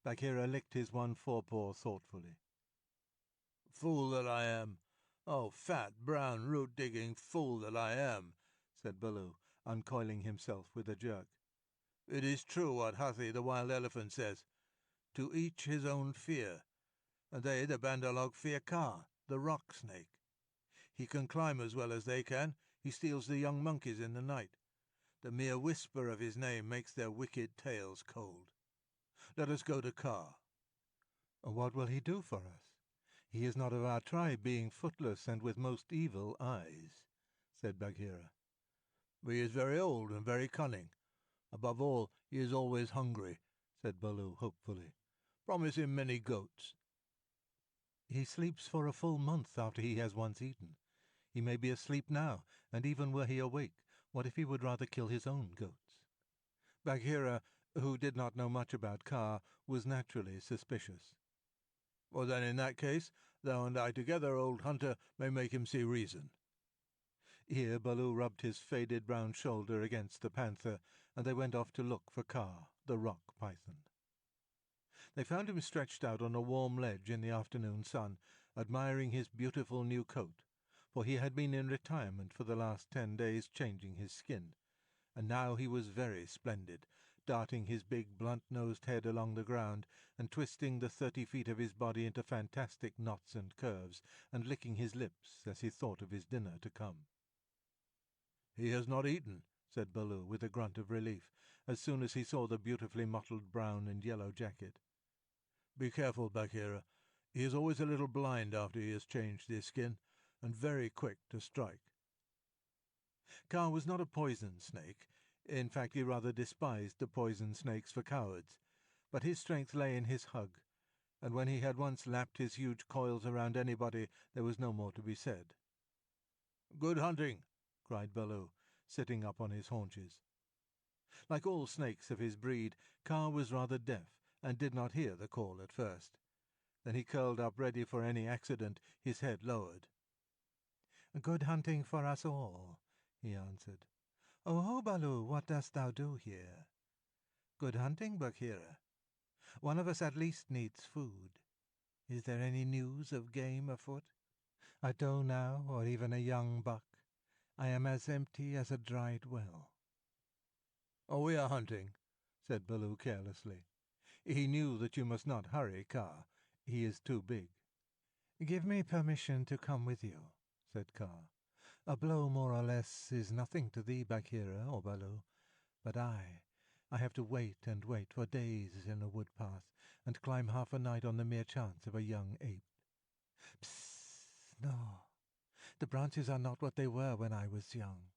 Bagheera licked his one forepaw thoughtfully. "Fool that I am! Oh, fat, brown, root-digging fool that I am!" said Baloo, uncoiling himself with a jerk. "It is true what Hathi the wild elephant says. To each his own fear. And they, the Bandar-log, fear Kaa, the rock snake. He can climb as well as they can. He steals the young monkeys in the night. The mere whisper of his name makes their wicked tails cold. Let us go to Kaa." "What will he do for us? He is not of our tribe, being footless and with most evil eyes," said Bagheera. "He is very old and very cunning. Above all, he is always hungry," said Baloo hopefully. "Promise him many goats." "He sleeps for a full month after he has once eaten. He may be asleep now, and even were he awake, what if he would rather kill his own goats?" Bagheera, who did not know much about Kaa, was naturally suspicious. "Well, then, in that case, thou and I together, old hunter, may make him see reason." Here Baloo rubbed his faded brown shoulder against the panther, and they went off to look for Kaa, the rock python. They found him stretched out on a warm ledge in the afternoon sun, admiring his beautiful new coat, for he had been in retirement for the last 10 days changing his skin, and now he was very splendid, darting his big blunt-nosed head along the ground, and twisting the 30 feet of his body into fantastic knots and curves, and licking his lips as he thought of his dinner to come. "He has not eaten," said Baloo with a grunt of relief, as soon as he saw the beautifully mottled brown and yellow jacket. "Be careful, Bagheera. He is always a little blind after he has changed his skin, and very quick to strike." Kaa was not a poison snake. In fact, he rather despised the poison snakes for cowards, but his strength lay in his hug, and when he had once lapped his huge coils around anybody, there was no more to be said. "Good hunting!" cried Baloo, sitting up on his haunches. Like all snakes of his breed, Kaa was rather deaf, and did not hear the call at first. Then he curled up ready for any accident, his head lowered. "Good hunting for us all," he answered. "Oh, Baloo, what dost thou do here?" "Good hunting, Bagheera. One of us at least needs food. Is there any news of game afoot? A doe now, or even a young buck? I am as empty as a dried well." "Oh, we are hunting," said Baloo carelessly. He knew that you must not hurry Kaa. He is too big. "Give me permission to come with you," said Kaa. "A blow more or less is nothing to thee, Bagheera or Baloo. But I have to wait and wait for days in a wood path, and climb half a night on the mere chance of a young ape. Psst! No, the branches are not what they were when I was young.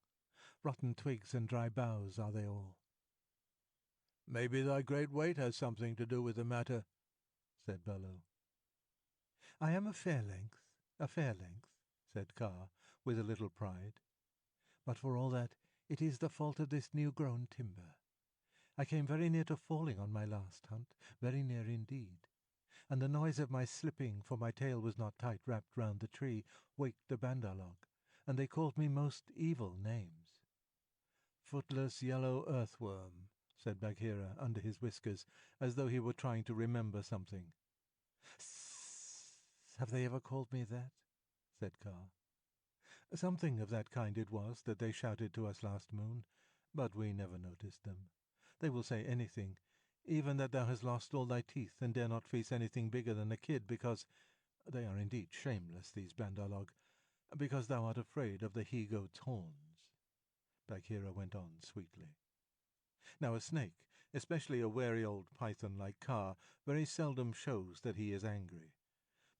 Rotten twigs and dry boughs are they all." "Maybe thy great weight has something to do with the matter," said Baloo. "I am a fair length, said Kaa, with a little pride. "But for all that, it is the fault of this new-grown timber. I came very near to falling on my last hunt, very near indeed, and the noise of my slipping, for my tail was not tight wrapped round the tree, waked the Bandar-log, and they called me most evil names." "Footless yellow earthworm," said Bagheera under his whiskers, as though he were trying to remember something. "Have they ever called me that?" said Kaa. "Something of that kind it was that they shouted to us last moon, but we never noticed them. They will say anything, even that thou hast lost all thy teeth and dare not face anything bigger than a kid, because they are indeed shameless, these Bandar-log, because thou art afraid of the he-goat's horns." Bagheera went on sweetly. Now a snake, especially a wary old python like Kaa, very seldom shows that he is angry.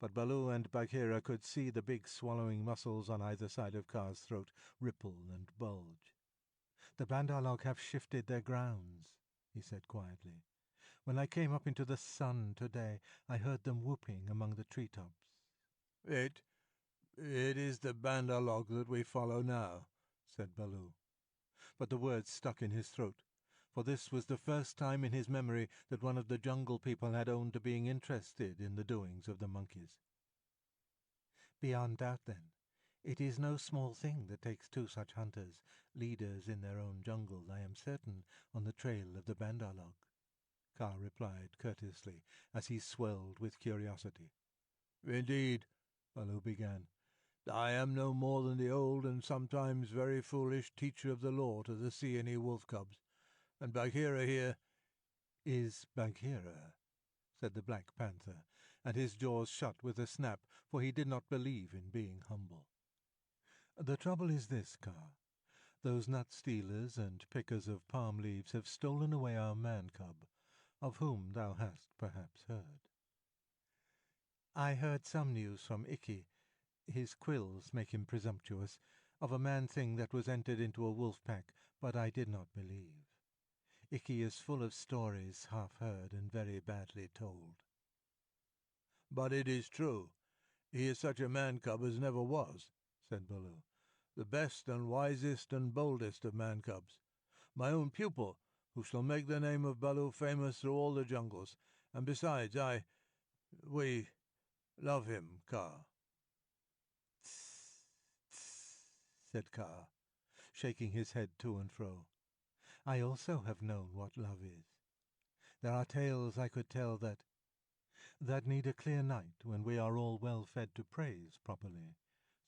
But Baloo and Bagheera could see the big swallowing muscles on either side of Kaa's throat ripple and bulge. "The Bandar-log have shifted their grounds," he said quietly. "When I came up into the sun today, I heard them whooping among the tree-tops." It is the Bandar-log that we follow now," said Baloo. But the words stuck in his throat, for this was the first time in his memory that one of the jungle people had owned to being interested in the doings of the monkeys. "Beyond doubt, then, it is no small thing that takes 2 such hunters, leaders in their own jungle, I am certain, on the trail of the Bandar-log," Kaa replied courteously, as he swelled with curiosity. "Indeed," Baloo began, "I am no more than the old and sometimes very foolish teacher of the law to the Seeonee wolf cubs, and Bagheera here—" "Is Bagheera," said the Black Panther, and his jaws shut with a snap, for he did not believe in being humble. "The trouble is this, Kaa. Those nut-stealers and pickers of palm leaves have stolen away our man-cub, of whom thou hast perhaps heard." "I heard some news from Ikki. His quills make him presumptuous, of a man-thing that was entered into a wolf-pack, but I did not believe. Ikki is full of stories half-heard and very badly told." "But it is true. He is such a man-cub as never was," said Baloo. "The best and wisest and boldest of man-cubs. My own pupil, who shall make the name of Baloo famous through all the jungles. And besides, we love him, Kaa." "Tss, tss," said Kaa, shaking his head to and fro. "I also have known what love is. There are tales I could tell that need a clear night when we are all well fed to praise properly,"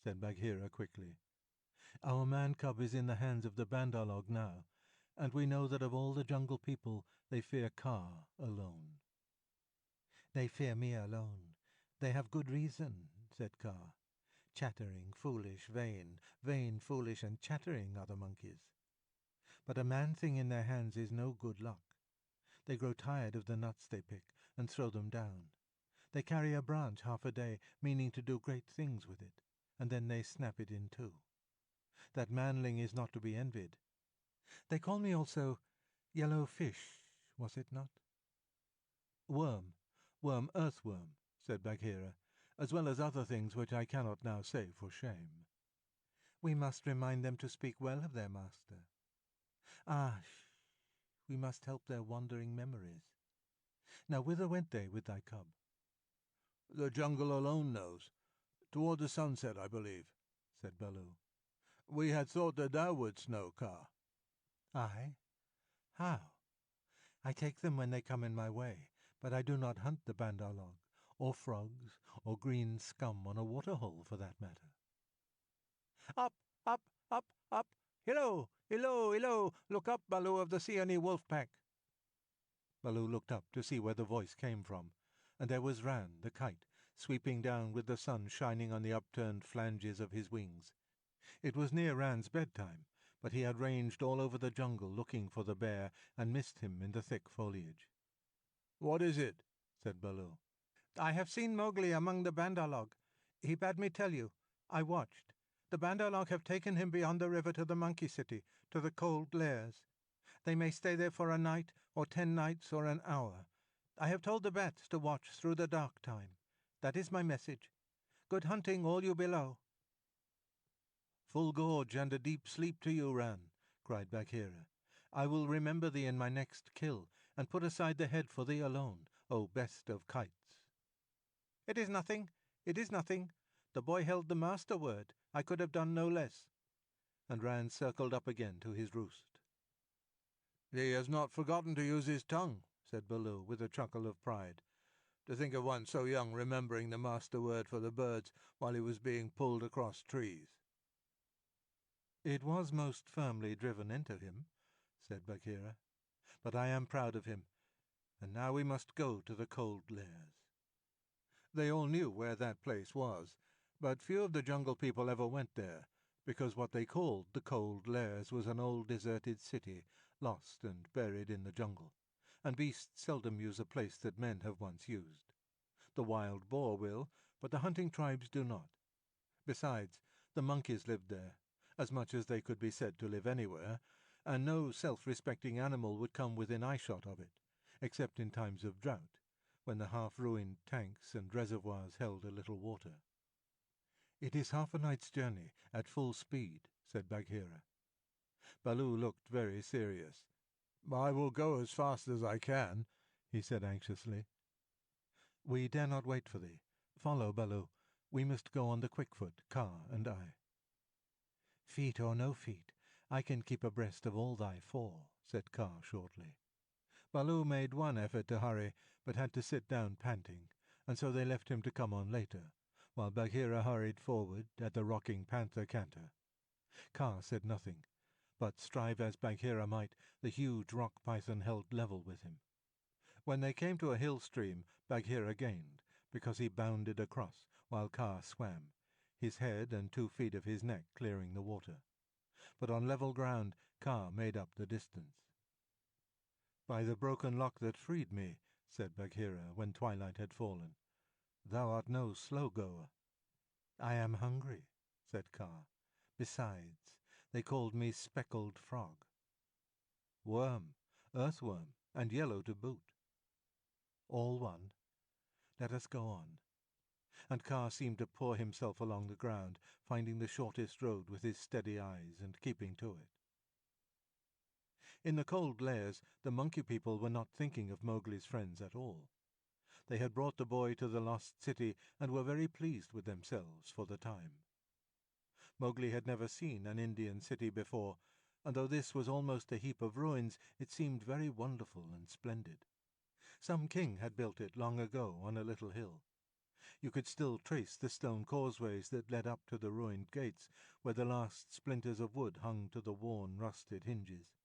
said Bagheera quickly. "Our man-cub is in the hands of the Bandar-log now, and we know that of all the jungle people they fear Kaa alone." "They fear me alone. They have good reason," said Kaa. "Chattering, foolish, vain, vain, foolish, and chattering are the monkeys. But a man-thing in their hands is no good luck. They grow tired of the nuts they pick, and throw them down. They carry a branch half a day, meaning to do great things with it, and then they snap it in two. That manling is not to be envied. They call me also Yellow Fish, was it not?" "Worm, earthworm," said Bagheera, "as well as other things which I cannot now say for shame." "We must remind them to speak well of their master. Ah, we must help their wandering memories. Now whither went they with thy cub?" "The jungle alone knows. Toward the sunset, I believe," said Baloo. "We had thought that thou wouldst know, Kaa." "I? How? I take them when they come in my way, but I do not hunt the Bandar-log, or frogs, or green scum on a water-hole, for that matter." "Up, up, up, up! Hillo, hillo, hillo! Look up, Baloo of the Seeonee wolf pack!" Baloo looked up to see where the voice came from, and there was Ran, the kite, sweeping down with the sun shining on the upturned flanges of his wings. It was near Ran's bedtime, but he had ranged all over the jungle looking for the bear and missed him in the thick foliage. "What is it?" said Baloo. "I have seen Mowgli among the Bandar-log. He bade me tell you. I watched. The Bandar-log have taken him beyond the river to the monkey city, to the cold lairs. They may stay there for a night, or 10 nights, or an hour. I have told the bats to watch through the dark time. That is my message. Good hunting, all you below." "Full gorge and a deep sleep to you, Ran," cried Bagheera. "I will remember thee in my next kill, and put aside the head for thee alone, O best of kites." "It is nothing. It is nothing. The boy held the master word. I could have done no less." And Ran circled up again to his roost. "He has not forgotten to use his tongue," said Baloo, with a chuckle of pride. "To think of one so young remembering the master word for the birds while he was being pulled across trees." "It was most firmly driven into him," said Bagheera. "But I am proud of him. And now we must go to the cold lairs." They all knew where that place was, but few of the jungle people ever went there, because what they called the cold lairs was an old deserted city, lost and buried in the jungle, and beasts seldom use a place that men have once used. The wild boar will, but the hunting tribes do not. Besides, the monkeys lived there, as much as they could be said to live anywhere, and no self-respecting animal would come within eyeshot of it, except in times of drought, when the half-ruined tanks and reservoirs held a little water. "It is half a night's journey, at full speed," said Bagheera. Baloo looked very serious. "I will go as fast as I can," he said anxiously. "We dare not wait for thee. Follow, Baloo. We must go on the quick foot, Kaa and I." "Feet or no feet, I can keep abreast of all thy 4," said Kaa shortly. Baloo made one effort to hurry, but had to sit down panting, and so they left him to come on later, while Bagheera hurried forward at the rocking panther canter. Kaa said nothing, but strive as Bagheera might, the huge rock python held level with him. When they came to a hill stream, Bagheera gained, because he bounded across, while Kaa swam, his head and 2 feet of his neck clearing the water. But on level ground Kaa made up the distance. "By the broken lock that freed me," said Bagheera, when twilight had fallen, "thou art no slow goer." "I am hungry," said Kaa. "Besides, they called me Speckled Frog." "Worm, earthworm, and yellow to boot." "All one. Let us go on." And Kaa seemed to pour himself along the ground, finding the shortest road with his steady eyes and keeping to it. In the cold lairs the monkey people were not thinking of Mowgli's friends at all. They had brought the boy to the lost city and were very pleased with themselves for the time. Mowgli had never seen an Indian city before, and though this was almost a heap of ruins, it seemed very wonderful and splendid. Some king had built it long ago on a little hill. You could still trace the stone causeways that led up to the ruined gates, where the last splinters of wood hung to the worn, rusted hinges.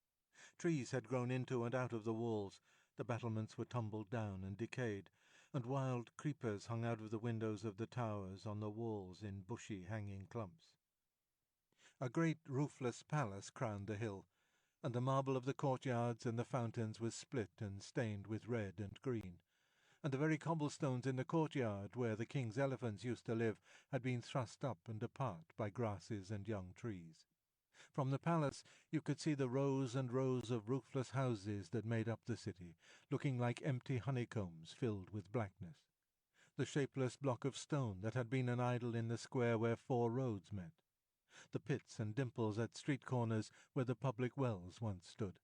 Trees had grown into and out of the walls, the battlements were tumbled down and decayed, and wild creepers hung out of the windows of the towers on the walls in bushy hanging clumps. A great roofless palace crowned the hill, and the marble of the courtyards and the fountains was split and stained with red and green, and the very cobblestones in the courtyard where the king's elephants used to live had been thrust up and apart by grasses and young trees. From the palace you could see the rows and rows of roofless houses that made up the city, looking like empty honeycombs filled with blackness. The shapeless block of stone that had been an idol in the square where 4 roads met. The pits and dimples at street corners where the public wells once stood.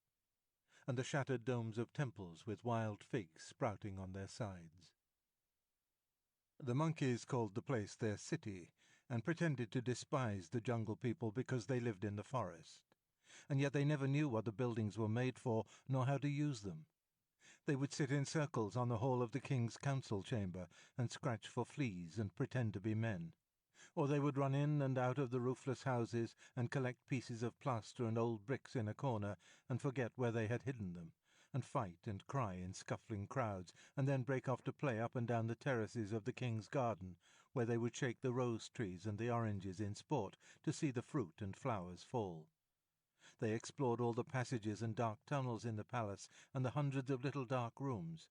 And the shattered domes of temples with wild figs sprouting on their sides. The monkeys called the place their city, and pretended to despise the jungle people because they lived in the forest. And yet they never knew what the buildings were made for, nor how to use them. They would sit in circles on the hall of the king's council chamber, and scratch for fleas and pretend to be men. Or they would run in and out of the roofless houses and collect pieces of plaster and old bricks in a corner, and forget where they had hidden them, and fight and cry in scuffling crowds, and then break off to play up and down the terraces of the king's garden, where they would shake the rose trees and the oranges in sport to see the fruit and flowers fall. They explored all the passages and dark tunnels in the palace and the hundreds of little dark rooms,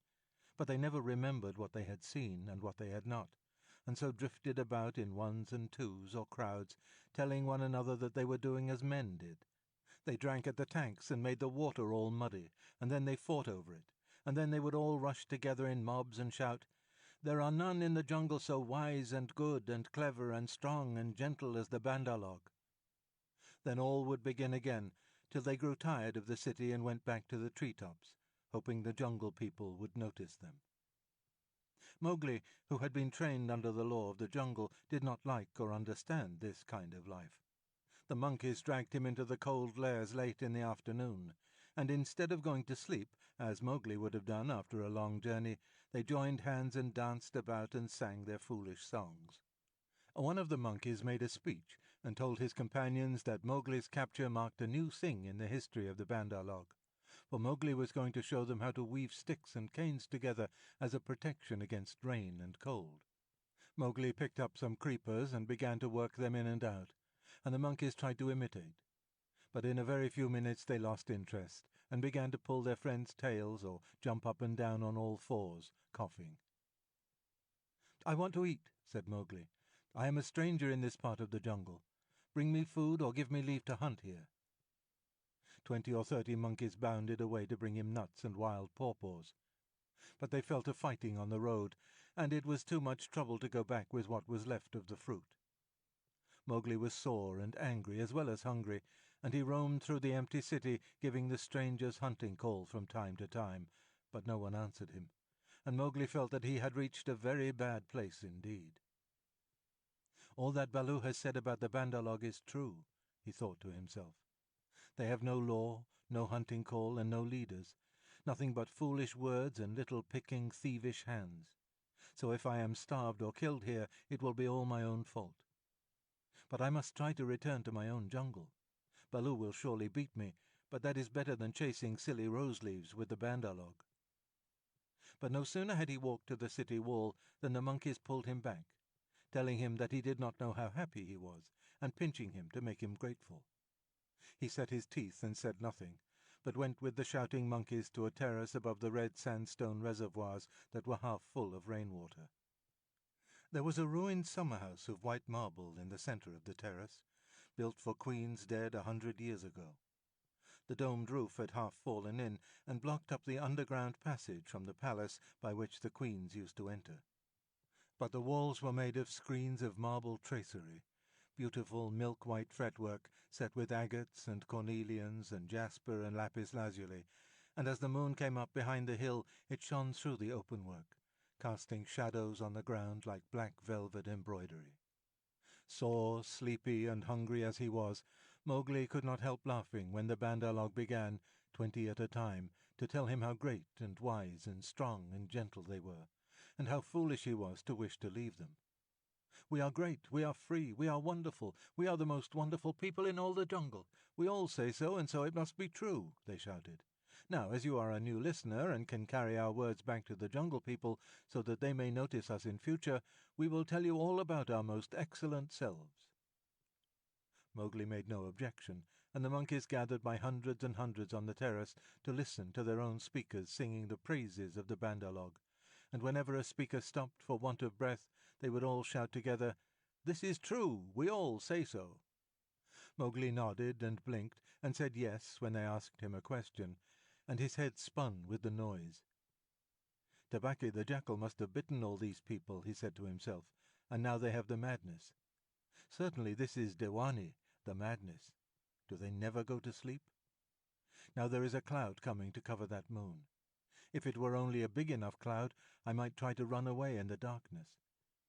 but they never remembered what they had seen and what they had not, and so drifted about in ones and twos or crowds, telling one another that they were doing as men did. They drank at the tanks and made the water all muddy, and then they fought over it, and then they would all rush together in mobs and shout, "There are none in the jungle so wise and good and clever and strong and gentle as the Bandar-log." Then all would begin again, till they grew tired of the city and went back to the tree-tops, hoping the jungle people would notice them. Mowgli, who had been trained under the law of the jungle, did not like or understand this kind of life. The monkeys dragged him into the cold lairs late in the afternoon, and instead of going to sleep, as Mowgli would have done after a long journey, they joined hands and danced about and sang their foolish songs. One of the monkeys made a speech and told his companions that Mowgli's capture marked a new thing in the history of the Bandar-log, for Mowgli was going to show them how to weave sticks and canes together as a protection against rain and cold. Mowgli picked up some creepers and began to work them in and out, and the monkeys tried to imitate. But in a very few minutes they lost interest, and began to pull their friends' tails or jump up and down on all fours, coughing. "I want to eat," said Mowgli. "I am a stranger in this part of the jungle. Bring me food or give me leave to hunt here." 20 or 30 monkeys bounded away to bring him nuts and wild pawpaws. But they fell to fighting on the road, and it was too much trouble to go back with what was left of the fruit. Mowgli was sore and angry as well as hungry, and he roamed through the empty city, giving the strangers' hunting call from time to time, but no one answered him, and Mowgli felt that he had reached a very bad place indeed. "All that Baloo has said about the Bandar-log is true," he thought to himself. "They have no law, no hunting call, and no leaders. nothing but foolish words and little picking thievish hands. So if I am starved or killed here, it will be all my own fault. But I must try to return to my own jungle. Baloo will surely beat me, but that is better than chasing silly rose-leaves with the Bandar-log." But no sooner had he walked to the city wall than the monkeys pulled him back, telling him that he did not know how happy he was, and pinching him to make him grateful. He set his teeth and said nothing, but went with the shouting monkeys to a terrace above the red sandstone reservoirs that were half full of rainwater. There was a ruined summer-house of white marble in the centre of the terrace, built for queens dead 100 years ago. The domed roof had half fallen in and blocked up the underground passage from the palace by which the queens used to enter. But the walls were made of screens of marble tracery, beautiful milk-white fretwork set with agates and cornelians and jasper and lapis lazuli, and as the moon came up behind the hill it shone through the open work, casting shadows on the ground like black velvet embroidery. Sore, sleepy, and hungry as he was, Mowgli could not help laughing when the Bandar-log began, 20 at a time, to tell him how great and wise and strong and gentle they were, and how foolish he was to wish to leave them. "We are great, we are free, we are wonderful, we are the most wonderful people in all the jungle. We all say so, and so it must be true," they shouted. "Now, as you are a new listener and can carry our words back to the jungle people so that they may notice us in future, we will tell you all about our most excellent selves." Mowgli made no objection, and the monkeys gathered by hundreds and hundreds on the terrace to listen to their own speakers singing the praises of the Bandar-log, and whenever a speaker stopped for want of breath, they would all shout together, "This is true, we all say so." Mowgli nodded and blinked and said yes when they asked him a question, and his head spun with the noise. "Tabaqui the jackal must have bitten all these people," he said to himself, "and now they have the madness. Certainly this is Dewani, the madness. Do they never go to sleep? Now there is a cloud coming to cover that moon. If it were only a big enough cloud, I might try to run away in the darkness.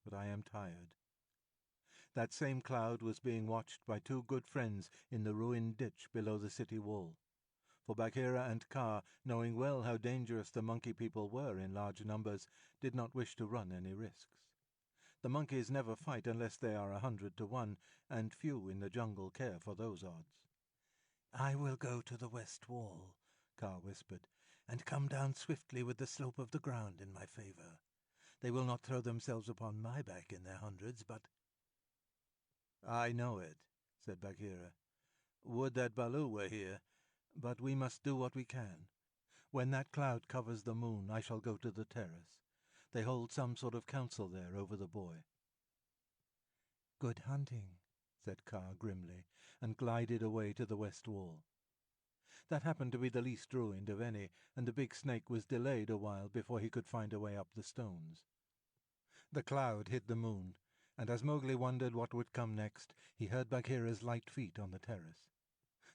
But I am tired." That same cloud was being watched by two good friends in the ruined ditch below the city wall. For Bagheera and Kaa, knowing well how dangerous the monkey people were in large numbers, did not wish to run any risks. The monkeys never fight unless they are 100 to 1, and few in the jungle care for those odds. "I will go to the west wall," Kaa whispered, "and come down swiftly with the slope of the ground in my favour. They will not throw themselves upon my back in their hundreds, but—" "I know it," said Bagheera. "Would that Baloo were here, but we must do what we can. When that cloud covers the moon, I shall go to the terrace. They hold some sort of council there over the boy." "Good hunting," said Kaa grimly, and glided away to the west wall. That happened to be the least ruined of any, and the big snake was delayed a while before he could find a way up the stones. The cloud hid the moon, and as Mowgli wondered what would come next, he heard Bagheera's light feet on the terrace.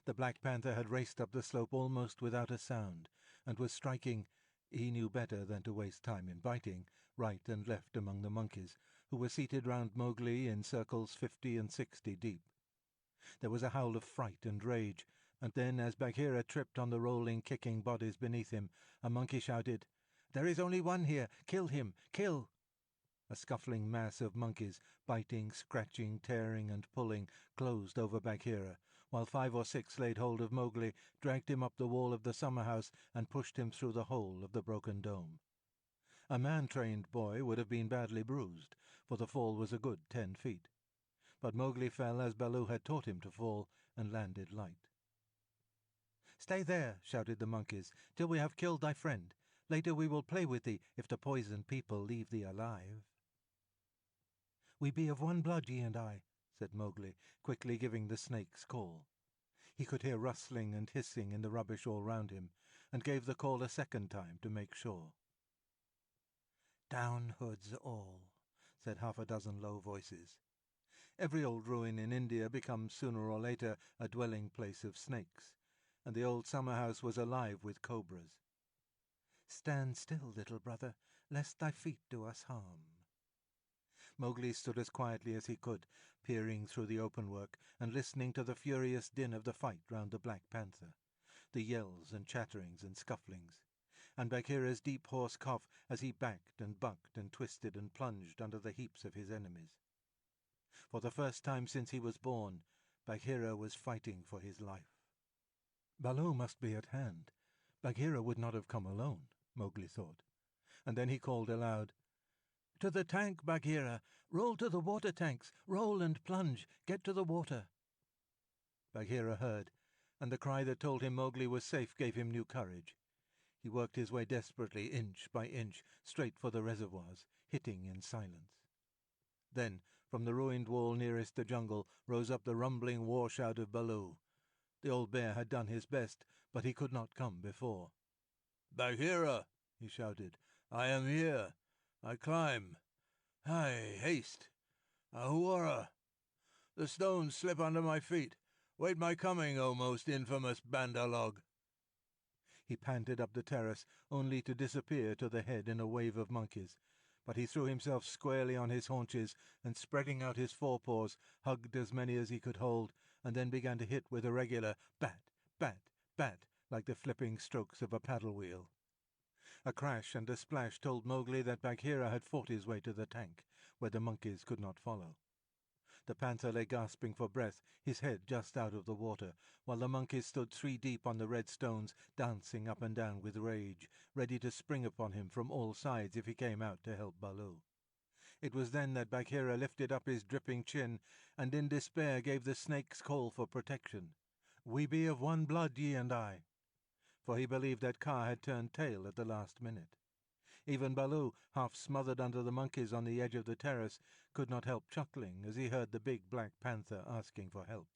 The Black Panther had raced up the slope almost without a sound, and was striking, he knew better than to waste time in biting, right and left among the monkeys, who were seated round Mowgli in circles 50 and 60 deep. There was a howl of fright and rage, and then, as Bagheera tripped on the rolling, kicking bodies beneath him, a monkey shouted, "There is only one here! Kill him! Kill!" A scuffling mass of monkeys, biting, scratching, tearing, and pulling, closed over Bagheera, while 5 or 6 laid hold of Mowgli, dragged him up the wall of the summer-house, and pushed him through the hole of the broken dome. A man-trained boy would have been badly bruised, for the fall was a good 10 feet. But Mowgli fell as Baloo had taught him to fall, and landed light. "Stay there," shouted the monkeys, "till we have killed thy friend. Later we will play with thee, if the poisoned people leave thee alive." "We be of one blood, ye and I," said Mowgli, quickly giving the snake's call. He could hear rustling and hissing in the rubbish all round him, and gave the call a second time to make sure. "Down hoods all," said half a dozen low voices. Every old ruin in India becomes sooner or later a dwelling place of snakes, and the old summer-house was alive with cobras. "Stand still, little brother, lest thy feet do us harm." Mowgli stood as quietly as he could, peering through the open work and listening to the furious din of the fight round the Black Panther, the yells and chatterings and scufflings. and Bagheera's deep hoarse cough as he backed and bucked and twisted and plunged under the heaps of his enemies. For the first time since he was born, Bagheera was fighting for his life. Baloo must be at hand. Bagheera would not have come alone, Mowgli thought. And then he called aloud, "To the tank, Bagheera! Roll to the water tanks! Roll and plunge! Get to the water!" Bagheera heard, and the cry that told him Mowgli was safe gave him new courage. He worked his way desperately, inch by inch, straight for the reservoirs, hitting in silence. Then, from the ruined wall nearest the jungle, rose up the rumbling war shout of Baloo. The old bear had done his best, but he could not come before. "Bagheera," he shouted, "I am here. I climb. Hi, haste. Ahura. The stones slip under my feet. Wait my coming, O most infamous Bandar-log." He panted up the terrace, only to disappear to the head in a wave of monkeys, but he threw himself squarely on his haunches and, spreading out his forepaws, hugged as many as he could hold, and then began to hit with a regular bat, bat, bat, like the flipping strokes of a paddle wheel. A crash and a splash told Mowgli that Bagheera had fought his way to the tank, where the monkeys could not follow. The panther lay gasping for breath, his head just out of the water, while the monkeys stood 3 deep on the red stones, dancing up and down with rage, ready to spring upon him from all sides if he came out to help Baloo. It was then that Bagheera lifted up his dripping chin, and in despair gave the snake's call for protection. "We be of one blood, ye and I," for he believed that Kaa had turned tail at the last minute. Even Baloo, half smothered under the monkeys on the edge of the terrace, could not help chuckling as he heard the big black panther asking for help.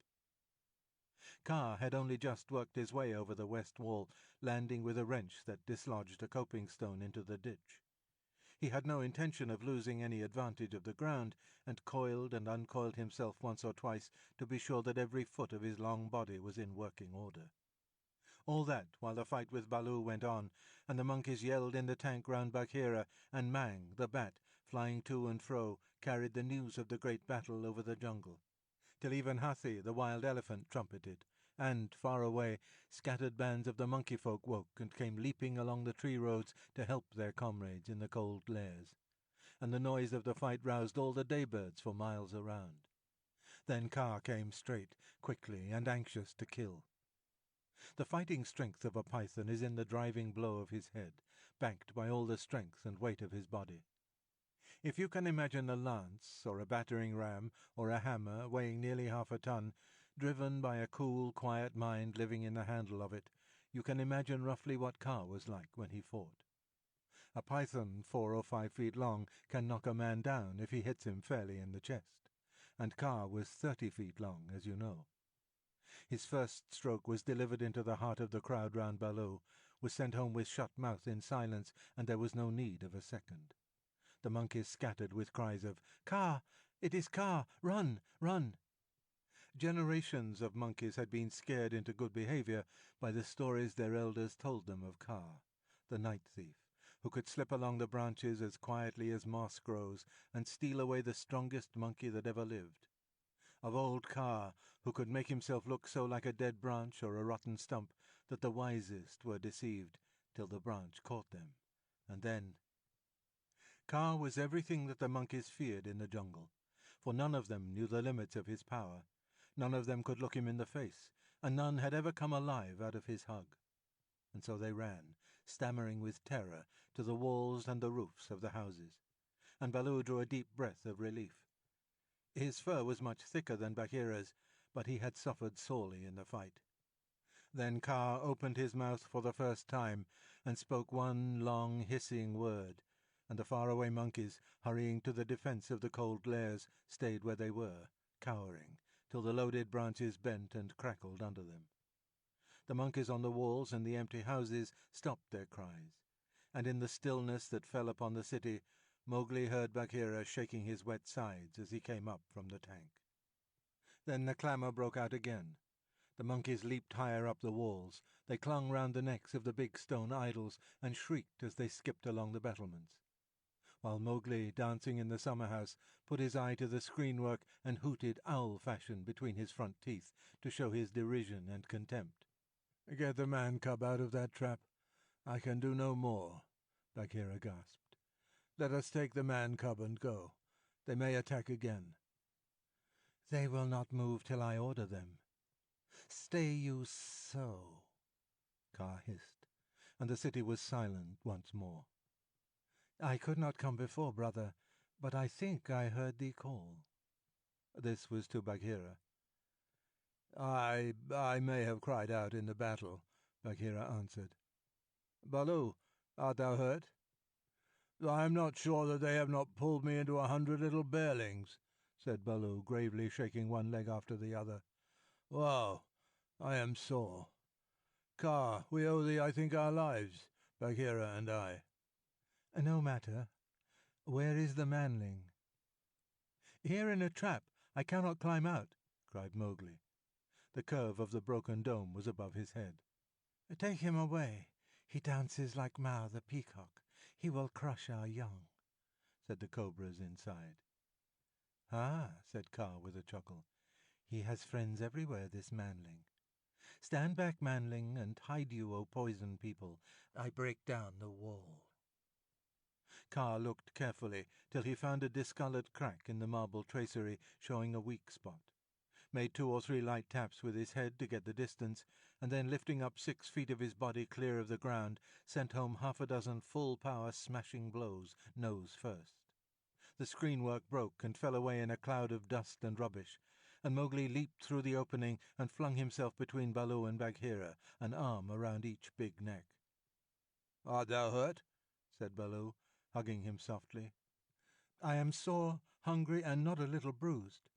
Kaa had only just worked his way over the west wall, landing with a wrench that dislodged a coping stone into the ditch. He had no intention of losing any advantage of the ground, and coiled and uncoiled himself once or twice to be sure that every foot of his long body was in working order. All that while the fight with Baloo went on, and the monkeys yelled in the tank round Bagheera, and Mang, the bat, flying to and fro, carried the news of the great battle over the jungle, till even Hathi, the wild elephant, trumpeted, and, far away, scattered bands of the monkey folk woke and came leaping along the tree roads to help their comrades in the cold lairs, and the noise of the fight roused all the daybirds for miles around. Then Kaa came straight, quickly, and anxious to kill. The fighting strength of a python is in the driving blow of his head, backed by all the strength and weight of his body. If you can imagine a lance, or a battering ram, or a hammer weighing nearly half a ton, driven by a cool, quiet mind living in the handle of it, you can imagine roughly what Kaa was like when he fought. A python 4 or 5 feet long can knock a man down if he hits him fairly in the chest, and Kaa was 30 feet long, as you know. His first stroke was delivered into the heart of the crowd round Baloo, was sent home with shut mouth in silence, and there was no need of a second. The monkeys scattered with cries of, "Kaa! It is Kaa! Run! Run!" Generations of monkeys had been scared into good behavior by the stories their elders told them of Kaa, the night thief, who could slip along the branches as quietly as moss grows and steal away the strongest monkey that ever lived. Of old Kaa, who could make himself look so like a dead branch or a rotten stump that the wisest were deceived till the branch caught them. And then Kaa was everything that the monkeys feared in the jungle, for none of them knew the limits of his power, none of them could look him in the face, and none had ever come alive out of his hug. And so they ran, stammering with terror, to the walls and the roofs of the houses, and Baloo drew a deep breath of relief. His fur was much thicker than Bagheera's, but he had suffered sorely in the fight. Then Kaa opened his mouth for the first time and spoke one long hissing word, and the far-away monkeys, hurrying to the defence of the cold lairs, stayed where they were, cowering, till the loaded branches bent and crackled under them. The monkeys on the walls and the empty houses stopped their cries, and in the stillness that fell upon the city, Mowgli heard Bagheera shaking his wet sides as he came up from the tank. Then the clamour broke out again. The monkeys leaped higher up the walls. They clung round the necks of the big stone idols and shrieked as they skipped along the battlements, while Mowgli, dancing in the summer-house, put his eye to the screenwork and hooted owl-fashion between his front teeth to show his derision and contempt. "Get the man-cub out of that trap. I can do no more, Bagheera gasped. Let us take the man-cub and go. They may attack again. They will not move till I order them. Stay you so, Kaa hissed, and the city was silent once more. I could not come before, brother, but I think I heard thee call. This was to Bagheera. I may have cried out in the battle, Bagheera answered. Baloo, art thou hurt? I am not sure that they have not pulled me into 100 little bearlings, said Baloo, gravely shaking one leg after the other. Wow, I am sore. Kaa, we owe thee, I think, our lives, Bagheera and I. No matter. Where is the manling? Here in a trap. I cannot climb out, cried Mowgli. The curve of the broken dome was above his head. Take him away. He dances like Mao the peacock. He will crush our young, said the cobras inside. Ah, said Kaa with a chuckle. He has friends everywhere, this manling. Stand back, manling, and hide you, O poison people. I break down the wall. Kaa looked carefully till he found a discoloured crack in the marble tracery showing a weak spot, made 2 or 3 light taps with his head to get the distance, and then lifting up 6 feet of his body clear of the ground, sent home 6 full-power smashing blows, nose first. The screenwork broke and fell away in a cloud of dust and rubbish, and Mowgli leaped through the opening and flung himself between Baloo and Bagheera, an arm around each big neck. Art thou hurt? said Baloo, hugging him softly. I am sore, hungry, and not a little bruised.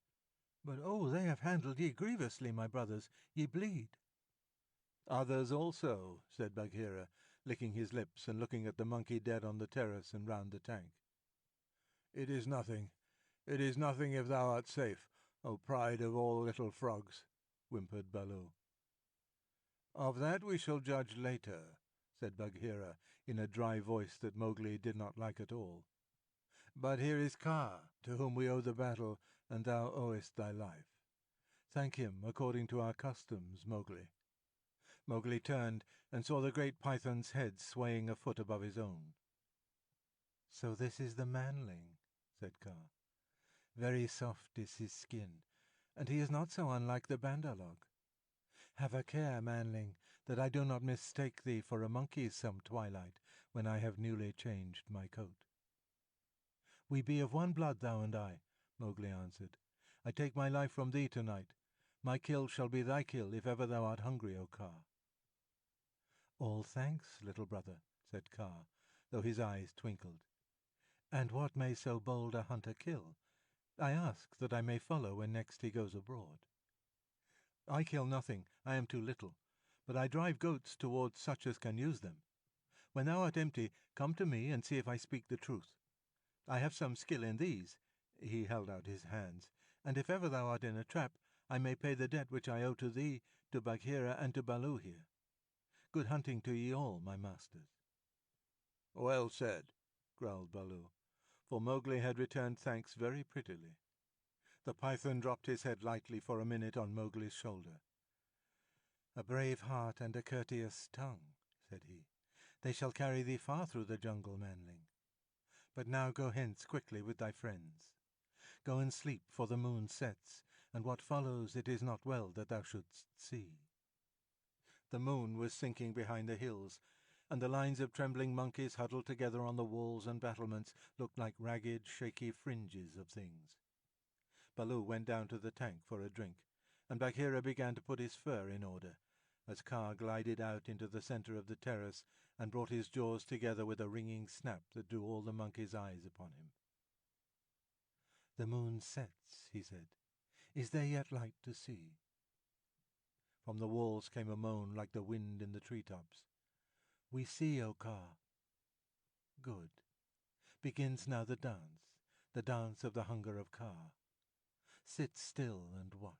But oh, they have handled ye grievously, my brothers. Ye bleed. Others also, said Bagheera, licking his lips and looking at the monkey dead on the terrace and round the tank. It is nothing. It is nothing if thou art safe, O pride of all little frogs, whimpered Baloo. Of that we shall judge later, said Bagheera, in a dry voice that Mowgli did not like at all. But here is Kaa, to whom we owe the battle, and thou owest thy life. Thank him according to our customs, Mowgli. Mowgli turned and saw the great python's head swaying a foot above his own. So this is the manling, said Kaa. Very soft is his skin, and he is not so unlike the Bandar-log. Have a care, manling, that I do not mistake thee for a monkey some twilight, when I have newly changed my coat. We be of one blood, thou and I, Mowgli answered. I take my life from thee tonight. My kill shall be thy kill, if ever thou art hungry, O Kaa. All thanks, little brother, said Kaa, though his eyes twinkled. And what may so bold a hunter kill? I ask that I may follow when next he goes abroad. I kill nothing, I am too little, but I drive goats towards such as can use them. When thou art empty, come to me and see if I speak the truth. I have some skill in these, he held out his hands, and if ever thou art in a trap, I may pay the debt which I owe to thee, to Bagheera, and to Baloo here. Good hunting to ye all, my masters. Well said, growled Baloo, for Mowgli had returned thanks very prettily. The python dropped his head lightly for a minute on Mowgli's shoulder. A brave heart and a courteous tongue, said he. They shall carry thee far through the jungle, manling. But now go hence quickly with thy friends. Go and sleep, for the moon sets, and what follows it is not well that thou shouldst see. The moon was sinking behind the hills, and the lines of trembling monkeys huddled together on the walls and battlements looked like ragged, shaky fringes of things. Baloo went down to the tank for a drink, and Bagheera began to put his fur in order, as Kaa glided out into the centre of the terrace and brought his jaws together with a ringing snap that drew all the monkeys' eyes upon him. The moon sets, he said. Is there yet light to see? From the walls came a moan like the wind in the tree-tops. We see, O Kaa. Good. Begins now the dance of the hunger of Kaa. Sit still and watch.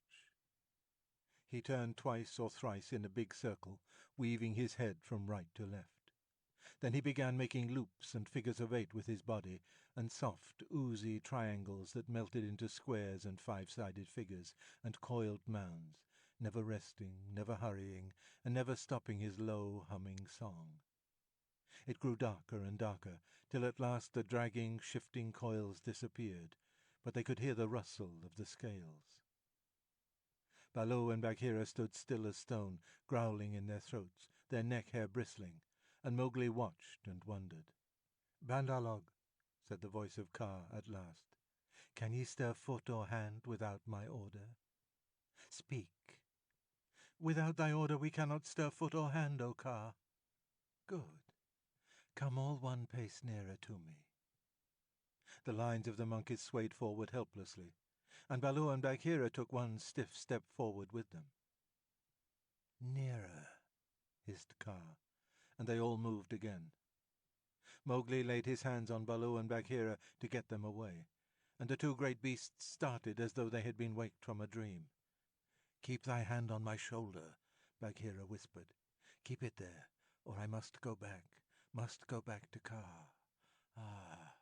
He turned twice or thrice in a big circle, weaving his head from right to left. Then he began making loops and figures of 8 with his body, and soft, oozy triangles that melted into squares and 5-sided figures, and coiled mounds, never resting, never hurrying, and never stopping his low, humming song. It grew darker and darker, till at last the dragging, shifting coils disappeared, but they could hear the rustle of the scales. Baloo and Bagheera stood still as stone, growling in their throats, their neck hair bristling, and Mowgli watched and wondered. "Bandar-log," said the voice of Kaa at last, "can ye stir foot or hand without my order? Speak." "Without thy order we cannot stir foot or hand, O Kaa." "Good. Come all one pace nearer to me." The lines of the monkeys swayed forward helplessly, and Baloo and Bagheera took one stiff step forward with them. "Nearer," hissed Kaa, and they all moved again. Mowgli laid his hands on Baloo and Bagheera to get them away, and the two great beasts started as though they had been waked from a dream. "Keep thy hand on my shoulder," Bagheera whispered. "Keep it there, or I must go back to Kaa. Ah."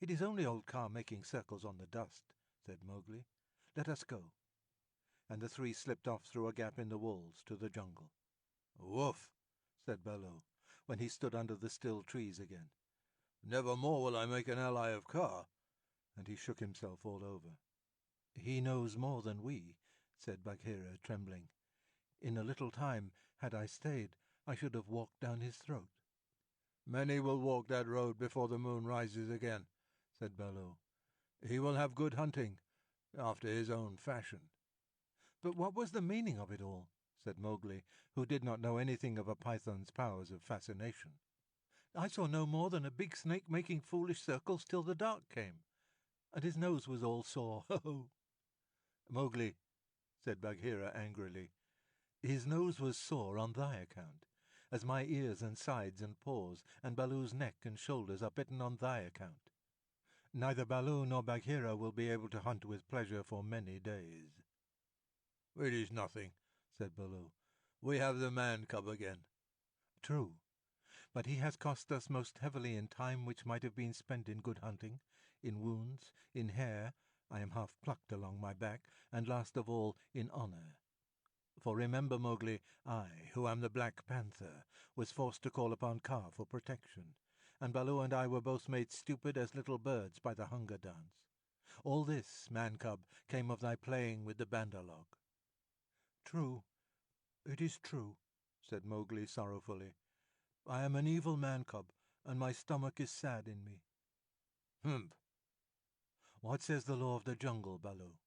"It is only old Kaa making circles on the dust," said Mowgli. "Let us go." And the three slipped off through a gap in the walls to the jungle. "Woof!" said Baloo, when he stood under the still trees again. "Never more will I make an ally of Kaa." And he shook himself all over. "He knows more than we," said Bagheera, trembling. "In a little time, had I stayed, I should have walked down his throat." "Many will walk that road before the moon rises again," said Baloo. "He will have good hunting, after his own fashion." "But what was the meaning of it all?" said Mowgli, who did not know anything of a python's powers of fascination. "I saw no more than a big snake making foolish circles till the dark came, and his nose was all sore. Ho!" "Mowgli," said Bagheera angrily, "his nose was sore on thy account, as my ears and sides and paws and Baloo's neck and shoulders are bitten on thy account. Neither Baloo nor Bagheera will be able to hunt with pleasure for many days." "It is nothing," said Baloo. "We have the man cub again." "True, but he has cost us most heavily in time which might have been spent in good hunting, in wounds, in hair I am half plucked along my back, and last of all in honour. For remember, Mowgli, I, who am the Black Panther, was forced to call upon Kaa for protection, and Baloo and I were both made stupid as little birds by the hunger dance. All this, man-cub, came of thy playing with the Bandar-log." "True, it is true," said Mowgli sorrowfully. "I am an evil man-cub, and my stomach is sad in me." "Humph!" "What says the law of the jungle, Baloo?"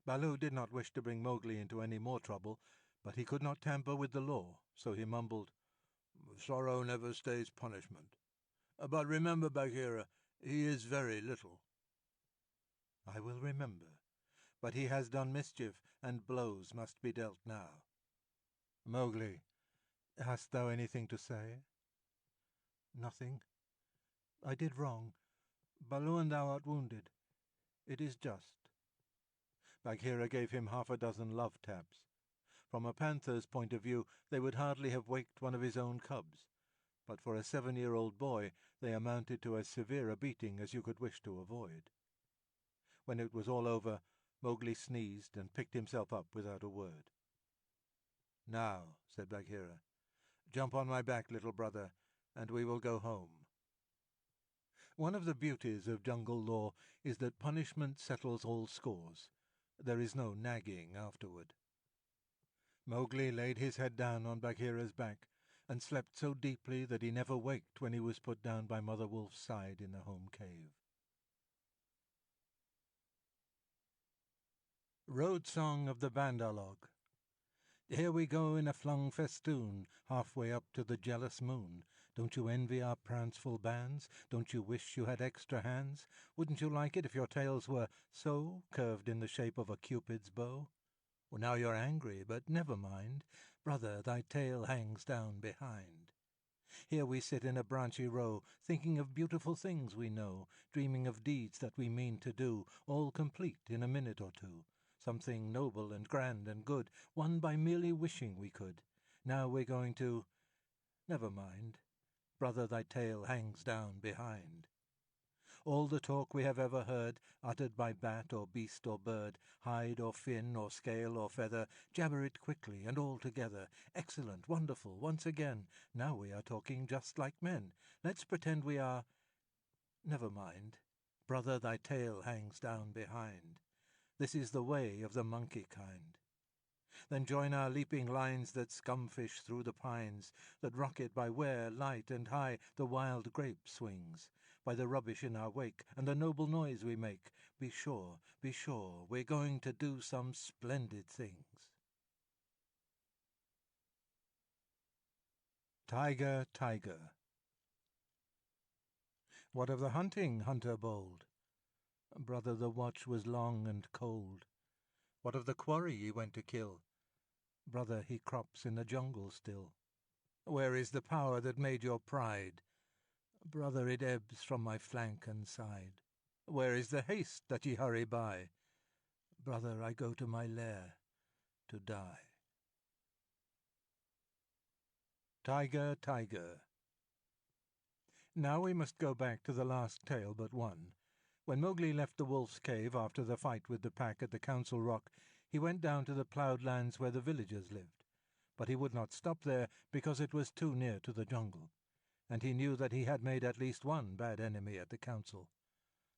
Baloo did not wish to bring Mowgli into any more trouble, but he could not tamper with the law, so he mumbled, "Sorrow never stays punishment. But remember, Bagheera, he is very little." "I will remember, but he has done mischief, and blows must be dealt now. Mowgli, hast thou anything to say?" "Nothing. I did wrong. Baloo and thou art wounded. It is just." Bagheera gave him 6 love taps. From a panther's point of view they would hardly have waked one of his own cubs, but for a 7-year-old boy they amounted to as severe a beating as you could wish to avoid. When it was all over, Mowgli sneezed and picked himself up without a word. "Now," said Bagheera, "jump on my back, little brother, and we will go home." One of the beauties of jungle law is that punishment settles all scores. There is no nagging afterward. Mowgli laid his head down on Bagheera's back, and slept so deeply that he never waked when he was put down by Mother Wolf's side in the home cave. Road Song of the Bandar-log. Here we go in a flung festoon, halfway up to the jealous moon. Don't you envy our pranceful bands? Don't you wish you had extra hands? Wouldn't you like it if your tails were so, curved in the shape of a Cupid's bow? Well, now you're angry, but never mind. Brother, thy tail hangs down behind. Here we sit in a branchy row, thinking of beautiful things we know, dreaming of deeds that we mean to do, all complete in a minute or two. Something noble and grand and good, won by merely wishing we could. Now we're going to... Never mind. Brother, thy tail hangs down behind. All the talk we have ever heard, uttered by bat or beast or bird, hide or fin or scale or feather, jabber it quickly and all together. Excellent, wonderful, once again. Now we are talking just like men. Let's pretend we are— Never mind. Brother, thy tail hangs down behind. This is the way of the monkey kind. Then join our leaping lines that scumfish through the pines, that rocket by where, light and high, the wild grape swings, by the rubbish in our wake, and the noble noise we make. Be sure, we're going to do some splendid things. Tiger, tiger. What of the hunting, hunter bold? Brother, the watch was long and cold. What of the quarry ye went to kill? Brother, he crops in the jungle still. Where is the power that made your pride? Brother, it ebbs from my flank and side. Where is the haste that ye hurry by? Brother, I go to my lair to die. Tiger, tiger. Now we must go back to the last tale but one. When Mowgli left the wolf's cave after the fight with the pack at the Council Rock, he went down to the ploughed lands where the villagers lived. But he would not stop there because it was too near to the jungle, and he knew that he had made at least one bad enemy at the council.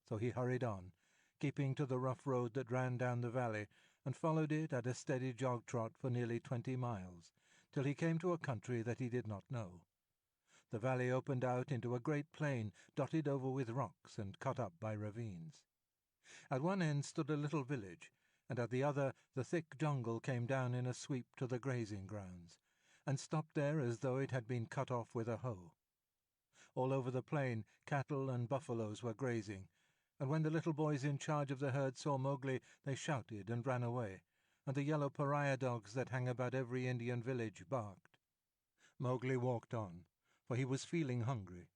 So he hurried on, keeping to the rough road that ran down the valley, and followed it at a steady jog-trot for nearly 20 miles, till he came to a country that he did not know. The valley opened out into a great plain, dotted over with rocks and cut up by ravines. At one end stood a little village, and at the other the thick jungle came down in a sweep to the grazing grounds, and stopped there as though it had been cut off with a hoe. All over the plain cattle and buffaloes were grazing, and when the little boys in charge of the herd saw Mowgli, they shouted and ran away, and the yellow pariah dogs that hang about every Indian village barked. Mowgli walked on, for he was feeling hungry,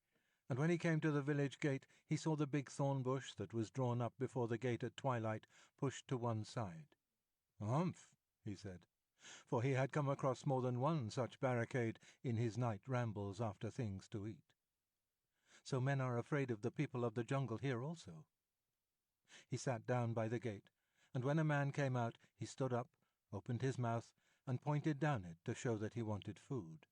and when he came to the village gate he saw the big thorn bush that was drawn up before the gate at twilight pushed to one side. "Humph," he said, for he had come across more than one such barricade in his night rambles after things to eat. "So men are afraid of the people of the jungle here also." He sat down by the gate, and when a man came out he stood up, opened his mouth, and pointed down it to show that he wanted food.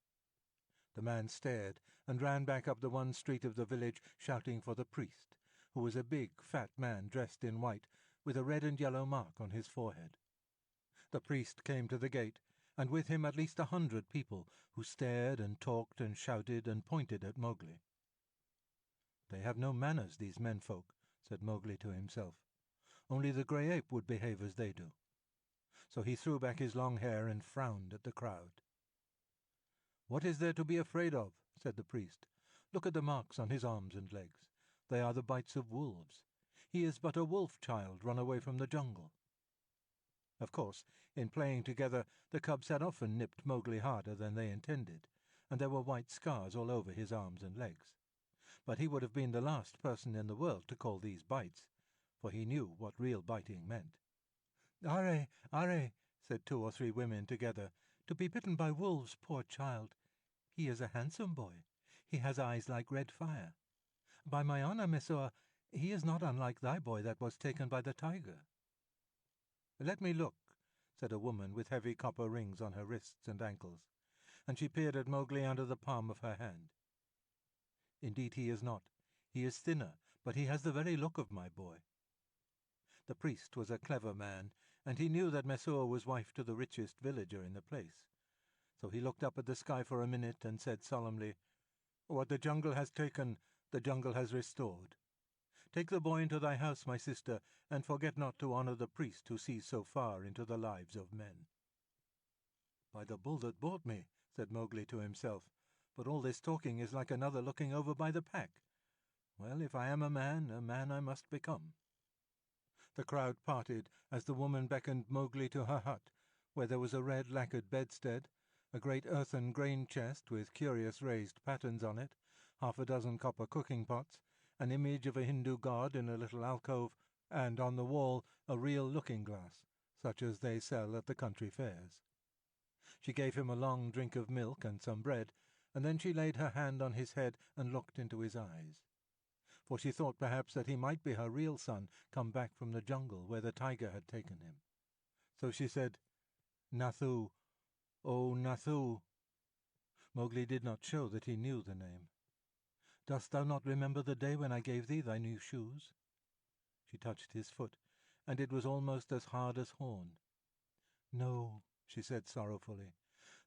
The man stared and ran back up the one street of the village, shouting for the priest, who was a big, fat man dressed in white, with a red and yellow mark on his forehead. The priest came to the gate, and with him at least 100 people, who stared and talked and shouted and pointed at Mowgli. "They have no manners, these menfolk," said Mowgli to himself. "Only the grey ape would behave as they do." So he threw back his long hair and frowned at the crowd. "What is there to be afraid of?" said the priest. "Look at the marks on his arms and legs. They are the bites of wolves. He is but a wolf-child run away from the jungle." Of course, in playing together, the cubs had often nipped Mowgli harder than they intended, and there were white scars all over his arms and legs. But he would have been the last person in the world to call these bites, for he knew what real biting meant. "Are, are," said 2 or 3 women together. "To be bitten by wolves, poor child. He is a handsome boy. He has eyes like red fire. By my honour, Mesua, he is not unlike thy boy that was taken by the tiger." "Let me look," said a woman with heavy copper rings on her wrists and ankles, and she peered at Mowgli under the palm of her hand. "Indeed he is not. He is thinner, but he has the very look of my boy." The priest was a clever man, and he knew that Mesua was wife to the richest villager in the place. So he looked up at the sky for a minute and said solemnly, "What the jungle has taken, the jungle has restored. Take the boy into thy house, my sister, and forget not to honor the priest who sees so far into the lives of men." "By the bull that bought me," said Mowgli to himself, "but all this talking is like another looking over by the pack. Well, if I am a man I must become." The crowd parted as the woman beckoned Mowgli to her hut, where there was a red lacquered bedstead, a great earthen grain chest with curious raised patterns on it, 6 copper cooking pots, an image of a Hindu god in a little alcove, and on the wall a real looking-glass, such as they sell at the country fairs. She gave him a long drink of milk and some bread, and then she laid her hand on his head and looked into his eyes. for she thought perhaps that he might be her real son come back from the jungle where the tiger had taken him. So she said, "Nathu, oh Nathu." Mowgli did not show that he knew the name. "Dost thou not remember the day when I gave thee thy new shoes?" She touched his foot, and it was almost as hard as horn. "No," she said sorrowfully,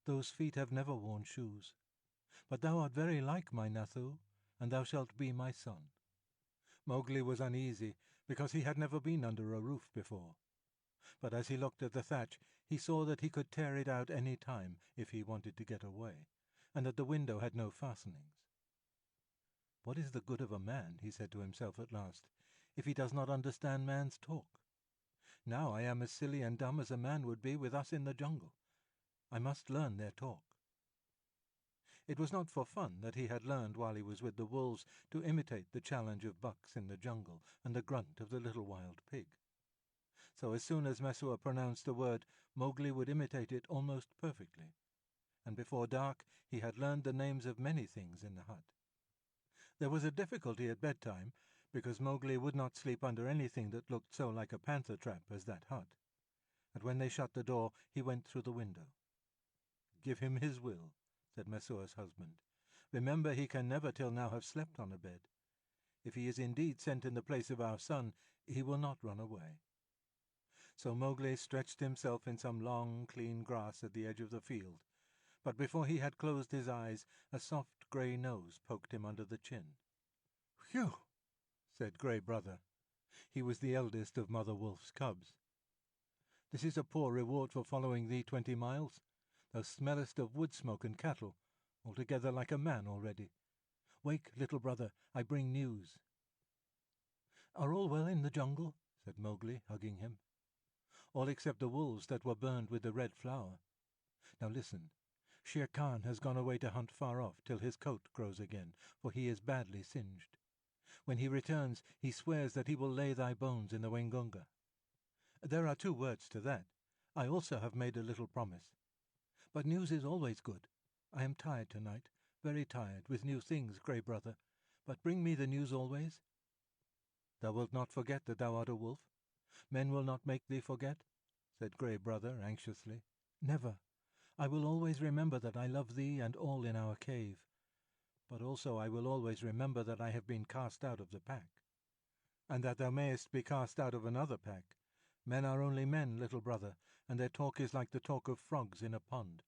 "those feet have never worn shoes. But thou art very like my Nathu, and thou shalt be my son." Mowgli was uneasy, because he had never been under a roof before. But as he looked at the thatch, he saw that he could tear it out any time if he wanted to get away, and that the window had no fastenings. "What is the good of a man," he said to himself at last, "if he does not understand man's talk? Now I am as silly and dumb as a man would be with us in the jungle. I must learn their talk." It was not for fun that he had learned while he was with the wolves to imitate the challenge of bucks in the jungle and the grunt of the little wild pig. So as soon as Messua pronounced a word, Mowgli would imitate it almost perfectly, and before dark he had learned the names of many things in the hut. There was a difficulty at bedtime, because Mowgli would not sleep under anything that looked so like a panther trap as that hut, and when they shut the door he went through the window. "Give him his will," said Messua's husband. "Remember he can never till now have slept on a bed. If he is indeed sent in the place of our son, he will not run away." So Mowgli stretched himself in some long, clean grass at the edge of the field, but before he had closed his eyes a soft grey nose poked him under the chin. "Phew!" said Grey Brother. He was the eldest of Mother Wolf's cubs. "This is a poor reward for following thee 20 miles. Thou smellest of wood smoke and cattle, altogether like a man already. Wake, little brother, I bring news." "Are all well in the jungle?" said Mowgli, hugging him. "All except the wolves that were burned with the red flower. Now listen. Shere Khan has gone away to hunt far off till his coat grows again, for he is badly singed. When he returns, he swears that he will lay thy bones in the Wengunga. There are 2 words to that. I also have made a little promise. But news is always good. I am tired tonight, very tired, with new things, Grey Brother. But bring me the news always." "Thou wilt not forget that thou art a wolf? Men will not make thee forget?" said Grey Brother anxiously. "Never. I will always remember that I love thee and all in our cave. But also I will always remember that I have been cast out of the pack." "And that thou mayest be cast out of another pack. Men are only men, little brother, and their talk is like the talk of frogs in a pond.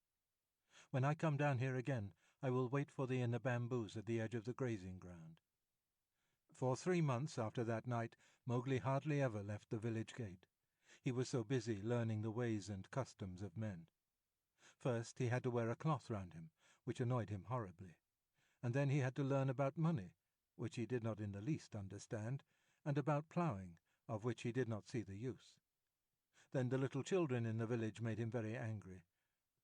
When I come down here again, I will wait for thee in the bamboos at the edge of the grazing ground." For 3 months after that night, Mowgli hardly ever left the village gate. He was so busy learning the ways and customs of men. First he had to wear a cloth round him, which annoyed him horribly, and then he had to learn about money, which he did not in the least understand, and about ploughing, of which he did not see the use. Then the little children in the village made him very angry.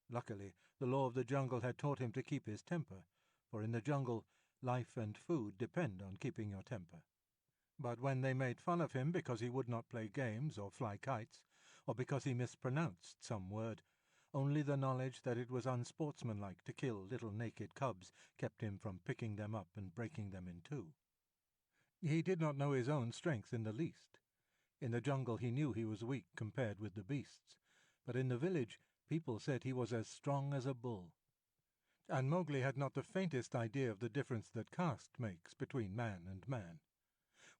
Luckily, the law of the jungle had taught him to keep his temper, for in the jungle life and food depend on keeping your temper. But when they made fun of him because he would not play games or fly kites, or because he mispronounced some word, only the knowledge that it was unsportsmanlike to kill little naked cubs kept him from picking them up and breaking them in 2. He did not know his own strength in the least. In the jungle he knew he was weak compared with the beasts, but in the village people said he was as strong as a bull. And Mowgli had not the faintest idea of the difference that caste makes between man and man.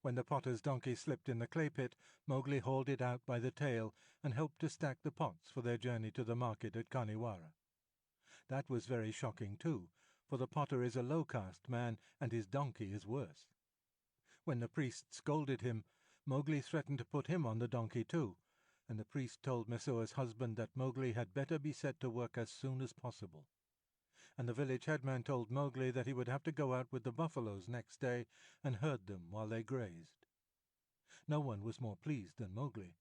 When the potter's donkey slipped in the clay pit, Mowgli hauled it out by the tail and helped to stack the pots for their journey to the market at Kaniwara. That was very shocking too, for the potter is a low-caste man and his donkey is worse. When the priest scolded him, Mowgli threatened to put him on the donkey too, and the priest told Messua's husband that Mowgli had better be set to work as soon as possible. And the village headman told Mowgli that he would have to go out with the buffaloes next day and herd them while they grazed. No one was more pleased than Mowgli,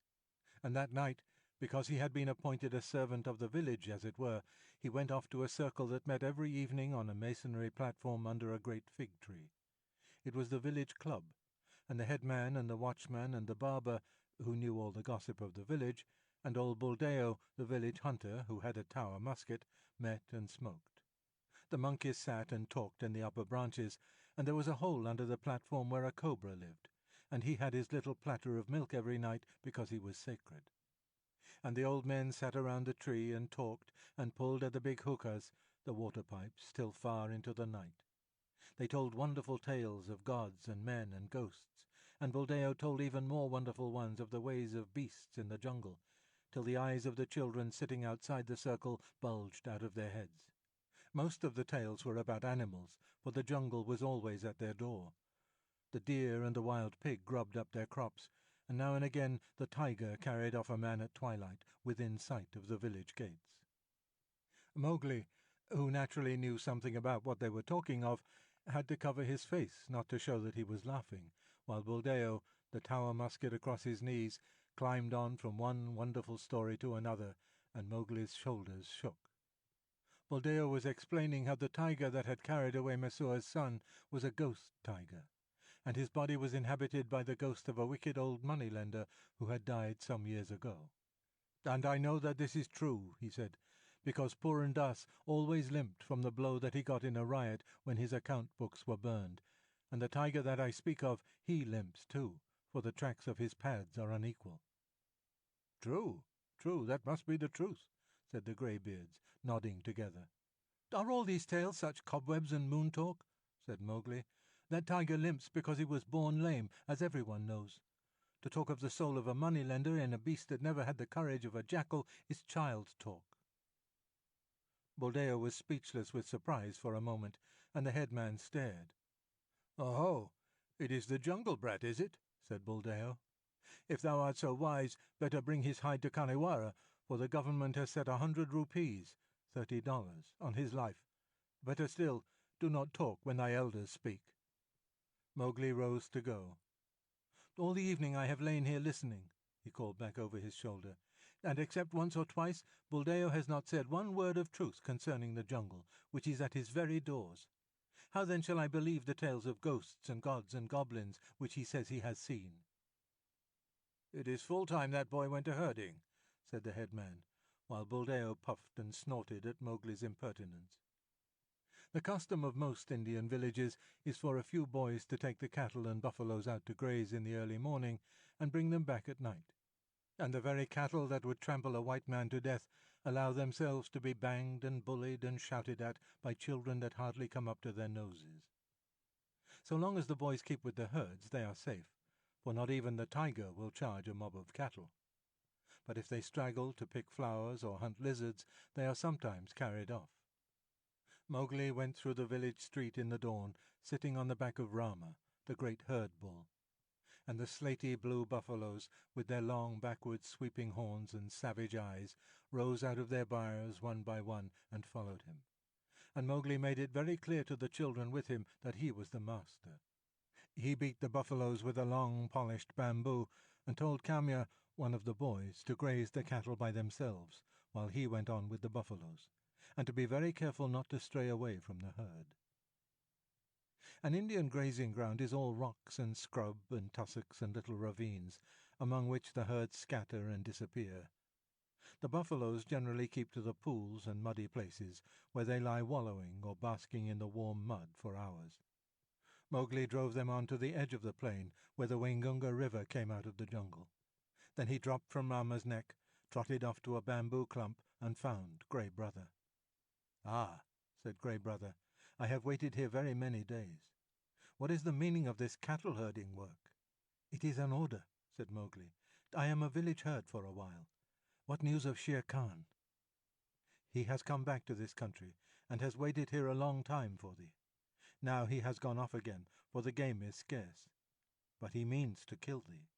and that night, because he had been appointed a servant of the village, as it were, he went off to a circle that met every evening on a masonry platform under a great fig tree. It was the village club, and the headman and the watchman and the barber, who knew all the gossip of the village, and old Buldeo, the village hunter, who had a tower musket, met and smoked. The monkeys sat and talked in the upper branches, and there was a hole under the platform where a cobra lived, and he had his little platter of milk every night because he was sacred. And the old men sat around the tree and talked and pulled at the big hookahs, the water pipes, till far into the night. They told wonderful tales of gods and men and ghosts, and Buldeo told even more wonderful ones of the ways of beasts in the jungle, till the eyes of the children sitting outside the circle bulged out of their heads. Most of the tales were about animals, for the jungle was always at their door. The deer and the wild pig grubbed up their crops, and now and again the tiger carried off a man at twilight within sight of the village gates. Mowgli, who naturally knew something about what they were talking of, had to cover his face not to show that he was laughing, while Buldeo, the tower musket across his knees, climbed on from one wonderful story to another, and Mowgli's shoulders shook. Buldeo was explaining how the tiger that had carried away Messua's son was a ghost tiger, and his body was inhabited by the ghost of a wicked old money-lender who had died some years ago. "And I know that this is true," he said, "because Purun Das always limped from the blow that he got in a riot when his account books were burned, and the tiger that I speak of, he limps too, for the tracks of his pads are unequal." "True, that must be the truth," said the greybeards, nodding together. "Are all these tales such cobwebs and moon talk?" said Mowgli. "That tiger limps because he was born lame, as everyone knows. To talk of the soul of a money-lender in a beast that never had the courage of a jackal is child talk." Buldeo was speechless with surprise for a moment, and the headman stared. "Oh, it is the jungle brat, is it?" said Buldeo. "If thou art so wise, better bring his hide to Khanhiwara, for the government has set 100 rupees, $30, on his life. Better still, do not talk when thy elders speak." Mowgli rose to go. "All the evening I have lain here listening," he called back over his shoulder, "and except once or twice, Buldeo has not said one word of truth concerning the jungle, which is at his very doors. How then shall I believe the tales of ghosts and gods and goblins which he says he has seen?" "It is full time that boy went a herding," said the headman, while Buldeo puffed and snorted at Mowgli's impertinence. The custom of most Indian villages is for a few boys to take the cattle and buffaloes out to graze in the early morning and bring them back at night, and the very cattle that would trample a white man to death allow themselves to be banged and bullied and shouted at by children that hardly come up to their noses. So long as the boys keep with the herds, they are safe, for not even the tiger will charge a mob of cattle. But if they straggle to pick flowers or hunt lizards, they are sometimes carried off. Mowgli went through the village street in the dawn, sitting on the back of Rama, the great herd bull, and the slaty blue buffaloes, with their long backward sweeping horns and savage eyes, rose out of their byres one by one and followed him. And Mowgli made it very clear to the children with him that he was the master. He beat the buffaloes with a long polished bamboo, and told Kamya, one of the boys, to graze the cattle by themselves, while he went on with the buffaloes, and to be very careful not to stray away from the herd. An Indian grazing ground is all rocks and scrub and tussocks and little ravines, among which the herds scatter and disappear. The buffaloes generally keep to the pools and muddy places, where they lie wallowing or basking in the warm mud for hours. Mowgli drove them on to the edge of the plain, where the Waingunga River came out of the jungle. Then he dropped from Rama's neck, trotted off to a bamboo clump, and found Grey Brother. "Ah," said Grey Brother, "I have waited here very many days. What is the meaning of this cattle-herding work?" "It is an order," said Mowgli. "I am a village herd for a while. What news of Shere Khan?" "He has come back to this country, and has waited here a long time for thee. Now he has gone off again, for the game is scarce. But he means to kill thee."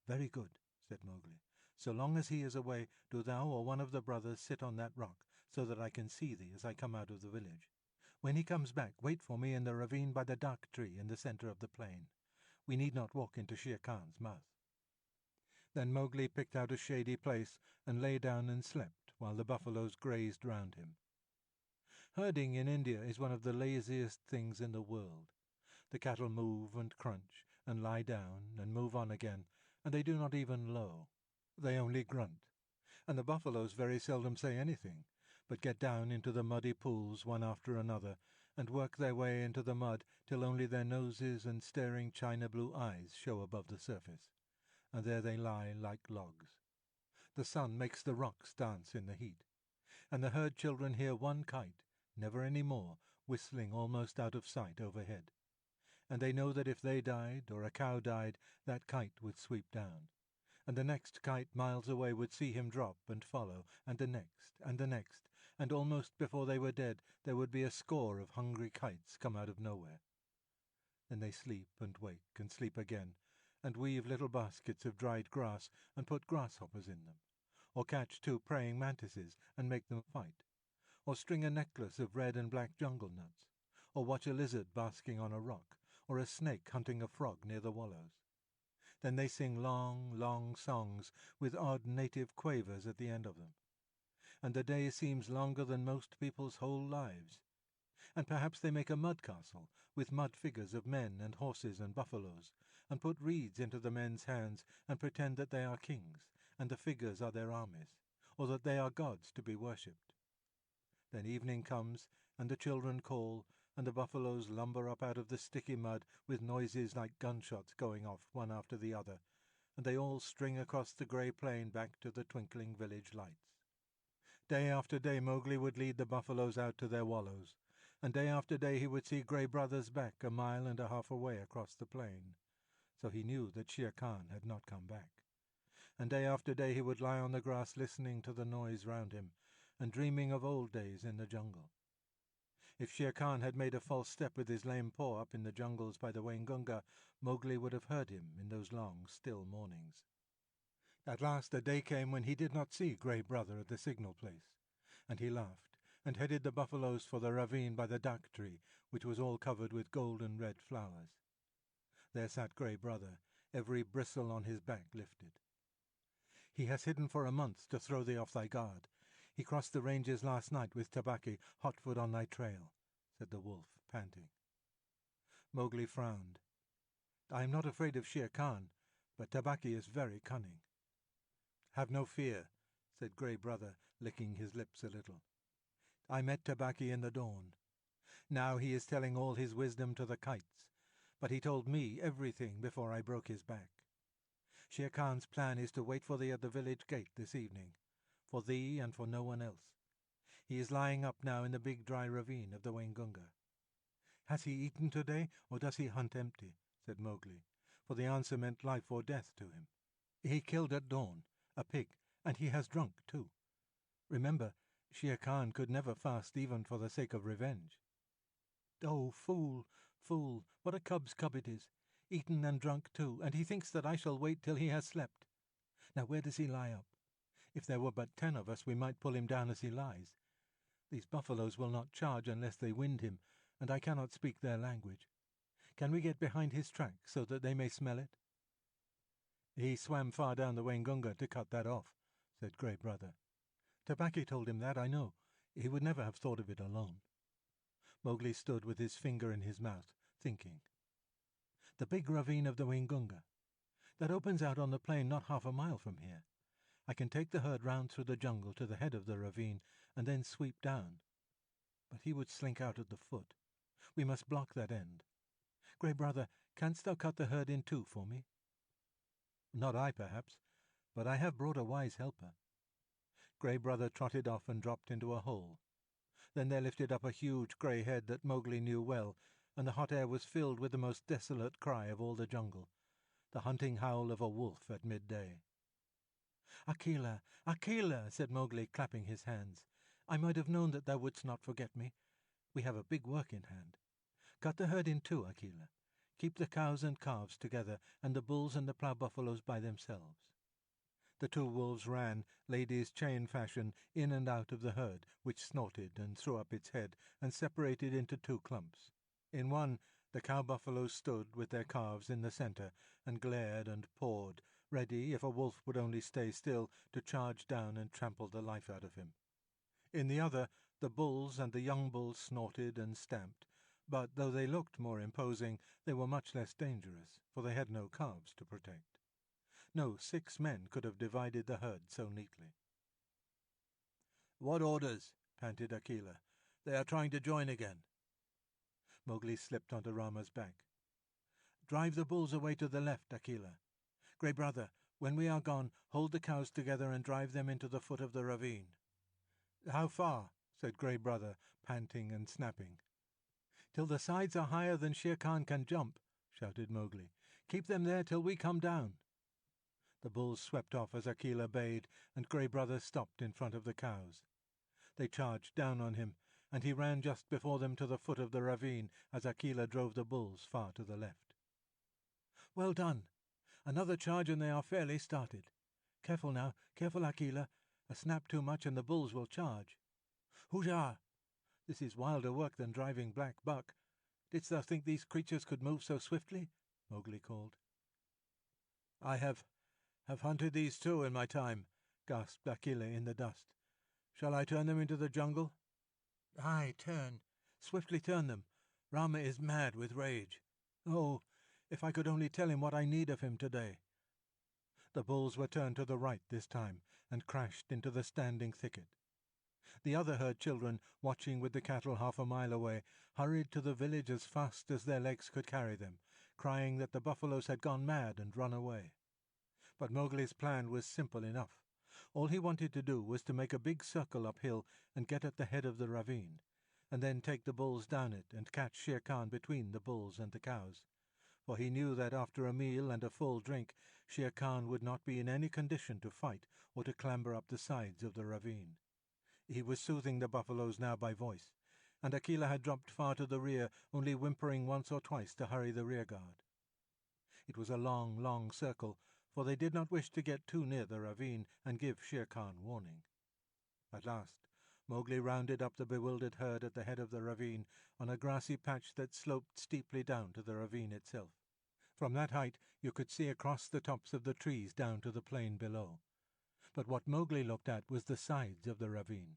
"Very good," said Mowgli. "So long as he is away, do thou or one of the brothers sit on that rock, so that I can see thee as I come out of the village. When he comes back, wait for me in the ravine by the dark tree in the center of the plain. We need not walk into Shere Khan's mouth." Then Mowgli picked out a shady place and lay down and slept while the buffaloes grazed round him. Herding in India is one of the laziest things in the world. The cattle move and crunch and lie down and move on again, and they do not even low. They only grunt. And the buffaloes very seldom say anything, but get down into the muddy pools one after another, and work their way into the mud till only their noses and staring china-blue eyes show above the surface, and there they lie like logs. The sun makes the rocks dance in the heat, and the herd children hear one kite, never any more, whistling almost out of sight overhead, and they know that if they died, or a cow died, that kite would sweep down, and the next kite miles away would see him drop and follow, and the next, and almost before they were dead there would be a score of hungry kites come out of nowhere. Then they sleep and wake and sleep again, and weave little baskets of dried grass and put grasshoppers in them, or catch 2 praying mantises and make them fight, or string a necklace of red and black jungle nuts, or watch a lizard basking on a rock, or a snake hunting a frog near the wallows. Then they sing long, long songs with odd native quavers at the end of them, and the day seems longer than most people's whole lives. And perhaps they make a mud castle with mud figures of men and horses and buffaloes, and put reeds into the men's hands and pretend that they are kings, and the figures are their armies, or that they are gods to be worshipped. Then evening comes, and the children call, and the buffaloes lumber up out of the sticky mud with noises like gunshots going off one after the other, and they all string across the grey plain back to the twinkling village lights. Day after day Mowgli would lead the buffaloes out to their wallows, and day after day he would see Grey Brother's back 1.5 miles away across the plain, so he knew that Shere Khan had not come back. And day after day he would lie on the grass listening to the noise round him, and dreaming of old days in the jungle. If Shere Khan had made a false step with his lame paw up in the jungles by the Waingunga, Mowgli would have heard him in those long, still mornings. At last a day came when he did not see Grey Brother at the signal place, and he laughed, and headed the buffaloes for the ravine by the dak tree, which was all covered with golden red flowers. There sat Grey Brother, every bristle on his back lifted. "He has hidden for a month to throw thee off thy guard. He crossed the ranges last night with Tabaki, hotfoot on thy trail," said the wolf, panting. Mowgli frowned. "I am not afraid of Shere Khan, but Tabaki is very cunning." "Have no fear," said Grey Brother, licking his lips a little. "I met Tabaki in the dawn. Now he is telling all his wisdom to the kites, but he told me everything before I broke his back. Shere Khan's plan is to wait for thee at the village gate this evening, for thee and for no one else. He is lying up now in the big dry ravine of the Waingunga." "Has he eaten today, or does he hunt empty?" said Mowgli, for the answer meant life or death to him. "He killed at dawn, a pig, and he has drunk too. Remember, Shere Khan could never fast even for the sake of revenge." "Oh, fool, fool, what a cub's cub it is! Eaten and drunk too, and he thinks that I shall wait till he has slept. Now where does he lie up? If there were but 10 of us we might pull him down as he lies. These buffaloes will not charge unless they wind him, and I cannot speak their language. Can we get behind his track so that they may smell it?" "He swam far down the Waingunga to cut that off," said Grey Brother. "Tabaki told him that, I know. He would never have thought of it alone." Mowgli stood with his finger in his mouth, thinking. "The big ravine of the Waingunga. That opens out on the plain not 1/2 mile from here. I can take the herd round through the jungle to the head of the ravine, and then sweep down. But he would slink out at the foot. We must block that end. Grey Brother, canst thou cut the herd in 2 for me?" "Not I, perhaps, but I have brought a wise helper." Grey Brother trotted off and dropped into a hole. Then there lifted up a huge grey head that Mowgli knew well, and the hot air was filled with the most desolate cry of all the jungle, the hunting howl of a wolf at midday. "Akela, Akela," said Mowgli, clapping his hands. "I might have known that thou wouldst not forget me. We have a big work in hand. Cut the herd in 2, Akela. Keep the cows and calves together, and the bulls and the plough buffaloes by themselves." The 2 wolves ran, ladies' chain fashion, in and out of the herd, which snorted and threw up its head, and separated into 2 clumps. In one, the cow buffaloes stood with their calves in the centre, and glared and pawed, ready, if a wolf would only stay still, to charge down and trample the life out of him. In the other, the bulls and the young bulls snorted and stamped, but though they looked more imposing, they were much less dangerous, for they had no calves to protect. No 6 men could have divided the herd so neatly. "What orders?" panted Akela. "They are trying to join again." Mowgli slipped onto Rama's back. "Drive the bulls away to the left, Akela. Grey Brother, when we are gone, hold the cows together and drive them into the foot of the ravine." "How far?" said Grey Brother, panting and snapping. "Till the sides are higher than Shere Khan can jump," shouted Mowgli. "Keep them there till we come down." The bulls swept off as Akela bade, and Grey Brother stopped in front of the cows. They charged down on him, and he ran just before them to the foot of the ravine as Akela drove the bulls far to the left. "Well done! Another charge and they are fairly started. Careful now, careful, Akela. A snap too much and the bulls will charge. Hujah! This is wilder work than driving black buck. Didst thou think these creatures could move so swiftly?" Mowgli called. "I have hunted these too in my time," gasped Akela in the dust. "Shall I turn them into the jungle?" "Aye, turn. Swiftly turn them. Rama is mad with rage. Oh, if I could only tell him what I need of him today." The bulls were turned to the right this time and crashed into the standing thicket. The other herd children, watching with the cattle half a mile away, hurried to the village as fast as their legs could carry them, crying that the buffaloes had gone mad and run away. But Mowgli's plan was simple enough. All he wanted to do was to make a big circle uphill and get at the head of the ravine, and then take the bulls down it and catch Shere Khan between the bulls and the cows. For he knew that after a meal and a full drink, Shere Khan would not be in any condition to fight or to clamber up the sides of the ravine. He was soothing the buffaloes now by voice, and Akela had dropped far to the rear, only whimpering once or twice to hurry the rearguard. It was a long, long circle, for they did not wish to get too near the ravine and give Shere Khan warning. At last Mowgli rounded up the bewildered herd at the head of the ravine on a grassy patch that sloped steeply down to the ravine itself. From that height you could see across the tops of the trees down to the plain below. But what Mowgli looked at was the sides of the ravine,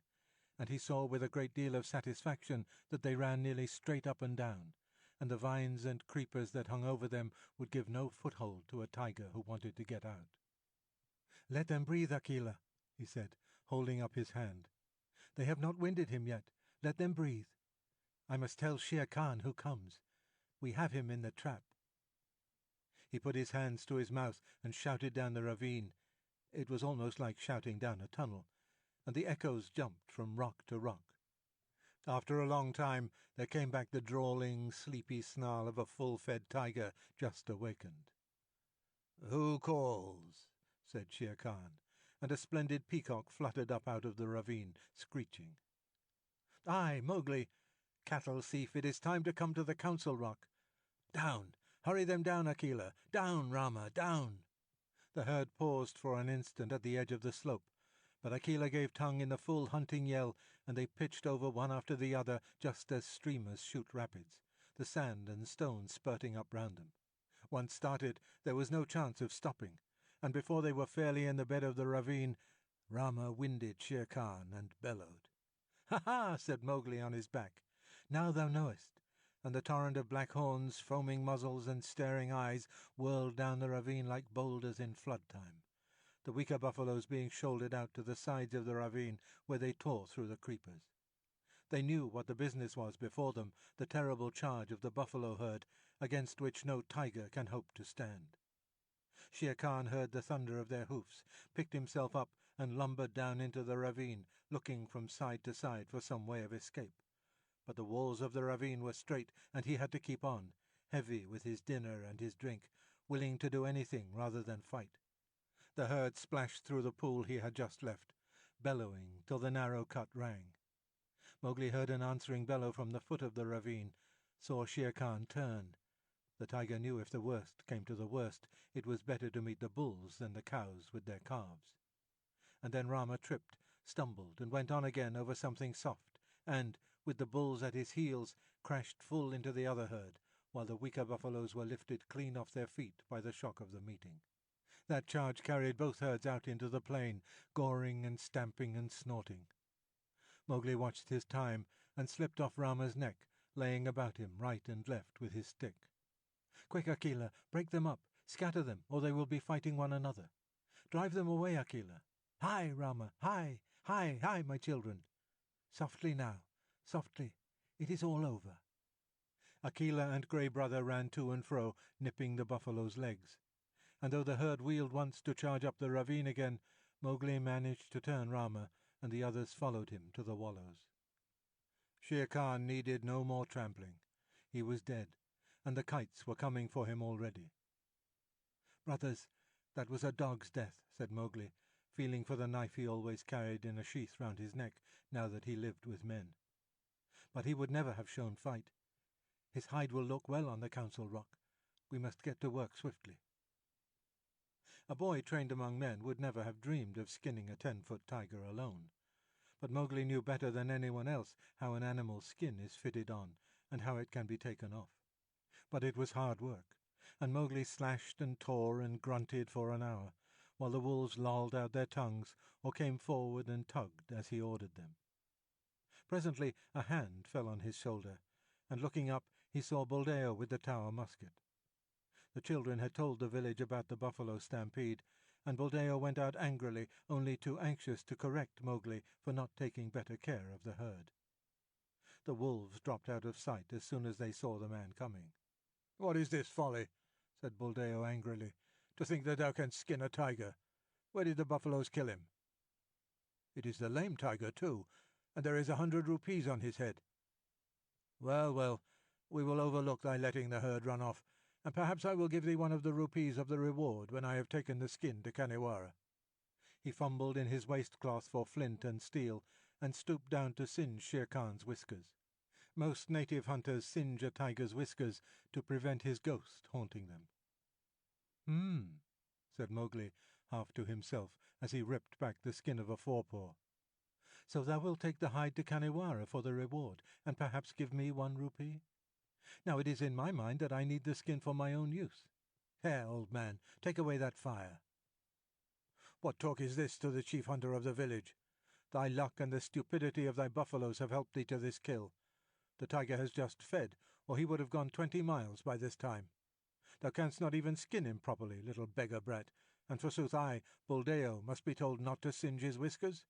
and he saw with a great deal of satisfaction that they ran nearly straight up and down, and the vines and creepers that hung over them would give no foothold to a tiger who wanted to get out. "Let them breathe, Akela," he said, holding up his hand. "They have not winded him yet. Let them breathe. I must tell Shere Khan who comes. We have him in the trap." He put his hands to his mouth and shouted down the ravine. It was almost like shouting down a tunnel, and the echoes jumped from rock to rock. After a long time there came back the drawling, sleepy snarl of a full-fed tiger just awakened. "Who calls?" said Shere Khan, and a splendid peacock fluttered up out of the ravine, screeching. "Aye, Mowgli! Cattle thief, it is time to come to the council rock. Down! Hurry them down, Akela! Down, Rama, down!" The herd paused for an instant at the edge of the slope, but Akela gave tongue in the full hunting yell, and they pitched over one after the other just as streamers shoot rapids, the sand and stones spurting up round them. Once started, there was no chance of stopping, and before they were fairly in the bed of the ravine, Rama winded Shere Khan and bellowed. "Ha ha!" said Mowgli on his back. "Now thou knowest." And the torrent of black horns, foaming muzzles, and staring eyes whirled down the ravine like boulders in flood time, the weaker buffaloes being shouldered out to the sides of the ravine, where they tore through the creepers. They knew what the business was before them, the terrible charge of the buffalo herd, against which no tiger can hope to stand. Shere Khan heard the thunder of their hoofs, picked himself up, and lumbered down into the ravine, looking from side to side for some way of escape. But the walls of the ravine were straight, and he had to keep on, heavy with his dinner and his drink, willing to do anything rather than fight. The herd splashed through the pool he had just left, bellowing till the narrow cut rang. Mowgli heard an answering bellow from the foot of the ravine, saw Shere Khan turn. The tiger knew if the worst came to the worst, it was better to meet the bulls than the cows with their calves. And then Rama tripped, stumbled, and went on again over something soft, and, with the bulls at his heels, crashed full into the other herd, while the weaker buffaloes were lifted clean off their feet by the shock of the meeting. That charge carried both herds out into the plain, goring and stamping and snorting. Mowgli watched his time and slipped off Rama's neck, laying about him right and left with his stick. "Quick, Akela! Break them up! Scatter them, or they will be fighting one another! Drive them away, Akela! Hi, Rama! Hi! Hi! Hi, my children! Softly now! Softly! It is all over!" Akela and Grey Brother ran to and fro, nipping the buffalo's legs. And though the herd wheeled once to charge up the ravine again, Mowgli managed to turn Rama, and the others followed him to the wallows. Shere Khan needed no more trampling. He was dead, and the kites were coming for him already. "Brothers, that was a dog's death," said Mowgli, feeling for the knife he always carried in a sheath round his neck now that he lived with men. "But he would never have shown fight. His hide will look well on the Council Rock. We must get to work swiftly." A boy trained among men would never have dreamed of skinning a 10-foot tiger alone. But Mowgli knew better than anyone else how an animal's skin is fitted on and how it can be taken off. But it was hard work, and Mowgli slashed and tore and grunted for an hour, while the wolves lolled out their tongues or came forward and tugged as he ordered them. Presently a hand fell on his shoulder, and looking up he saw Buldeo with the Tower musket. The children had told the village about the buffalo stampede, and Buldeo went out angrily, only too anxious to correct Mowgli for not taking better care of the herd. The wolves dropped out of sight as soon as they saw the man coming. "What is this folly?" said Buldeo angrily. "To think that thou canst skin a tiger. Where did the buffaloes kill him?" "It is the lame tiger, too, and there is 100 rupees on his head." "Well, well, we will overlook thy letting the herd run off, and perhaps I will give thee one of the rupees of the reward when I have taken the skin to Khanhiwara." He fumbled in his waistcloth for flint and steel, and stooped down to singe Shere Khan's whiskers. Most native hunters singe a tiger's whiskers to prevent his ghost haunting them. Said Mowgli, half to himself, as he ripped back the skin of a forepaw. "So thou wilt take the hide to Khanhiwara for the reward, and perhaps give me 1 rupee? Now it is in my mind that I need the skin for my own use. Here, old man, take away that fire." "What talk is this to the chief hunter of the village? Thy luck and the stupidity of thy buffaloes have helped thee to this kill. The tiger has just fed, or he would have gone 20 miles by this time. Thou canst not even skin him properly, little beggar brat, and forsooth I, Buldeo, must be told not to singe his whiskers?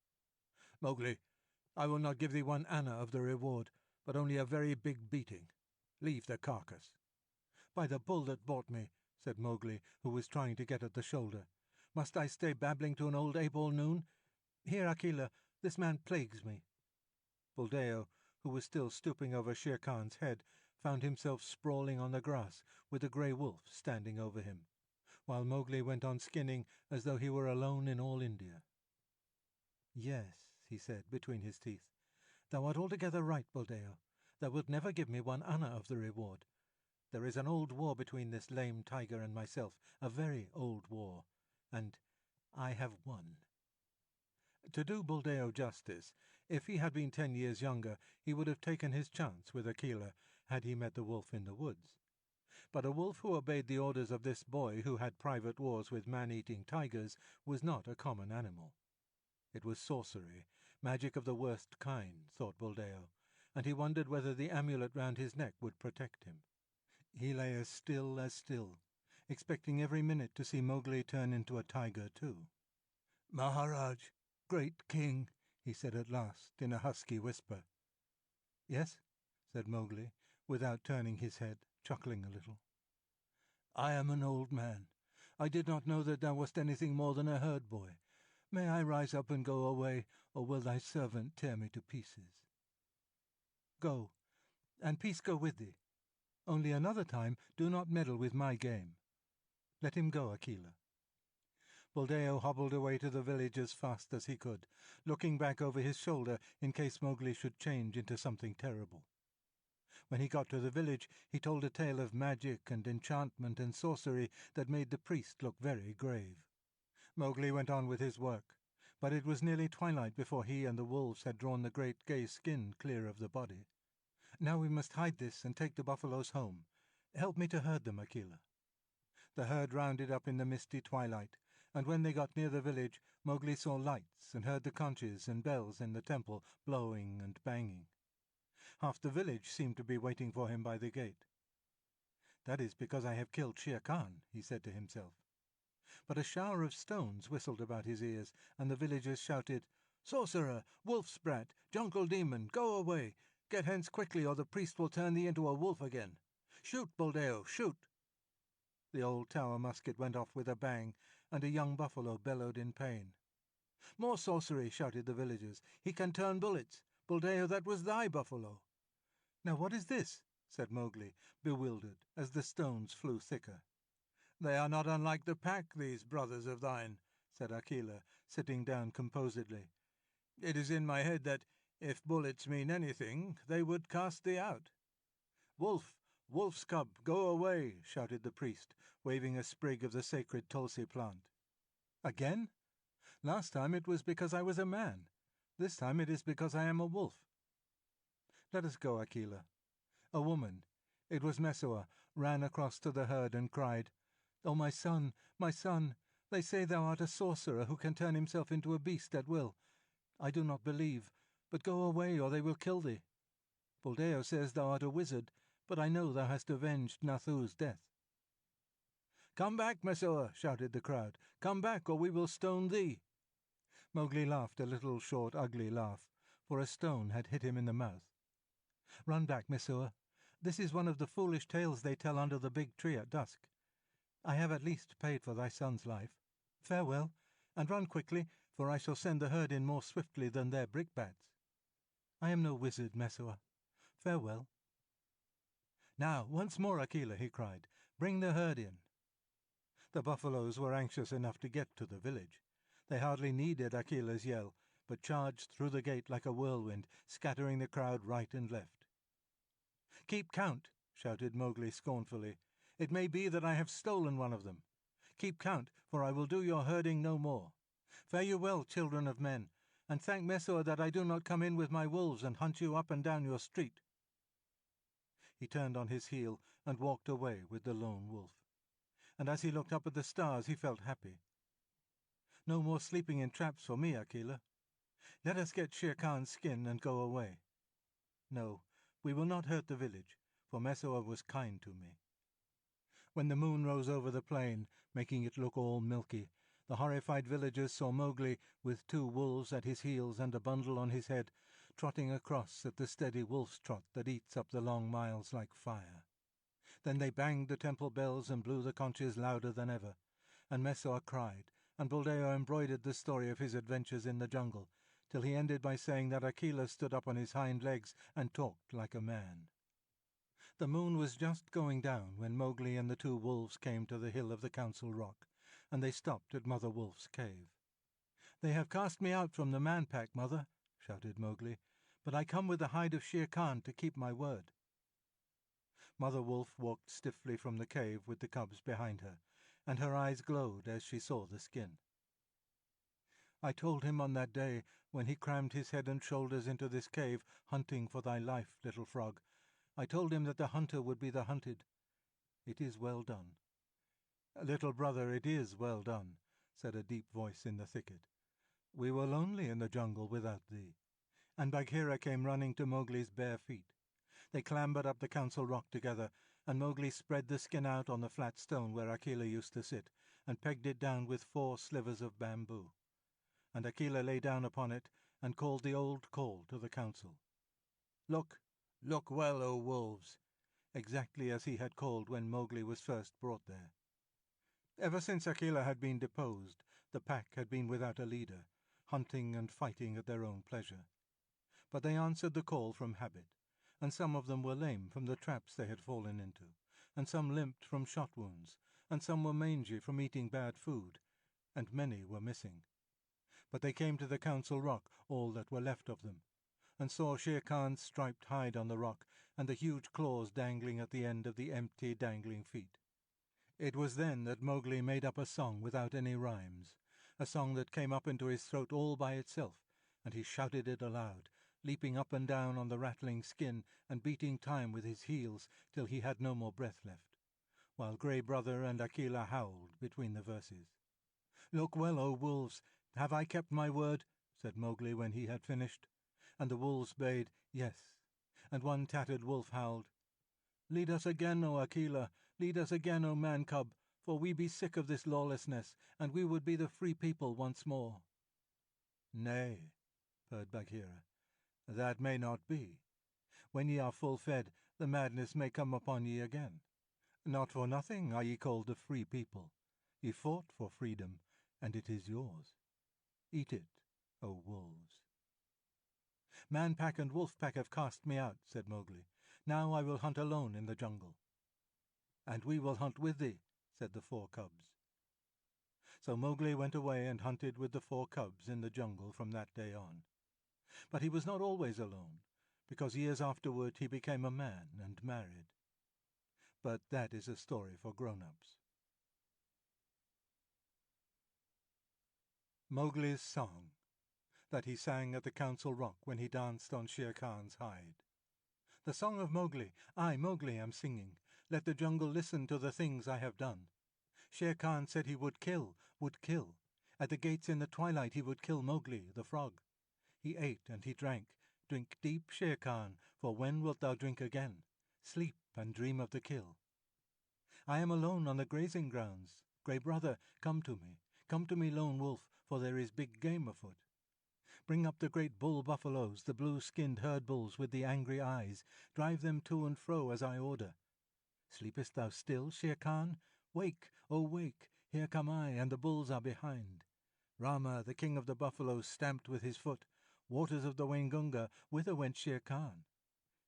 Mowgli, I will not give thee 1 anna of the reward, but only a very big beating. Leave the carcass." "By the bull that bought me," said Mowgli, who was trying to get at the shoulder, "must I stay babbling to an old ape all noon? Here, Akela, this man plagues me." Buldeo, who was still stooping over Shere Khan's head, found himself sprawling on the grass with the grey wolf standing over him, while Mowgli went on skinning as though he were alone in all India. "Yes," he said between his teeth, "thou art altogether right, Buldeo. Thou wilt never give me 1 anna of the reward. There is an old war between this lame tiger and myself, a very old war, and I have won." To do Buldeo justice, if he had been 10 years younger, he would have taken his chance with Akela had he met the wolf in the woods. But a wolf who obeyed the orders of this boy who had private wars with man-eating tigers was not a common animal. It was sorcery, magic of the worst kind, thought Buldeo, and he wondered whether the amulet round his neck would protect him. He lay as still, expecting every minute to see Mowgli turn into a tiger too. "Maharaj, great king," he said at last, in a husky whisper. "Yes?" said Mowgli, without turning his head, chuckling a little. "I am an old man. I did not know that thou wast anything more than a herd boy. May I rise up and go away, or will thy servant tear me to pieces?" "Go, and peace go with thee. Only another time do not meddle with my game. Let him go, Akela." Buldeo hobbled away to the village as fast as he could, looking back over his shoulder in case Mowgli should change into something terrible. When he got to the village, he told a tale of magic and enchantment and sorcery that made the priest look very grave. Mowgli went on with his work, but it was nearly twilight before he and the wolves had drawn the great gay skin clear of the body. "Now we must hide this and take the buffaloes home. Help me to herd them, Akela." The herd rounded up in the misty twilight, and when they got near the village, Mowgli saw lights and heard the conches and bells in the temple blowing and banging. Half the village seemed to be waiting for him by the gate. "That is because I have killed Shere Khan," he said to himself. But a shower of stones whistled about his ears, and the villagers shouted, "Sorcerer! Wolf's brat! Jungle demon! Go away! Get hence quickly, or the priest will turn thee into a wolf again. "Shoot, Buldeo, shoot!" The old tower musket went off with a bang, and a young buffalo bellowed in pain. "More sorcery!" shouted the villagers. "He can turn bullets! Buldeo, that was thy buffalo!" "Now what is this?" said Mowgli, bewildered, as the stones flew thicker. "They are not unlike the pack, these brothers of thine," said Akela, sitting down composedly. "It is in my head that, if bullets mean anything, they would cast thee out." "Wolf! Wolf's cub, go away!" shouted the priest, waving a sprig of the sacred tulsi plant. "Again? Last time it was because I was a man. This time it is because I am a wolf. Let us go, Akela." A woman, it was Messoa, ran across to the herd and cried, "Oh, my son, my son! They say thou art a sorcerer who can turn himself into a beast at will. I do not believe, but go away or they will kill thee. Buldeo says thou art a wizard, but I know thou hast avenged Nathu's death." "Come back, Messoa!" shouted the crowd. "Come back, or we will stone thee." Mowgli laughed a little short, ugly laugh, for a stone had hit him in the mouth. "Run back, Messoa. This is one of the foolish tales they tell under the big tree at dusk. I have at least paid for thy son's life. Farewell, and run quickly, for I shall send the herd in more swiftly than their brickbats. I am no wizard, Messoa. Farewell." "Now, once more, Akela," he cried. "Bring the herd in." The buffaloes were anxious enough to get to the village. They hardly needed Akela's yell, but charged through the gate like a whirlwind, scattering the crowd right and left. "Keep count!" shouted Mowgli scornfully. "It may be that I have stolen one of them. Keep count, for I will do your herding no more. Fare you well, children of men, and thank Messoa that I do not come in with my wolves and hunt you up and down your street." He turned on his heel and walked away with the lone wolf. And as he looked up at the stars he felt happy. "No more sleeping in traps for me, Akela. Let us get Shere Khan's skin and go away. No, we will not hurt the village, for Messoa was kind to me." When the moon rose over the plain, making it look all milky, the horrified villagers saw Mowgli, with 2 wolves at his heels and a bundle on his head, trotting across at the steady wolf's trot that eats up the long miles like fire. Then they banged the temple bells and blew the conches louder than ever, and Messoa cried, and Buldeo embroidered the story of his adventures in the jungle, till he ended by saying that Akela stood up on his hind legs and talked like a man. The moon was just going down when Mowgli and the 2 wolves came to the hill of the Council Rock, and they stopped at Mother Wolf's cave. "They have cast me out from the man-pack, Mother," shouted Mowgli, "but I come with the hide of Shere Khan to keep my word." Mother Wolf walked stiffly from the cave with the cubs behind her, and her eyes glowed as she saw the skin. "I told him on that day when he crammed his head and shoulders into this cave, hunting for thy life, little frog. I told him that the hunter would be the hunted. It is well done." "Little brother, it is well done," said a deep voice in the thicket. "We were lonely in the jungle without thee." And Bagheera came running to Mowgli's bare feet. They clambered up the Council Rock together, and Mowgli spread the skin out on the flat stone where Akela used to sit, and pegged it down with 4 slivers of bamboo. And Akela lay down upon it, and called the old call to the council. "Look, look well, O wolves!" exactly as he had called when Mowgli was first brought there. Ever since Akela had been deposed, the pack had been without a leader, hunting and fighting at their own pleasure. But they answered the call from habit, and some of them were lame from the traps they had fallen into, and some limped from shot wounds, and some were mangy from eating bad food, and many were missing. But they came to the Council Rock, all that were left of them, and saw Shere Khan's striped hide on the rock, and the huge claws dangling at the end of the empty, dangling feet. It was then that Mowgli made up a song without any rhymes, a song that came up into his throat all by itself, and he shouted it aloud, leaping up and down on the rattling skin and beating time with his heels till he had no more breath left, while Grey Brother and Akela howled between the verses. "Look well, O wolves! Have I kept my word?" said Mowgli when he had finished, and the wolves bayed yes, and one tattered wolf howled, "Lead us again, O Akela! Lead us again, O man-cub, for we be sick of this lawlessness, and we would be the free people once more." "Nay," purred Bagheera, "that may not be. When ye are full fed, the madness may come upon ye again. Not for nothing are ye called a free people. Ye fought for freedom, and it is yours. Eat it, O wolves." "Man-pack and wolf-pack have cast me out," said Mowgli. "Now I will hunt alone in the jungle." "And we will hunt with thee," said the 4 cubs. So Mowgli went away and hunted with the 4 cubs in the jungle from that day on. But he was not always alone, because years afterward he became a man and married. But that is a story for grown-ups. Mowgli's song, that he sang at the Council Rock when he danced on Shere Khan's hide. The song of Mowgli, I, Mowgli, am singing. Let the jungle listen to the things I have done. Shere Khan said he would kill, would kill. At the gates in the twilight he would kill Mowgli, the frog. He ate and he drank. Drink deep, Shere Khan, for when wilt thou drink again? Sleep and dream of the kill. I am alone on the grazing grounds. Grey brother, come to me. Come to me, lone wolf, for there is big game afoot. Bring up the great bull buffaloes, the blue-skinned herd bulls with the angry eyes. Drive them to and fro as I order. Sleepest thou still, Shere Khan? Wake, oh wake, here come I, and the bulls are behind. Rama, the king of the buffaloes, stamped with his foot. Waters of the Waingunga, whither went Shere Khan?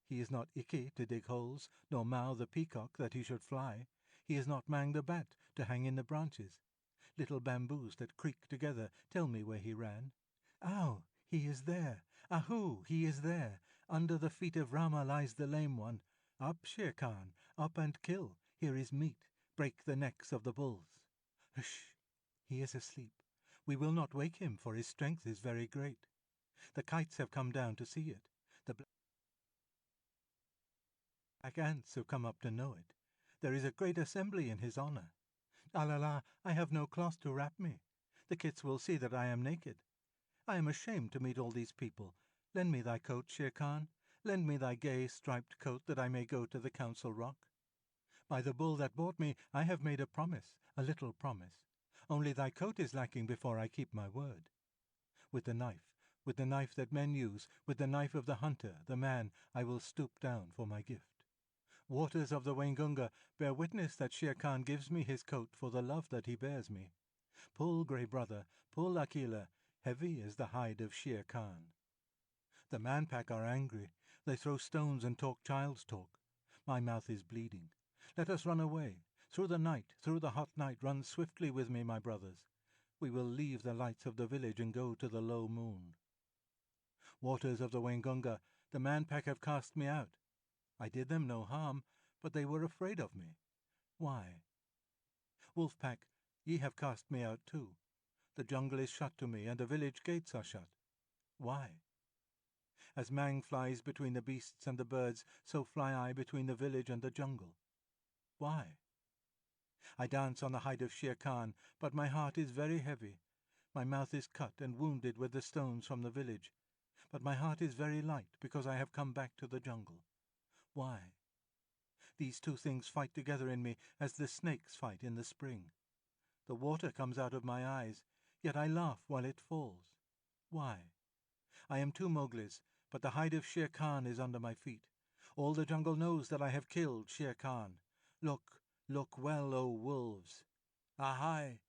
He is not Ikki to dig holes, nor Mao the peacock that he should fly. He is not Mang the bat to hang in the branches. Little bamboos that creak together, tell me where he ran. Ow, he is there! Ahoo, he is there! Under the feet of Rama lies the lame one. Up, Shere Khan, up and kill. Here is meat. Break the necks of the bulls. Hush! He is asleep. We will not wake him, for his strength is very great. The kites have come down to see it. The black ants have come up to know it. There is a great assembly in his honor. Alala, I have no cloth to wrap me. The kits will see that I am naked. I am ashamed to meet all these people. Lend me thy coat, Shere Khan. Lend me thy gay striped coat, that I may go to the Council Rock. By the bull that bought me, I have made a promise, a little promise. Only thy coat is lacking before I keep my word. With the knife that men use, with the knife of the hunter, the man, I will stoop down for my gift. Waters of the Waingunga, bear witness that Shere Khan gives me his coat for the love that he bears me. Pull, grey brother, pull, Akela, heavy is the hide of Shere Khan. The man-pack are angry. They throw stones and talk child's talk. My mouth is bleeding. Let us run away. Through the night, through the hot night, run swiftly with me, my brothers. We will leave the lights of the village and go to the low moon. Waters of the Waingunga, the man-pack have cast me out. I did them no harm, but they were afraid of me. Why? Wolf-pack, ye have cast me out too. The jungle is shut to me, and the village gates are shut. Why? As Mang flies between the beasts and the birds, so fly I between the village and the jungle. Why? I dance on the hide of Shere Khan, but my heart is very heavy. My mouth is cut and wounded with the stones from the village, but my heart is very light because I have come back to the jungle. Why? These two things fight together in me as the snakes fight in the spring. The water comes out of my eyes, yet I laugh while it falls. Why? I am two Mowglis, but the hide of Shere Khan is under my feet. All the jungle knows that I have killed Shere Khan. Look, look well, O wolves! Ahai!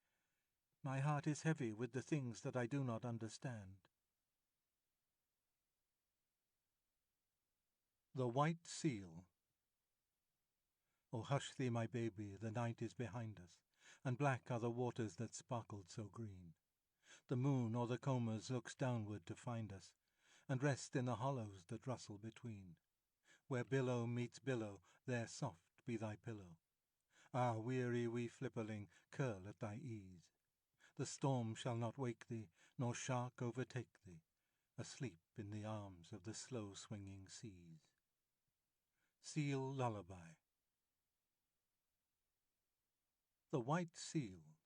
My heart is heavy with the things that I do not understand. The White Seal. Oh, hush thee, my baby, the night is behind us, and black are the waters that sparkled so green. The moon o'er the combers looks downward to find us, and rests in the hollows that rustle between. Where billow meets billow, there soft be thy pillow. Ah, weary wee flipperling, curl at thy ease. The storm shall not wake thee, nor shark overtake thee, asleep in the arms of the slow-swinging seas. Seal Lullaby. The White Seal.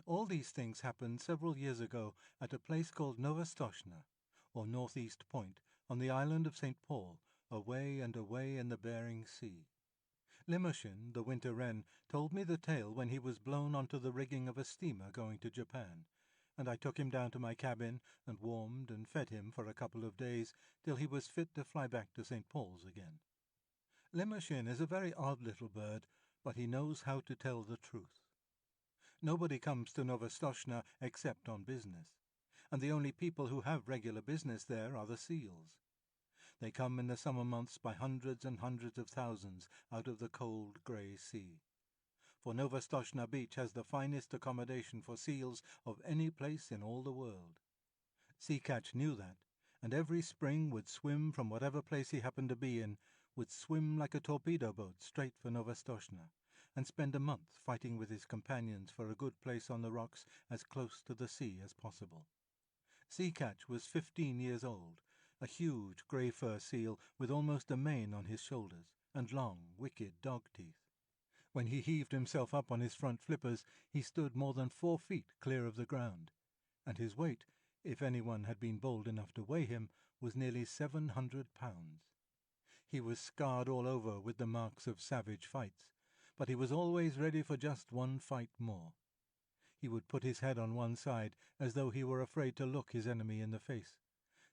All these things happened several years ago at a place called Novostoshna, or Northeast Point, on the island of St. Paul, away and away in the Bering Sea. Limoshin, the winter wren, told me the tale when he was blown onto the rigging of a steamer going to Japan, and I took him down to my cabin and warmed and fed him for a couple of days till he was fit to fly back to St. Paul's again. Limoshin is a very odd little bird, but he knows how to tell the truth. Nobody comes to Novostoshna except on business, and the only people who have regular business there are the seals. They come in the summer months by hundreds and hundreds of thousands out of the cold grey sea. For Novostoshna beach has the finest accommodation for seals of any place in all the world. Seacatch knew that, and every spring would swim from whatever place he happened to be in, would swim like a torpedo boat straight for Novostoshna, and spend a month fighting with his companions for a good place on the rocks as close to the sea as possible. Seacatch was 15 years old, a huge grey fur seal with almost a mane on his shoulders, and long, wicked dog teeth. When he heaved himself up on his front flippers, he stood more than 4 feet clear of the ground, and his weight, if anyone had been bold enough to weigh him, was nearly 700 pounds. He was scarred all over with the marks of savage fights, but he was always ready for just one fight more. He would put his head on one side as though he were afraid to look his enemy in the face.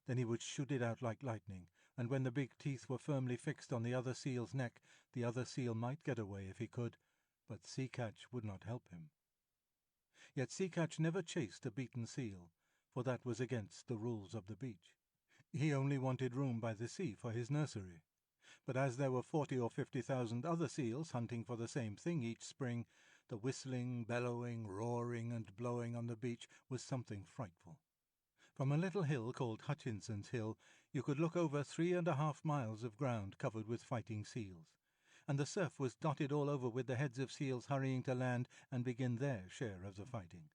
Then he would shoot it out like lightning, and when the big teeth were firmly fixed on the other seal's neck, the other seal might get away if he could, but Seacatch would not help him. Yet Seacatch never chased a beaten seal, for that was against the rules of the beach. He only wanted room by the sea for his nursery. But as there were 40 or 50,000 other seals hunting for the same thing each spring, the whistling, bellowing, roaring, and blowing on the beach was something frightful. From a little hill called Hutchinson's Hill you could look over 3.5 miles of ground covered with fighting seals, and the surf was dotted all over with the heads of seals hurrying to land and begin their share of the fighting.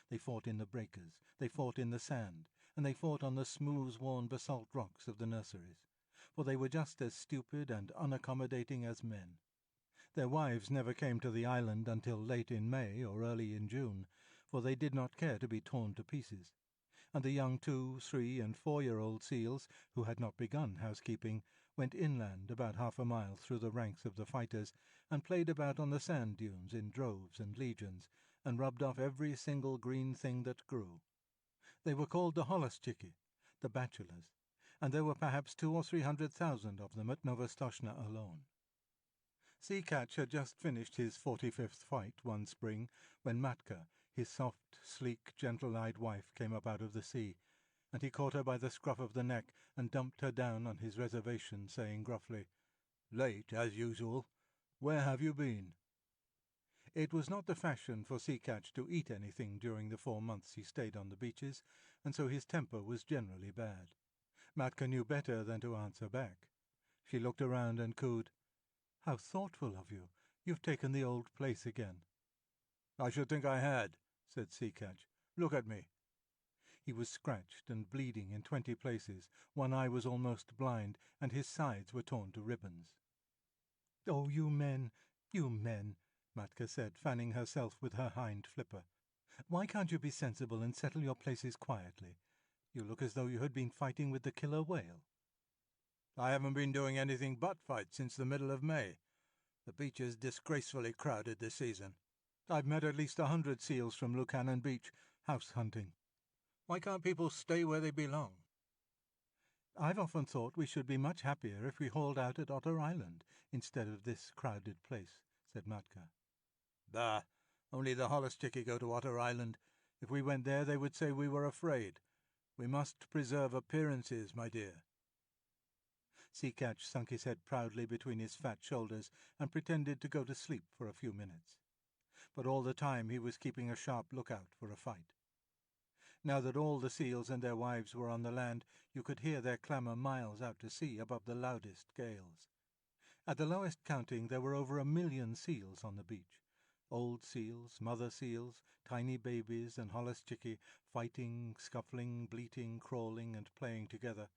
They fought in the breakers, they fought in the sand, and they fought on the smooth-worn basalt rocks of the nurseries, for they were just as stupid and unaccommodating as men. Their wives never came to the island until late in May or early in June, for they did not care to be torn to pieces, and the young 2-, 3-, and 4-year-old seals, who had not begun housekeeping, went inland about half a mile through the ranks of the fighters, and played about on the sand dunes in droves and legions, and rubbed off every single green thing that grew. They were called the holluschickie, the bachelors, and there were perhaps 200,000 or 300,000 of them at Novostoshna alone. Seacatch had just finished his 45th fight one spring when Matka, his soft, sleek, gentle-eyed wife, came up out of the sea, and he caught her by the scruff of the neck and dumped her down on his reservation, saying gruffly, "Late, as usual. Where have you been?" It was not the fashion for Seacatch to eat anything during the 4 months he stayed on the beaches, and so his temper was generally bad. Matka knew better than to answer back. She looked around and cooed, "How thoughtful of you! You've taken the old place again." "I should think I had," said Seacatch. "Look at me." He was scratched and bleeding in 20 places, one eye was almost blind, and his sides were torn to ribbons. "Oh, you men, Matka said, fanning herself with her hind flipper. "Why can't you be sensible and settle your places quietly? You look as though you had been fighting with the killer whale." "I haven't been doing anything but fight since the middle of May. The beach is disgracefully crowded this season. I've met at least 100 seals from Lukannon Beach, house hunting." "Why can't people stay where they belong?" "I've often thought we should be much happier if we hauled out at Otter Island instead of this crowded place," said Matka. "Bah! Only the holluschickie go to Otter Island. If we went there they would say we were afraid. We must preserve appearances, my dear." Seacatch sunk his head proudly between his fat shoulders and pretended to go to sleep for a few minutes. But all the time he was keeping a sharp lookout for a fight. Now that all the seals and their wives were on the land, you could hear their clamour miles out to sea above the loudest gales. At the lowest counting there were over 1,000,000 seals on the beach. Old seals, mother seals, tiny babies, and holluschickie, fighting, scuffling, bleating, crawling, and playing together,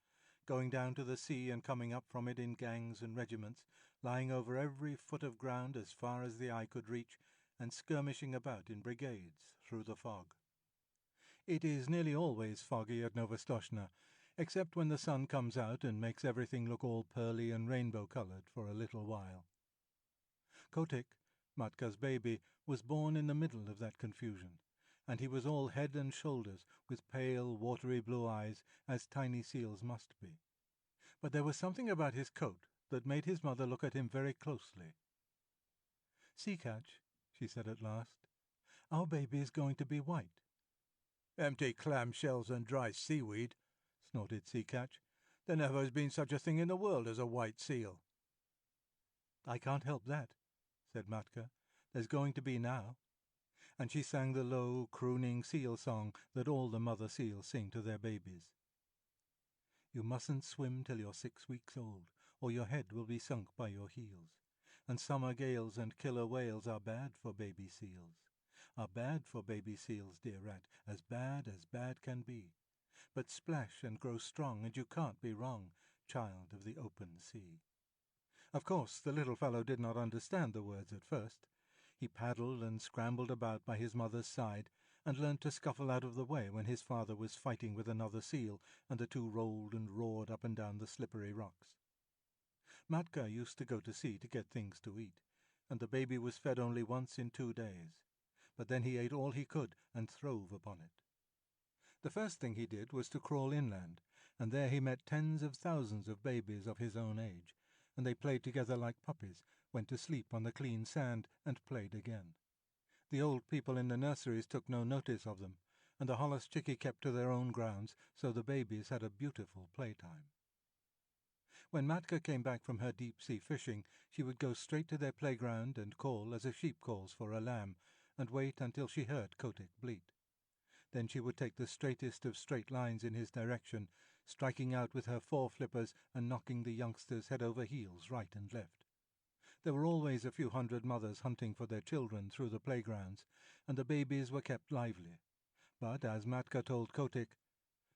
going down to the sea and coming up from it in gangs and regiments, lying over every foot of ground as far as the eye could reach, and skirmishing about in brigades through the fog. It is nearly always foggy at Novostoshna, except when the sun comes out and makes everything look all pearly and rainbow-coloured for a little while. Kotick, Matka's baby, was born in the middle of that confusion, and he was all head and shoulders, with pale, watery blue eyes, as tiny seals must be. But there was something about his coat that made his mother look at him very closely. "Sea Catch," she said at last, "our baby is going to be white." "Empty clam-shells and dry seaweed," snorted Sea Catch. "There never has been such a thing in the world as a white seal." "I can't help that," said Matka. "There's going to be now." And she sang the low, crooning seal song that all the mother seals sing to their babies. "You mustn't swim till you're 6 weeks old, or your head will be sunk by your heels. And summer gales and killer whales are bad for baby seals. Are bad for baby seals, dear rat, as bad can be. But splash and grow strong, and you can't be wrong, child of the open sea." Of course, the little fellow did not understand the words at first. He paddled and scrambled about by his mother's side, and learned to scuffle out of the way when his father was fighting with another seal, and the two rolled and roared up and down the slippery rocks. Matka used to go to sea to get things to eat, and the baby was fed only once in 2 days. But then he ate all he could and throve upon it. The first thing he did was to crawl inland, and there he met tens of thousands of babies of his own age, and they played together like puppies, went to sleep on the clean sand, and played again. The old people in the nurseries took no notice of them, and the holluschickie kept to their own grounds, so the babies had a beautiful playtime. When Matka came back from her deep-sea fishing, she would go straight to their playground and call as a sheep calls for a lamb, and wait until she heard Kotick bleat. Then she would take the straightest of straight lines in his direction, striking out with her fore-flippers and knocking the youngsters head over heels right and left. There were always a few hundred mothers hunting for their children through the playgrounds, and the babies were kept lively. But, as Matka told Kotick,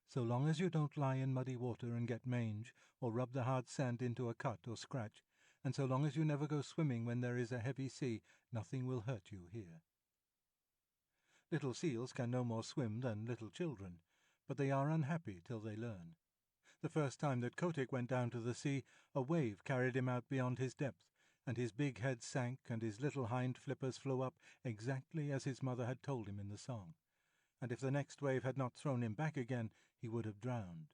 "So long as you don't lie in muddy water and get mange, or rub the hard sand into a cut or scratch, and so long as you never go swimming when there is a heavy sea, nothing will hurt you here." Little seals can no more swim than little children, but they are unhappy till they learn. The first time that Kotick went down to the sea, a wave carried him out beyond his depth, and his big head sank and his little hind flippers flew up exactly as his mother had told him in the song. And if the next wave had not thrown him back again, he would have drowned.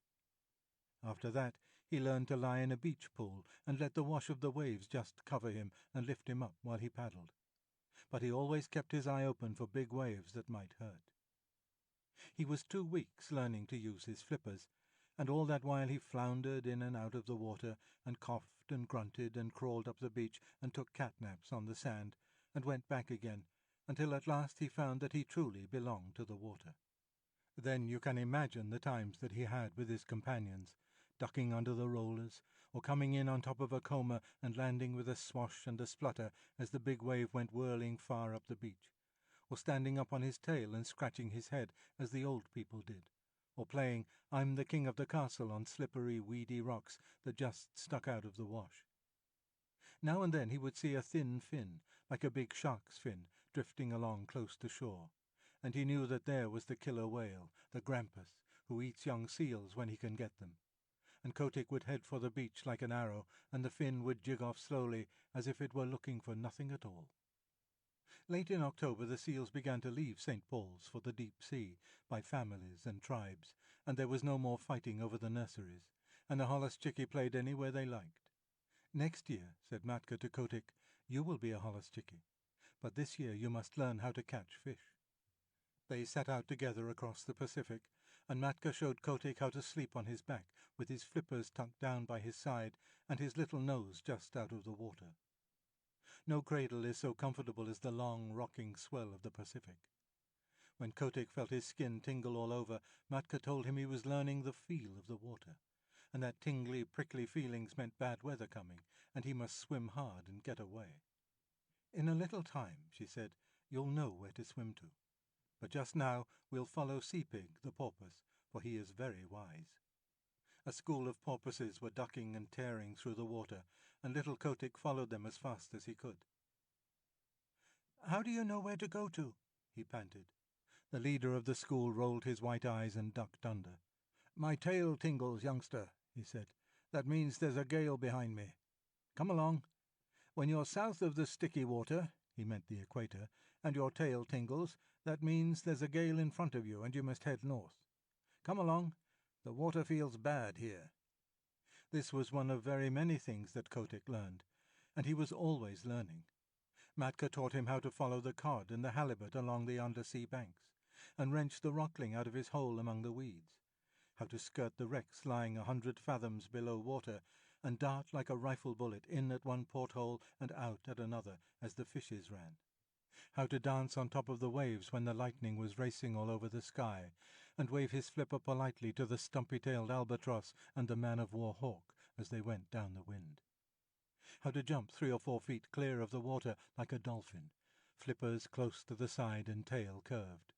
After that, he learned to lie in a beach pool and let the wash of the waves just cover him and lift him up while he paddled. But he always kept his eye open for big waves that might hurt. He was 2 weeks learning to use his flippers, and all that while he floundered in and out of the water, and coughed and grunted and crawled up the beach and took cat-naps on the sand, and went back again, until at last he found that he truly belonged to the water. Then you can imagine the times that he had with his companions, ducking under the rollers, or coming in on top of a comber and landing with a swash and a splutter as the big wave went whirling far up the beach, or standing up on his tail and scratching his head as the old people did, or playing "I'm the king of the castle" on slippery, weedy rocks that just stuck out of the wash. Now and then he would see a thin fin, like a big shark's fin, drifting along close to shore, and he knew that there was the killer whale, the grampus, who eats young seals when he can get them. And Kotick would head for the beach like an arrow, and the fin would jig off slowly, as if it were looking for nothing at all. Late in October the seals began to leave St. Paul's for the deep sea, by families and tribes, and there was no more fighting over the nurseries, and the holluschickie played anywhere they liked. "Next year," said Matka to Kotick, "you will be a holluschickie, but this year you must learn how to catch fish." They set out together across the Pacific, and Matka showed Kotick how to sleep on his back, with his flippers tucked down by his side and his little nose just out of the water. No cradle is so comfortable as the long, rocking swell of the Pacific. When Kotick felt his skin tingle all over, Matka told him he was learning the feel of the water, and that tingly, prickly feelings meant bad weather coming, and he must swim hard and get away. "In a little time," she said, "you'll know where to swim to. But just now we'll follow Sea Pig, the porpoise, for he is very wise." A school of porpoises were ducking and tearing through the water, and little Kotick followed them as fast as he could. "How do you know where to go to?" he panted. The leader of the school rolled his white eyes and ducked under. "My tail tingles, youngster," he said. "That means there's a gale behind me. Come along. When you're south of the sticky water," he meant the equator, "and your tail tingles, that means there's a gale in front of you and you must head north. Come along. The water feels bad here." This was one of very many things that Kotick learned, and he was always learning. Matka taught him how to follow the cod and the halibut along the undersea banks, and wrench the rockling out of his hole among the weeds, how to skirt the wrecks lying 100 fathoms below water, and dart like a rifle bullet in at one porthole and out at another as the fishes ran, how to dance on top of the waves when the lightning was racing all over the sky, and wave his flipper politely to the stumpy-tailed albatross and the man-of-war hawk as they went down the wind, how to jump 3 or 4 feet clear of the water like a dolphin, flippers close to the side and tail curved,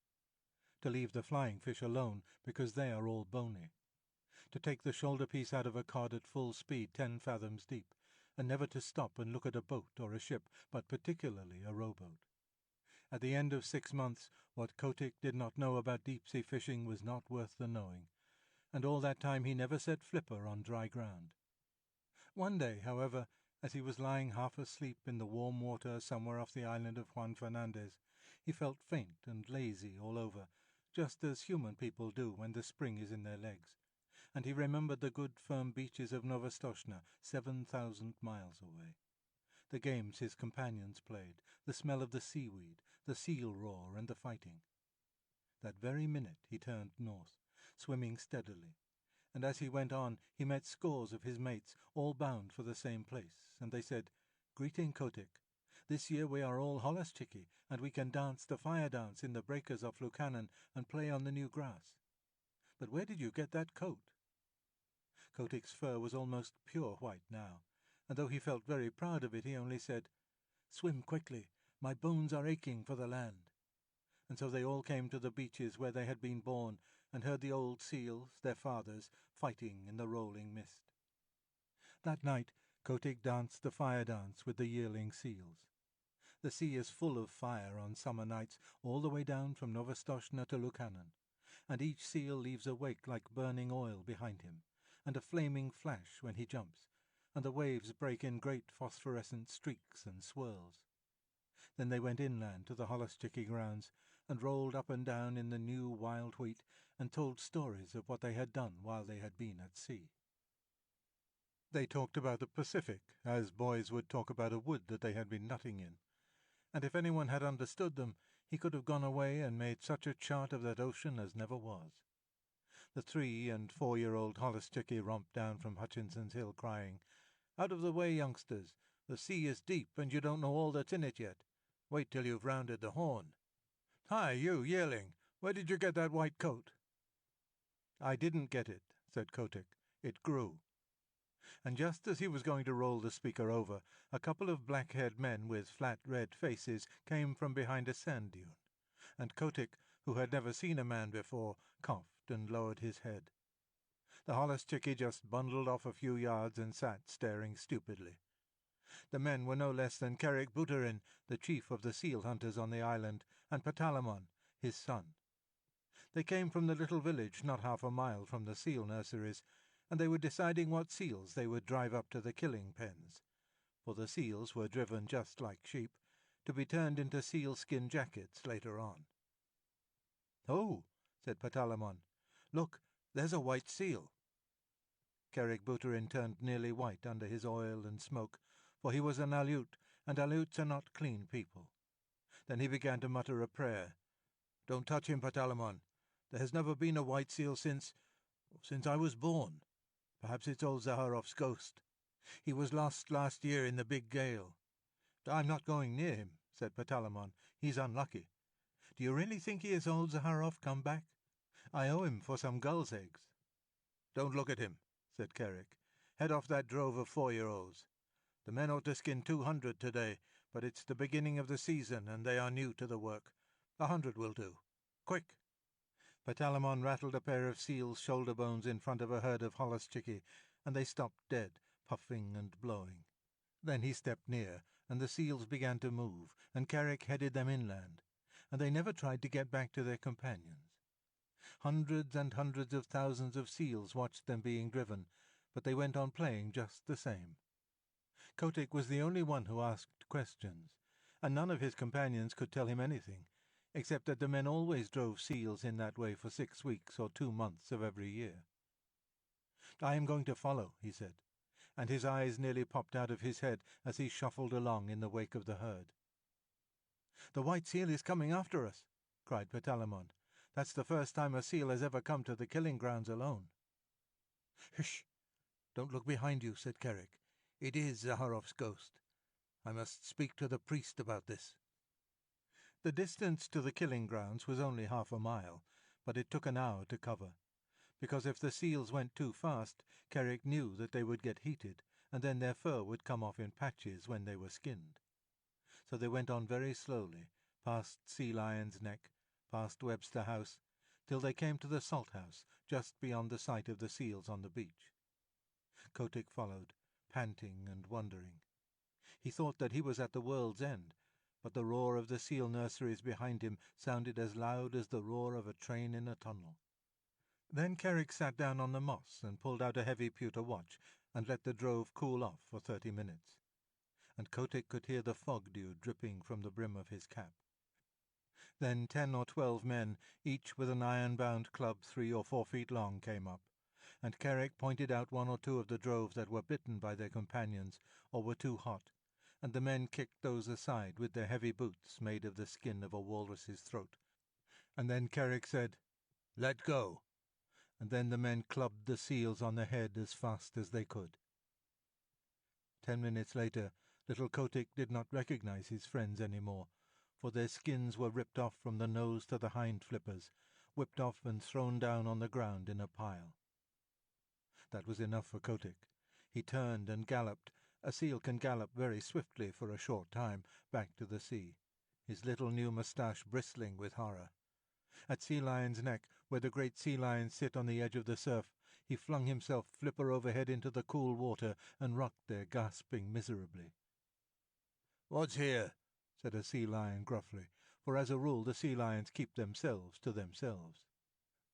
to leave the flying fish alone because they are all bony, to take the shoulder-piece out of a cod at full speed 10 fathoms deep, and never to stop and look at a boat or a ship, but particularly a rowboat. At the end of 6 months, what Kotick did not know about deep-sea fishing was not worth the knowing, and all that time he never set flipper on dry ground. One day, however, as he was lying half asleep in the warm water somewhere off the island of Juan Fernandez, he felt faint and lazy all over, just as human people do when the spring is in their legs, and he remembered the good firm beaches of Novostoshna 7,000 miles away, the games his companions played, the smell of the seaweed, the seal roar and the fighting. That very minute he turned north, swimming steadily, and as he went on he met scores of his mates, all bound for the same place, and they said, "Greeting, Kotick. This year we are all Holluschickie, and we can dance the fire dance in the breakers off Lukannon and play on the new grass. But where did you get that coat?" Kotick's fur was almost pure white now, and though he felt very proud of it, he only said, "Swim quickly, my bones are aching for the land." And so they all came to the beaches where they had been born, and heard the old seals, their fathers, fighting in the rolling mist. That night Kotick danced the fire dance with the yearling seals. The sea is full of fire on summer nights all the way down from Novostoshna to Lukannon, and each seal leaves a wake like burning oil behind him, and a flaming flash when he jumps, and the waves break in great phosphorescent streaks and swirls. Then they went inland to the Holluschickie grounds, and rolled up and down in the new wild wheat, and told stories of what they had done while they had been at sea. They talked about the Pacific, as boys would talk about a wood that they had been nutting in, and if anyone had understood them, he could have gone away and made such a chart of that ocean as never was. The 3- and 4-year-old Holluschickie romped down from Hutchinson's Hill crying, "Out of the way, youngsters! The sea is deep, and you don't know all that's in it yet. Wait till you've rounded the Horn. Hi, you yearling! Where did you get that white coat?" "I didn't get it," said Kotick. "It grew." And just as he was going to roll the speaker over, a couple of black-haired men with flat red faces came from behind a sand dune, and Kotick, who had never seen a man before, coughed and lowered his head. The Holluschickie just bundled off a few yards and sat staring stupidly. The men were no less than Carrick Buterin, the chief of the seal hunters on the island, and Patalamon, his son. They came from the little village not half a mile from the seal nurseries, and they were deciding what seals they would drive up to the killing pens, for the seals were driven just like sheep, to be turned into sealskin jackets later on. "Oh," said Patalamon, "look, there's a white seal." Carrick Buterin turned nearly white under his oil and smoke, for he was an Aleut, and Aleuts are not clean people. Then he began to mutter a prayer. "Don't touch him, Patalamon. There has never been a white seal since I was born. Perhaps it's old Zaharov's ghost. He was lost last year in the big gale." "I'm not going near him," said Patalamon. "He's unlucky. Do you really think he is old Zaharov come back? I owe him for some gulls' eggs." "Don't look at him," said Carrick. "Head off that drove of 4-year-olds. The men ought to skin 200 today, but it's the beginning of the season, and they are new to the work. 100 will do. Quick!" Patalamon rattled a pair of seal's shoulder bones in front of a herd of Holluschickie, and they stopped dead, puffing and blowing. Then he stepped near, and the seals began to move, and Carrick headed them inland, and they never tried to get back to their companions. Hundreds and hundreds of thousands of seals watched them being driven, but they went on playing just the same. Kotick was the only one who asked questions, and none of his companions could tell him anything, except that the men always drove seals in that way for 6 weeks or 2 months of every year. "I am going to follow," he said, and his eyes nearly popped out of his head as he shuffled along in the wake of the herd. "The white seal is coming after us," cried Petalamon. "That's the first time a seal has ever come to the killing grounds alone." "Hush! Don't look behind you," said Kerick. "It is Zaharov's ghost. I must speak to the priest about this." The distance to the killing grounds was only half a mile, but it took an hour to cover, because if the seals went too fast, Kerick knew that they would get heated, and then their fur would come off in patches when they were skinned. So they went on very slowly, past Sea Lion's Neck, past Webster House, till they came to the salt house, just beyond the sight of the seals on the beach. Kotick followed, panting and wondering. He thought that he was at the world's end, but the roar of the seal nurseries behind him sounded as loud as the roar of a train in a tunnel. Then Kerick sat down on the moss and pulled out a heavy pewter watch and let the drove cool off for 30 minutes. And Kotick could hear the fog dew dripping from the brim of his cap. Then 10 or 12 men, each with an iron-bound club 3 or 4 feet long, came up, and Kerick pointed out 1 or 2 of the droves that were bitten by their companions or were too hot, and the men kicked those aside with their heavy boots made of the skin of a walrus's throat. And then Kerick said, "Let go." And then the men clubbed the seals on the head as fast as they could. 10 minutes later, little Kotick did not recognize his friends any more, for their skins were ripped off from the nose to the hind flippers, whipped off and thrown down on the ground in a pile. That was enough for Kotick. He turned and galloped. A seal can gallop very swiftly for a short time, back to the sea, his little new moustache bristling with horror. At Sea Lion's Neck, where the great sea lions sit on the edge of the surf, he flung himself flipper overhead into the cool water and rocked there, gasping miserably. "What's here?" said a sea lion gruffly, for as a rule the sea lions keep themselves to themselves.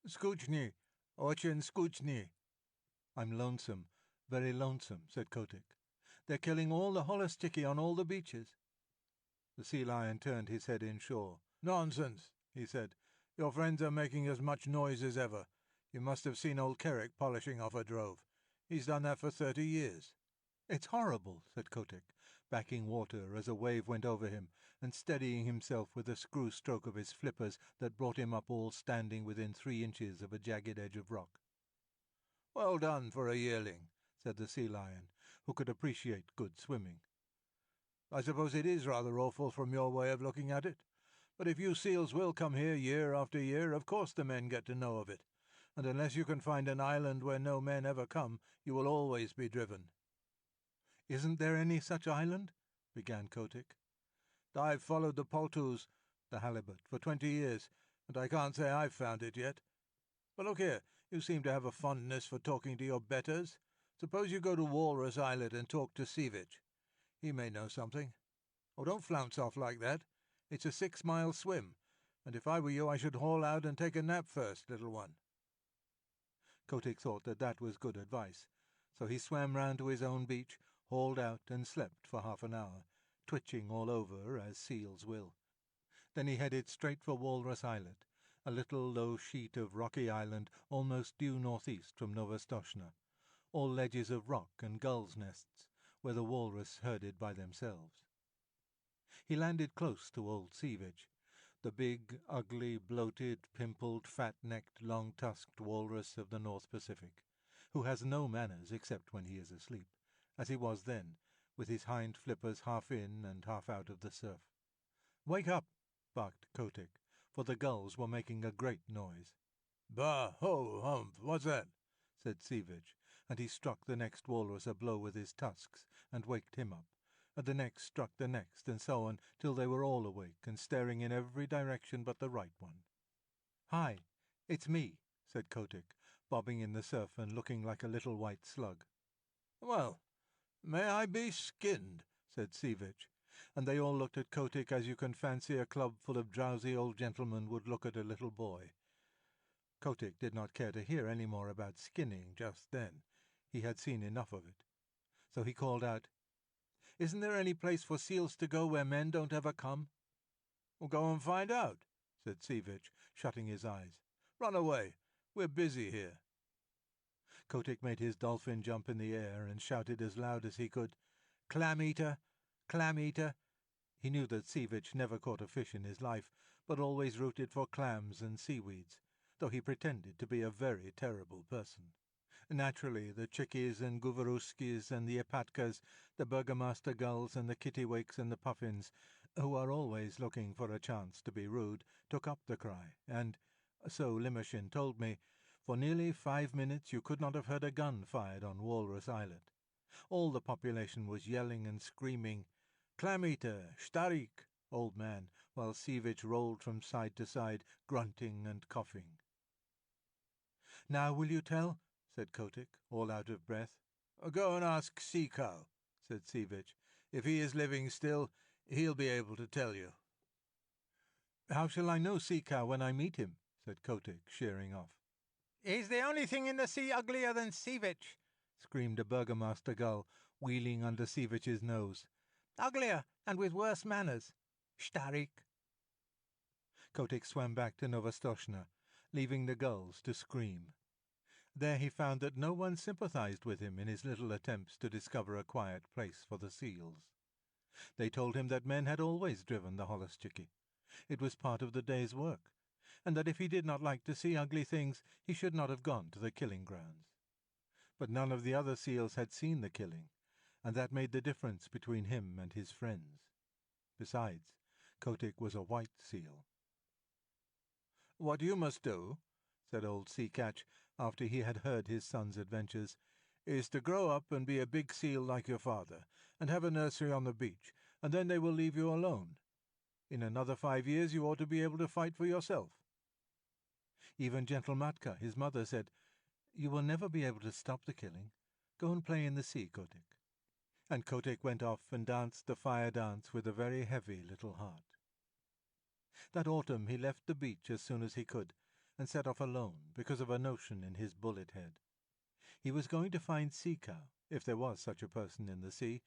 "Skutchny, ochin skutchny." "I'm lonesome, very lonesome," said Kotick. "They're killing all the holluschickie on all the beaches." The sea lion turned his head inshore. "Nonsense," he said. "Your friends are making as much noise as ever. You must have seen old Kerick polishing off a drove. He's done that for 30 years. "It's horrible," said Kotick, backing water as a wave went over him, and steadying himself with a screw stroke of his flippers that brought him up all standing within 3 inches of a jagged edge of rock. "Well done for a yearling," said the sea lion, who could appreciate good swimming. "I suppose it is rather awful from your way of looking at it. But if you seals will come here year after year, of course the men get to know of it. And unless you can find an island where no men ever come, you will always be driven." "Isn't there any such island?" began Kotick. "I've followed the poltoos," the halibut, for 20 years, and I can't say I've found it yet. But look here, you seem to have a fondness for talking to your betters. Suppose you go to Walrus Islet and talk to Seevich. He may know something. Oh, don't flounce off like that. It's a 6-mile swim, and if I were you I should haul out and take a nap first, little one." Kotick thought that that was good advice, so he swam round to his own beach, hauled out and slept for half an hour, twitching all over as seals will. Then he headed straight for Walrus Islet, a little low sheet of rocky island almost due northeast from Novostoshna, all ledges of rock and gulls' nests, where the walrus herded by themselves. He landed close to old Seevich, the big, ugly, bloated, pimpled, fat-necked, long-tusked walrus of the North Pacific, who has no manners except when he is asleep, as he was then, with his hind flippers half in and half out of the surf. "Wake up!" barked Kotick, for the gulls were making a great noise. "Bah, ho, humph, what's that?" said Seevich, and he struck the next walrus a blow with his tusks and waked him up, and the next struck the next, and so on, till they were all awake and staring in every direction but the right one. "Hi, it's me," said Kotick, bobbing in the surf and looking like a little white slug. "Well, may I be skinned," said Seevich, and they all looked at Kotick as you can fancy a club full of drowsy old gentlemen would look at a little boy. Kotick did not care to hear any more about skinning just then. He had seen enough of it. So he called out, "Isn't there any place for seals to go where men don't ever come?" "Well, go and find out," said Seevich, shutting his eyes. "Run away. We're busy here." Kotick made his dolphin jump in the air and shouted as loud as he could, "Clam-eater! Clam-eater!" He knew that Seevich never caught a fish in his life, but always rooted for clams and seaweeds, though he pretended to be a very terrible person. Naturally, the chickies and guvaruskis and the epatkas, the burgomaster gulls and the kittiwakes and the puffins, who are always looking for a chance to be rude, took up the cry, and, so Limoshin told me, for nearly 5 minutes you could not have heard a gun fired on Walrus Islet. All the population was yelling and screaming, "Clam-eater! Starik!" old man, while Seevich rolled from side to side, grunting and coughing. "Now will you tell?" said Kotick, all out of breath. "Go and ask Seacow," said Seevich. "If he is living still, he'll be able to tell you." "How shall I know Seacow when I meet him?" said Kotick, sheering off. "He's the only thing in the sea uglier than Seevich," screamed a burgomaster gull, wheeling under Seevich's nose. "Uglier, and with worse manners. Starik." Kotick swam back to Novostoshna, leaving the gulls to scream. There he found that no one sympathized with him in his little attempts to discover a quiet place for the seals. They told him that men had always driven the holluschickie. It was part of the day's work, and that if he did not like to see ugly things, he should not have gone to the killing grounds. But none of the other seals had seen the killing, and that made the difference between him and his friends. Besides, Kotick was a white seal. "What you must do," said old Sea Catch, after he had heard his son's adventures, "is to grow up and be a big seal like your father, and have a nursery on the beach, and then they will leave you alone. In another 5 years you ought to be able to fight for yourself." Even gentle Matka, his mother, said, "You will never be able to stop the killing. Go and play in the sea, Kotick." And Kotick went off and danced the fire dance with a very heavy little heart. That autumn he left the beach as soon as he could, and set off alone because of a notion in his bullet head. He was going to find Seacow, if there was such a person in the sea,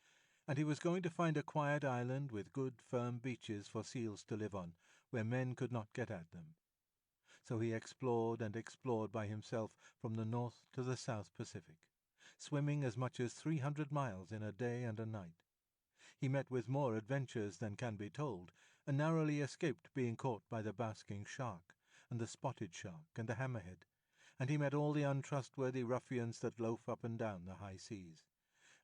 and he was going to find a quiet island with good firm beaches for seals to live on, where men could not get at them. So he explored and explored by himself from the North to the South Pacific, swimming as much as 300 miles in a day and a night. He met with more adventures than can be told, and narrowly escaped being caught by the basking shark, and the spotted shark, and the hammerhead, and he met all the untrustworthy ruffians that loaf up and down the high seas,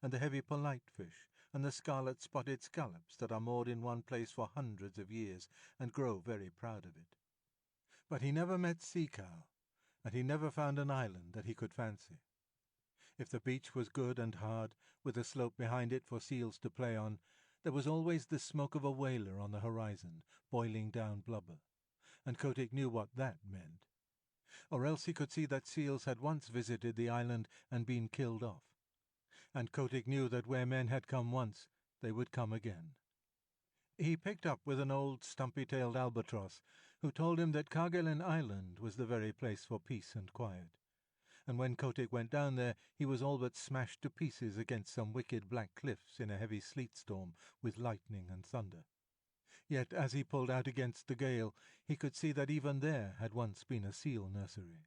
and the heavy polite fish, and the scarlet-spotted scallops that are moored in one place for hundreds of years, and grow very proud of it. But he never met Seacow, and he never found an island that he could fancy. If the beach was good and hard, with a slope behind it for seals to play on, there was always the smoke of a whaler on the horizon, boiling down blubber, and Kotick knew what that meant. Or else he could see that seals had once visited the island and been killed off, and Kotick knew that where men had come once, they would come again. He picked up with an old stumpy-tailed albatross, who told him that Kerguelen Island was the very place for peace and quiet, and when Kotick went down there he was all but smashed to pieces against some wicked black cliffs in a heavy sleet storm with lightning and thunder. Yet as he pulled out against the gale he could see that even there had once been a seal nursery.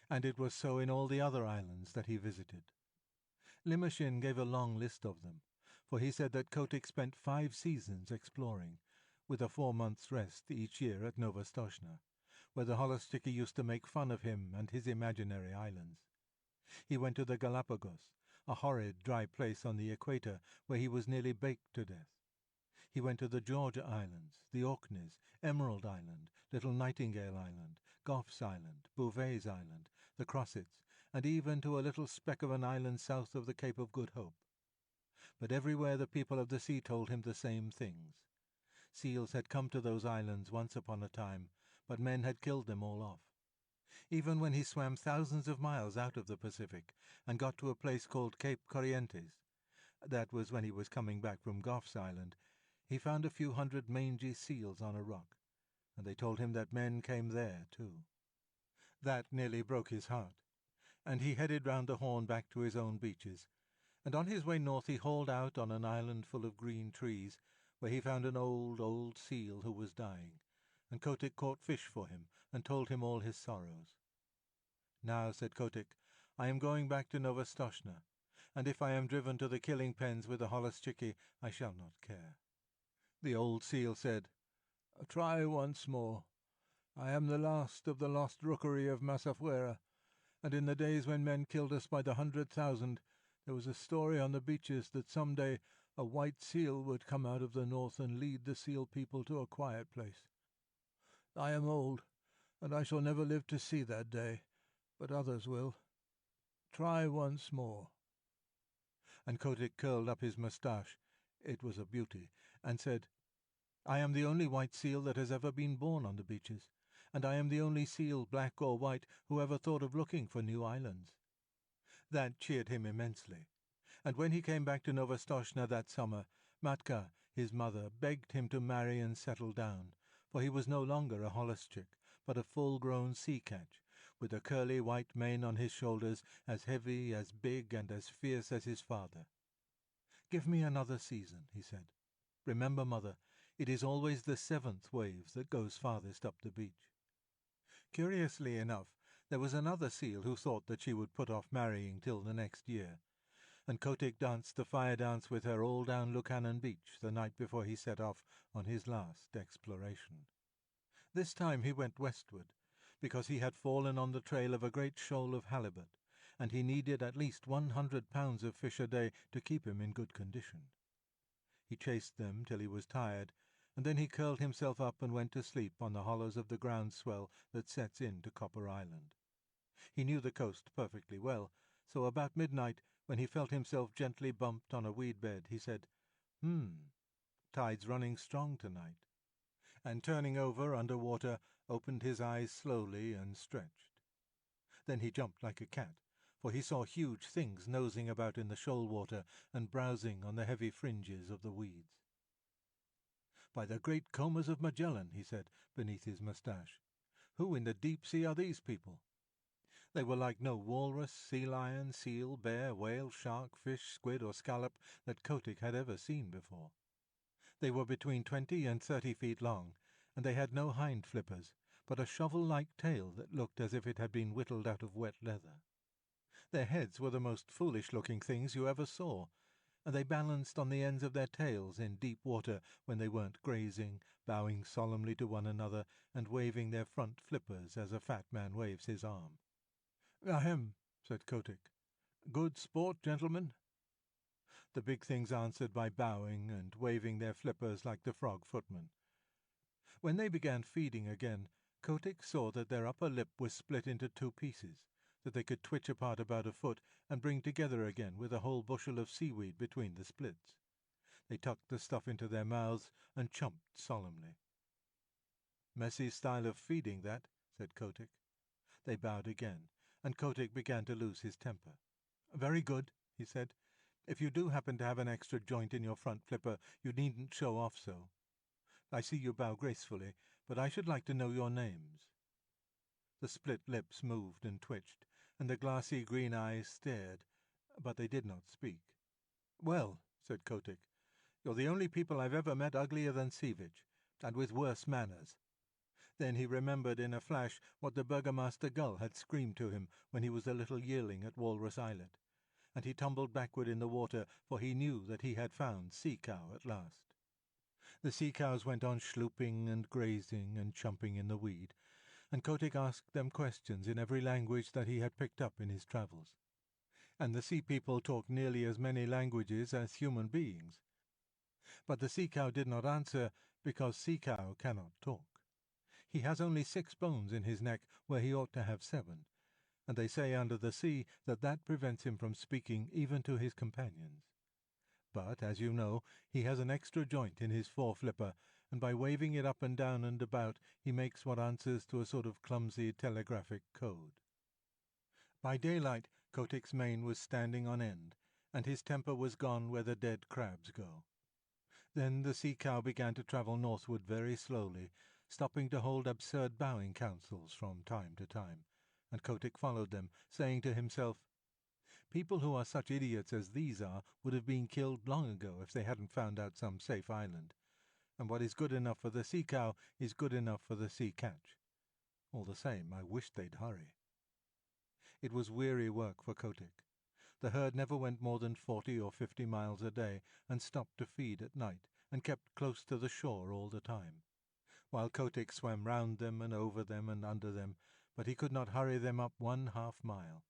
And it was so in all the other islands that he visited. Limoshin gave a long list of them, for he said that Kotick spent 5 seasons exploring, with a 4 months' rest each year at Novostoshna, where the holluschickie used to make fun of him and his imaginary islands. He went to the Galapagos, a horrid dry place on the equator where he was nearly baked to death. He went to the Georgia Islands, the Orkneys, Emerald Island, Little Nightingale Island, Goff's Island, Bouvet's Island, the Crossets, and even to a little speck of an island south of the Cape of Good Hope. But everywhere the people of the sea told him the same things. Seals had come to those islands once upon a time, but men had killed them all off. Even when he swam thousands of miles out of the Pacific and got to a place called Cape Corrientes, that was when he was coming back from Goff's Island, he found a few hundred mangy seals on a rock, and they told him that men came there too. That nearly broke his heart, and he headed round the Horn back to his own beaches, and on his way north he hauled out on an island full of green trees, where he found an old seal who was dying, and Kotick caught fish for him and told him all his sorrows. "Now," said Kotick, "I am going back to Novostoshna, and if I am driven to the killing pens with the holluschickie, I shall not care." The old seal said, "Try once more. I am the last of the lost rookery of Masafuera, and in the days when men killed us by the 100,000, there was a story on the beaches that some day a white seal would come out of the north and lead the seal people to a quiet place. I am old, and I shall never live to see that day, but others will. Try once more." And Kotick curled up his moustache, it was a beauty, and said, "I am the only white seal that has ever been born on the beaches, and I am the only seal, black or white, who ever thought of looking for new islands." That cheered him immensely, and when he came back to Novostoshna that summer, Matka, his mother, begged him to marry and settle down, for he was no longer a holluschik, but a full-grown sea-catch, with a curly white mane on his shoulders, as heavy, as big, and as fierce as his father. "Give me another season," he said. "Remember, mother, it is always the 7th wave that goes farthest up the beach." Curiously enough, there was another seal who thought that she would put off marrying till the next year, and Kotick danced the fire dance with her all down Lukannon Beach the night before he set off on his last exploration. This time he went westward, because he had fallen on the trail of a great shoal of halibut, and he needed at least 100 pounds of fish a day to keep him in good condition. He chased them till he was tired, and then he curled himself up and went to sleep on the hollows of the ground-swell that sets into Copper Island. He knew the coast perfectly well, so about midnight, when he felt himself gently bumped on a weed bed, he said, "Tide's running strong tonight," and turning over under water, opened his eyes slowly and stretched. Then he jumped like a cat, for he saw huge things nosing about in the shoal water and browsing on the heavy fringes of the weeds. "By the great combers of Magellan," he said, beneath his moustache, "who in the deep sea are these people?" They were like no walrus, sea lion, seal, bear, whale, shark, fish, squid, or scallop that Kotick had ever seen before. They were between 20 and 30 feet long, and they had no hind flippers, but a shovel-like tail that looked as if it had been whittled out of wet leather. Their heads were the most foolish-looking things you ever saw, and they balanced on the ends of their tails in deep water when they weren't grazing, bowing solemnly to one another and waving their front flippers as a fat man waves his arm. "Ahem," said Kotick. "Good sport, gentlemen?" The big things answered by bowing and waving their flippers like the frog footman. When they began feeding again, Kotick saw that their upper lip was split into 2 pieces, that they could twitch apart about a foot and bring together again with a whole bushel of seaweed between the splits. They tucked the stuff into their mouths and chumped solemnly. "Messy style of feeding, that," said Kotick. They bowed again, and Kotick began to lose his temper. "Very good," he said. "If you do happen to have an extra joint in your front flipper, you needn't show off so. I see you bow gracefully, but I should like to know your names." The split lips moved and twitched, and the glassy green eyes stared, but they did not speak. "Well," said Kotick, "you're the only people I've ever met uglier than Sivich, and with worse manners." Then he remembered in a flash what the Burgomaster Gull had screamed to him when he was a little yearling at Walrus Islet, and he tumbled backward in the water, for he knew that he had found Sea-Cow at last. The sea-cows went on schlooping and grazing and chumping in the weed, and Kotick asked them questions in every language that he had picked up in his travels. And the sea-people talked nearly as many languages as human beings. But the sea-cow did not answer, because sea-cow cannot talk. He has only 6 bones in his neck where he ought to have 7, and they say under the sea that prevents him from speaking even to his companions. But, as you know, he has an extra joint in his fore-flipper, and by waving it up and down and about he makes what answers to a sort of clumsy telegraphic code. By daylight Kotick's mane was standing on end, and his temper was gone where the dead crabs go. Then the sea-cow began to travel northward very slowly, stopping to hold absurd bowing councils from time to time, and Kotick followed them, saying to himself, "People who are such idiots as these are would have been killed long ago if they hadn't found out some safe island, and what is good enough for the sea-cow is good enough for the sea-catch. All the same, I wish they'd hurry." It was weary work for Kotick. The herd never went more than 40 or 50 miles a day, and stopped to feed at night, and kept close to the shore all the time, while Kotick swam round them and over them and under them, but he could not hurry them up 1/2 mile.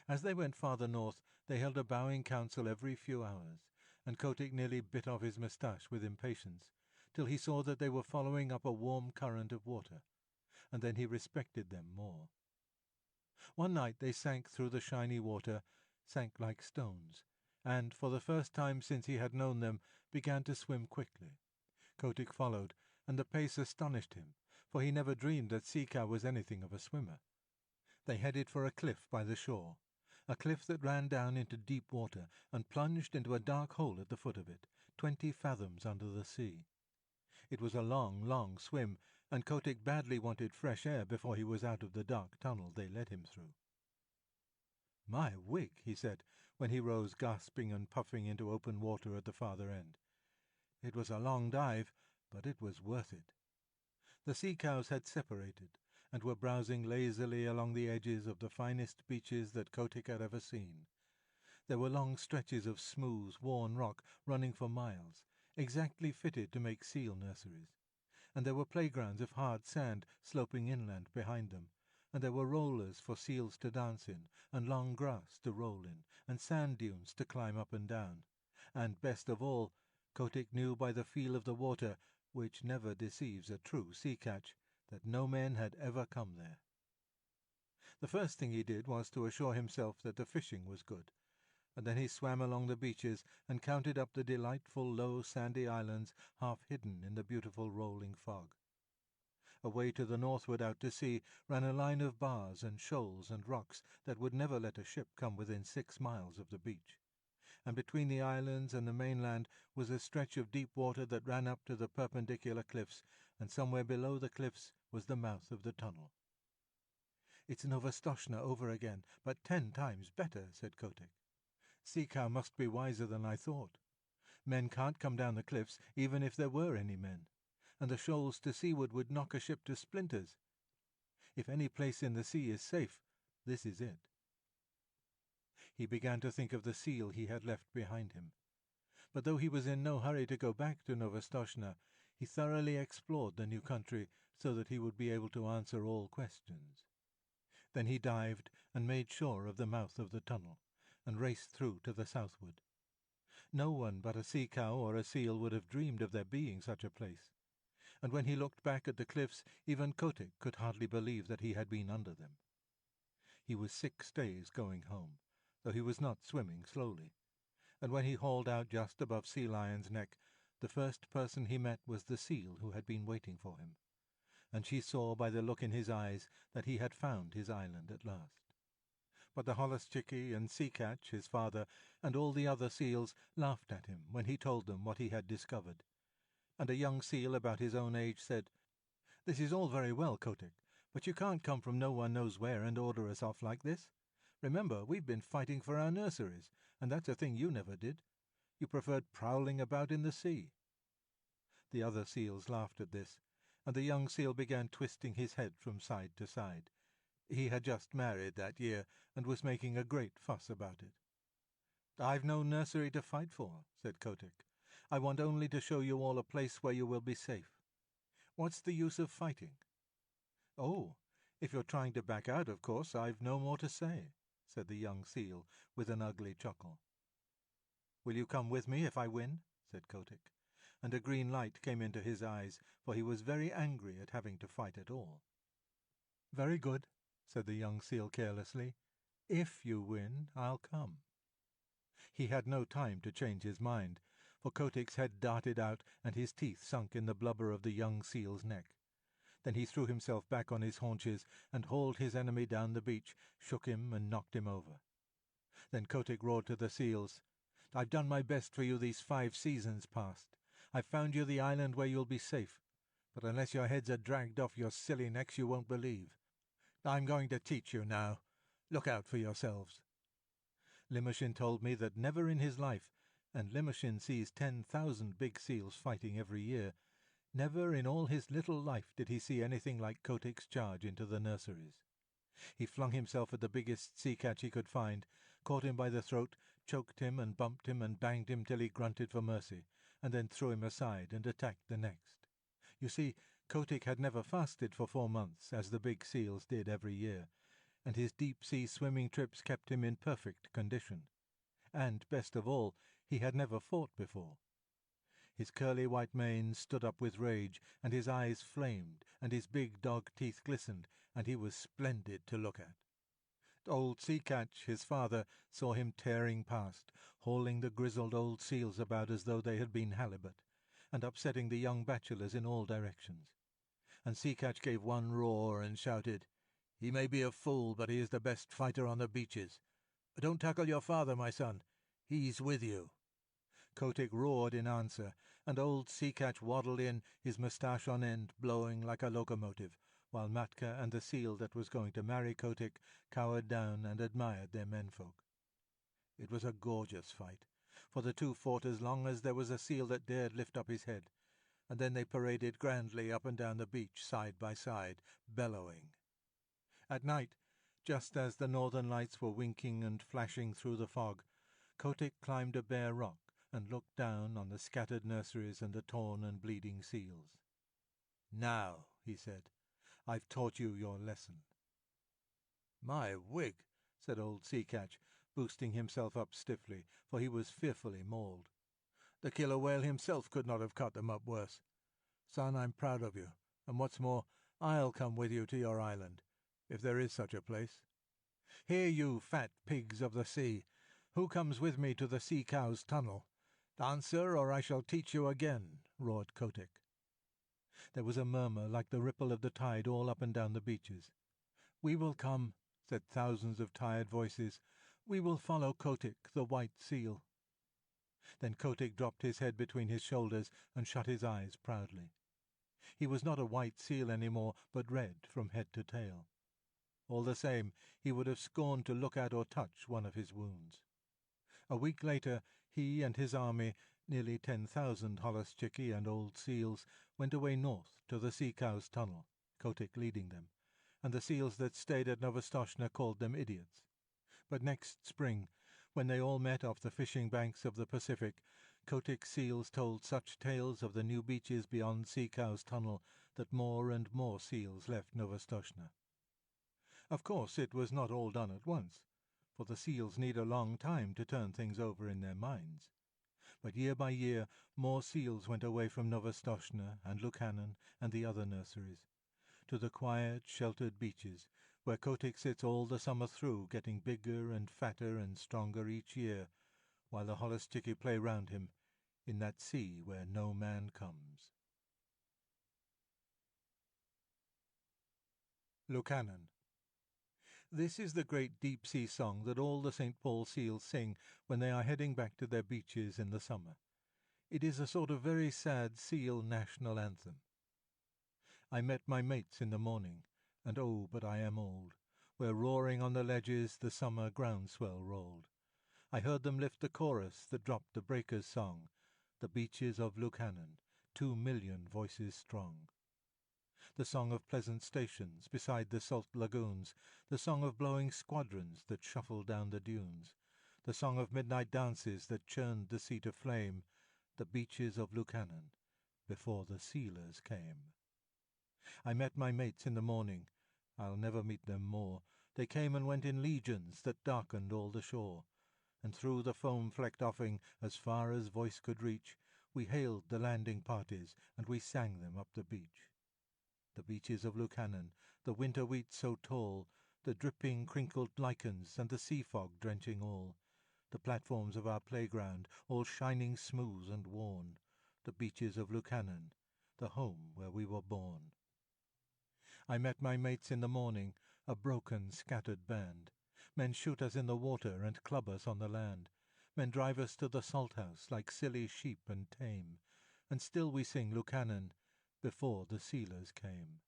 As they went farther north, they held a bowing council every few hours, and Kotick nearly bit off his moustache with impatience, till he saw that they were following up a warm current of water, and then he respected them more. One night they sank through the shiny water, sank like stones, and, for the first time since he had known them, began to swim quickly. Kotick followed, and the pace astonished him, for he never dreamed that Sea Cow was anything of a swimmer. They headed for a cliff by the shore, a cliff that ran down into deep water and plunged into a dark hole at the foot of it, 20 fathoms under the sea. It was a long, long swim, and Kotick badly wanted fresh air before he was out of the dark tunnel they led him through. "My wig," he said, when he rose gasping and puffing into open water at the farther end. It was a long dive, but it was worth it. The sea cows had separated, and were browsing lazily along the edges of the finest beaches that Kotick had ever seen. There were long stretches of smooth, worn rock running for miles, exactly fitted to make seal nurseries, and there were playgrounds of hard sand sloping inland behind them, and there were rollers for seals to dance in, and long grass to roll in, and sand dunes to climb up and down, and, best of all, Kotick knew by the feel of the water, which never deceives a true sea-catch, that no men had ever come there. The first thing he did was to assure himself that the fishing was good, and then he swam along the beaches and counted up the delightful low sandy islands half hidden in the beautiful rolling fog. Away to the northward out to sea ran a line of bars and shoals and rocks that would never let a ship come within 6 miles of the beach, and between the islands and the mainland was a stretch of deep water that ran up to the perpendicular cliffs, and somewhere below the cliffs was the mouth of the tunnel. "It's Novostoshna over again, but 10 times better," said Kotick. "Sea Cow must be wiser than I thought. Men can't come down the cliffs, even if there were any men, and the shoals to seaward would knock a ship to splinters. If any place in the sea is safe, this is it." He began to think of the seal he had left behind him. But though he was in no hurry to go back to Novostoshna, he thoroughly explored the new country so that he would be able to answer all questions. Then he dived and made sure of the mouth of the tunnel, and raced through to the southward. No one but a sea cow or a seal would have dreamed of there being such a place, and when he looked back at the cliffs, even Kotick could hardly believe that he had been under them. He was 6 days going home, though he was not swimming slowly, and when he hauled out just above Sea Lion's neck, the first person he met was the seal who had been waiting for him, and she saw by the look in his eyes that he had found his island at last. But the holluschickie and Sea-Catch, his father, and all the other seals laughed at him when he told them what he had discovered, and a young seal about his own age said, "This is all very well, Kotick, but you can't come from no one knows where and order us off like this. Remember, we've been fighting for our nurseries, and that's a thing you never did. You preferred prowling about in the sea." The other seals laughed at this, and the young seal began twisting his head from side to side. He had just married that year, and was making a great fuss about it. "I've no nursery to fight for," said Kotick. "I want only to show you all a place where you will be safe. What's the use of fighting?" "Oh, if you're trying to back out, of course I've no more to say," said the young seal, with an ugly chuckle. "Will you come with me if I win?" said Kotick, and a green light came into his eyes, for he was very angry at having to fight at all. "Very good," said the young seal carelessly. "If you win, I'll come." He had no time to change his mind, for Kotick's head darted out and his teeth sunk in the blubber of the young seal's neck. Then he threw himself back on his haunches and hauled his enemy down the beach, shook him and knocked him over. Then Kotick roared to the seals, "I've done my best for you these 5 seasons past. I've found you the island where you'll be safe, but unless your heads are dragged off your silly necks you won't believe. I'm going to teach you now. Look out for yourselves." Limoshin told me that never in his life, and Limoshin sees 10,000 big seals fighting every year, never in all his little life did he see anything like Kotick's charge into the nurseries. He flung himself at the biggest sea-catch he could find, caught him by the throat, choked him and bumped him and banged him till he grunted for mercy, and then threw him aside and attacked the next. You see, Kotick had never fasted for 4 months, as the big seals did every year, and his deep-sea swimming trips kept him in perfect condition. And, best of all, he had never fought before. His curly white mane stood up with rage, and his eyes flamed, and his big dog teeth glistened, and he was splendid to look at. Old Seacatch, his father, saw him tearing past, hauling the grizzled old seals about as though they had been halibut, and upsetting the young bachelors in all directions. And Seacatch gave one roar and shouted, "He may be a fool, but he is the best fighter on the beaches. Don't tackle your father, my son. He's with you." Kotick roared in answer, and old Seacatch waddled in, his moustache on end, blowing like a locomotive, while Matka and the seal that was going to marry Kotick cowered down and admired their menfolk. It was a gorgeous fight, for the two fought as long as there was a seal that dared lift up his head, and then they paraded grandly up and down the beach side by side, bellowing. At night, just as the northern lights were winking and flashing through the fog, Kotick climbed a bare rock and looked down on the scattered nurseries and the torn and bleeding seals. "Now," he said, "I've taught you your lesson." "My wig," said old Seacatch, boosting himself up stiffly, for he was fearfully mauled. "The killer whale himself could not have cut them up worse. Son, I'm proud of you, and what's more, I'll come with you to your island, if there is such a place. Here, you fat pigs of the sea, who comes with me to the sea cow's tunnel? Answer, or I shall teach you again," roared Kotick. There was a murmur like the ripple of the tide all up and down the beaches. "We will come," said thousands of tired voices. "We will follow Kotick, the white seal." Then Kotick dropped his head between his shoulders and shut his eyes proudly. He was not a white seal any more, but red from head to tail. All the same, he would have scorned to look at or touch one of his wounds. A week later, he and his army, nearly 10,000 holluschickie and old seals, went away north to the Sea Cow's tunnel, Kotick leading them, and the seals that stayed at Novostoshna called them idiots. But next spring, when they all met off the fishing banks of the Pacific, Kotick's seals told such tales of the new beaches beyond Sea Cow's tunnel that more and more seals left Novostoshna. Of course, it was not all done at once, for the seals need a long time to turn things over in their minds. But year by year more seals went away from Novostoshna and Lukannon and the other nurseries, to the quiet, sheltered beaches, where Kotick sits all the summer through, getting bigger and fatter and stronger each year, while the holluschickie play round him, in that sea where no man comes. Lukannon. This is the great deep-sea song that all the St. Paul seals sing when they are heading back to their beaches in the summer. It is a sort of very sad seal national anthem. I met my mates in the morning, and oh, but I am old, where roaring on the ledges the summer groundswell rolled. I heard them lift the chorus that dropped the breakers' song, the beaches of Lukannon, 2,000,000 voices strong. The song of pleasant stations beside the salt lagoons, the song of blowing squadrons that shuffled down the dunes, the song of midnight dances that churned the sea to flame, the beaches of Lukannon, before the sealers came. I met my mates in the morning, I'll never meet them more. They came and went in legions that darkened all the shore, and through the foam-flecked offing, as far as voice could reach, we hailed the landing parties, and we sang them up the beach. The beaches of Lukannon, the winter wheat so tall, the dripping crinkled lichens and the sea fog drenching all, the platforms of our playground all shining smooth and worn, the beaches of Lukannon, the home where we were born. I met my mates in the morning, a broken, scattered band. Men shoot us in the water and club us on the land. Men drive us to the salt house like silly sheep and tame, and still we sing Lukannon, before the sealers came.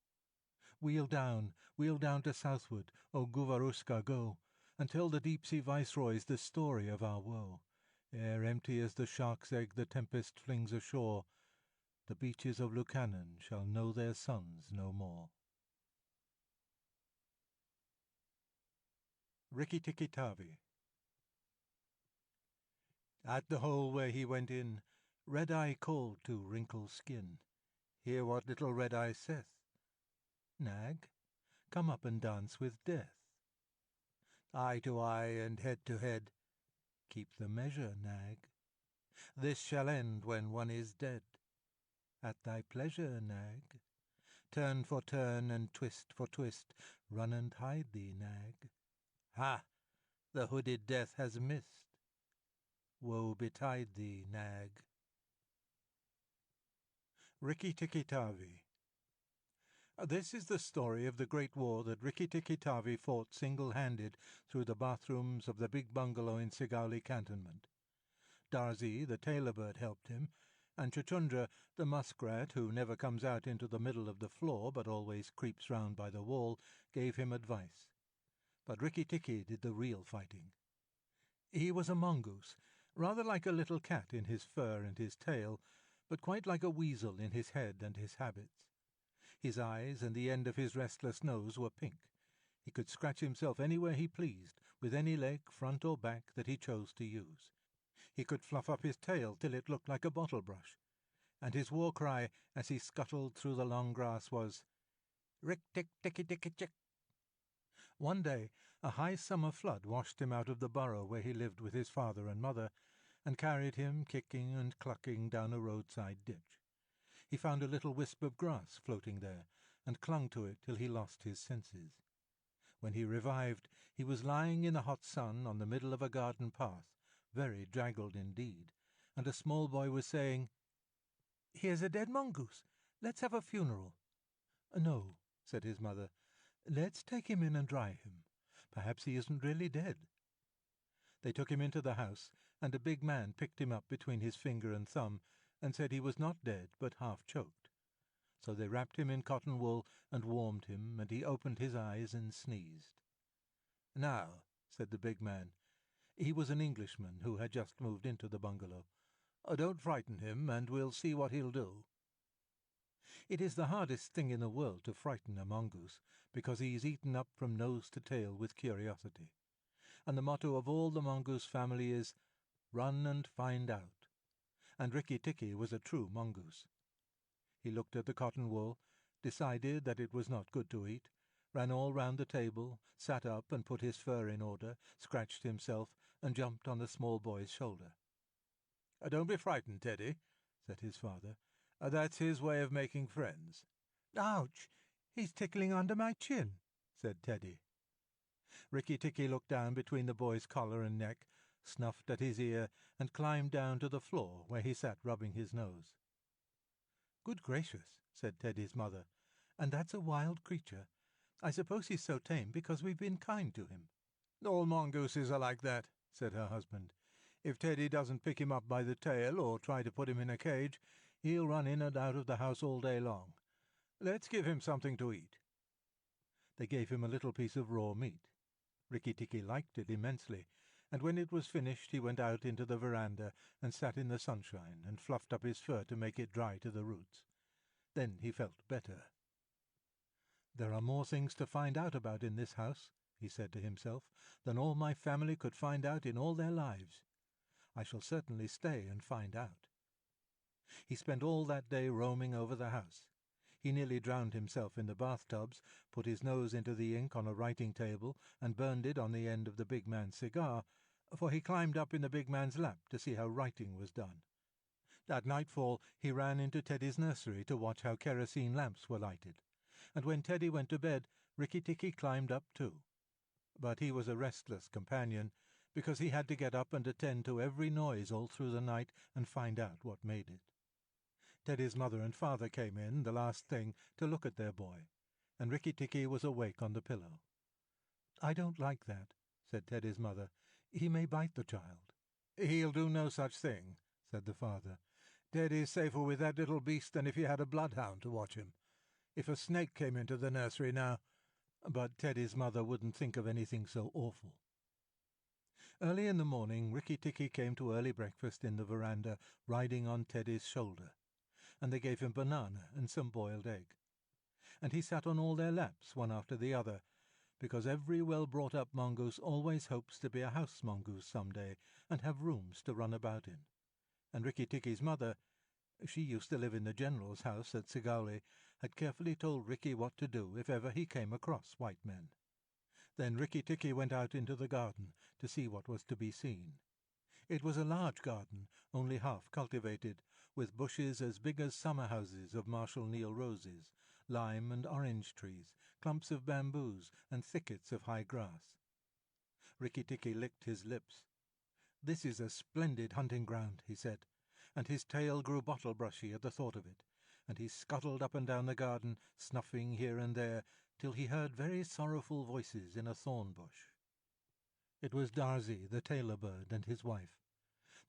Wheel down to southward, O Guvaruska, go, and tell the deep-sea viceroys the story of our woe. Ere empty as the shark's egg the tempest flings ashore, the beaches of Lukannon shall know their sons no more. Rikki-tikki-tavi. At the hole where he went in, Red-Eye called to Wrinkle's skin. Hear what little Red-Eye saith. Nag, come up and dance with Death. Eye to eye and head to head, keep the measure, Nag. This shall end when one is dead. At thy pleasure, Nag. Turn for turn and twist for twist, run and hide thee, Nag. Ha! The hooded Death has missed. Woe betide thee, Nag. Rikki-Tikki-Tavi. This is the story of the great war that Rikki-Tikki-Tavi fought single-handed through the bathrooms of the big bungalow in Sigauli cantonment. Darzi, the tailor bird, helped him, and Chuchundra, the muskrat, who never comes out into the middle of the floor but always creeps round by the wall, gave him advice. But Rikki-Tikki did the real fighting. He was a mongoose, rather like a little cat in his fur and his tail, but quite like a weasel in his head and his habits. His eyes and the end of his restless nose were pink. He could scratch himself anywhere he pleased, with any leg, front or back, that he chose to use. He could fluff up his tail till it looked like a bottle brush, and his war cry as he scuttled through the long grass was, "Rick-tick-ticky-ticky-chick." One day a high summer flood washed him out of the burrow where he lived with his father and mother, and carried him, kicking and clucking, down a roadside ditch. He found a little wisp of grass floating there, and clung to it till he lost his senses. When he revived, he was lying in the hot sun on the middle of a garden path, very draggled indeed, and a small boy was saying, "Here's a dead mongoose. Let's have a funeral." "No," said his mother. "Let's take him in and dry him. Perhaps he isn't really dead." They took him into the house, and a big man picked him up between his finger and thumb, and said he was not dead, but half choked. So they wrapped him in cotton wool and warmed him, and he opened his eyes and sneezed. "Now," said the big man, he was an Englishman who had just moved into the bungalow, "don't frighten him, and we'll see what he'll do." It is the hardest thing in the world to frighten a mongoose, because he is eaten up from nose to tail with curiosity. And the motto of all the mongoose family is, "Run and find out." And Rikki-Tikki was a true mongoose. He looked at the cotton wool, decided that it was not good to eat, ran all round the table, sat up and put his fur in order, scratched himself, and jumped on the small boy's shoulder. "Don't be frightened, Teddy," said his father. "That's his way of making friends." "Ouch! He's tickling under my chin," said Teddy. Rikki-Tikki looked down between the boy's collar and neck, snuffed at his ear, and climbed down to the floor, where he sat rubbing his nose. "Good gracious," said Teddy's mother, "and that's a wild creature. I suppose he's so tame because we've been kind to him." "All mongooses are like that," said her husband. "If Teddy doesn't pick him up by the tail or try to put him in a cage, he'll run in and out of the house all day long. Let's give him something to eat." They gave him a little piece of raw meat. Rikki-Tikki liked it immensely, and when it was finished he went out into the veranda and sat in the sunshine and fluffed up his fur to make it dry to the roots. Then he felt better. "There are more things to find out about in this house," he said to himself, "than all my family could find out in all their lives. I shall certainly stay and find out." He spent all that day roaming over the house. He nearly drowned himself in the bathtubs, put his nose into the ink on a writing-table, and burned it on the end of the big man's cigar, for he climbed up in the big man's lap to see how writing was done. At nightfall he ran into Teddy's nursery to watch how kerosene lamps were lighted, and when Teddy went to bed, Rikki-Tikki climbed up too. But he was a restless companion, because he had to get up and attend to every noise all through the night and find out what made it. Teddy's mother and father came in, the last thing, to look at their boy, and Rikki-Tikki was awake on the pillow. "I don't like that," said Teddy's mother. "He may bite the child." "He'll do no such thing," said the father. "Teddy's safer with that little beast than if he had a bloodhound to watch him. If a snake came into the nursery now—" But Teddy's mother wouldn't think of anything so awful. Early in the morning Rikki-Tikki came to early breakfast in the veranda, riding on Teddy's shoulder, and they gave him banana and some boiled egg. And he sat on all their laps, one after the other, because every well-brought-up mongoose always hopes to be a house mongoose some day and have rooms to run about in. and Rikki Tikki's mother, she used to live in the general's house at Sigauli, had carefully told Rikki what to do if ever he came across white men. Then Rikki Tikki went out into the garden to see what was to be seen. It was a large garden, only half cultivated, with bushes as big as summer houses of Marshal Niel roses, lime and orange trees, clumps of bamboos, and thickets of high grass. Rikki Tikki licked his lips. "This is a splendid hunting ground," he said, and his tail grew bottle-brushy at the thought of it, and he scuttled up and down the garden, snuffing here and there, till he heard very sorrowful voices in a thorn bush. It was Darzee, the tailor bird, and his wife.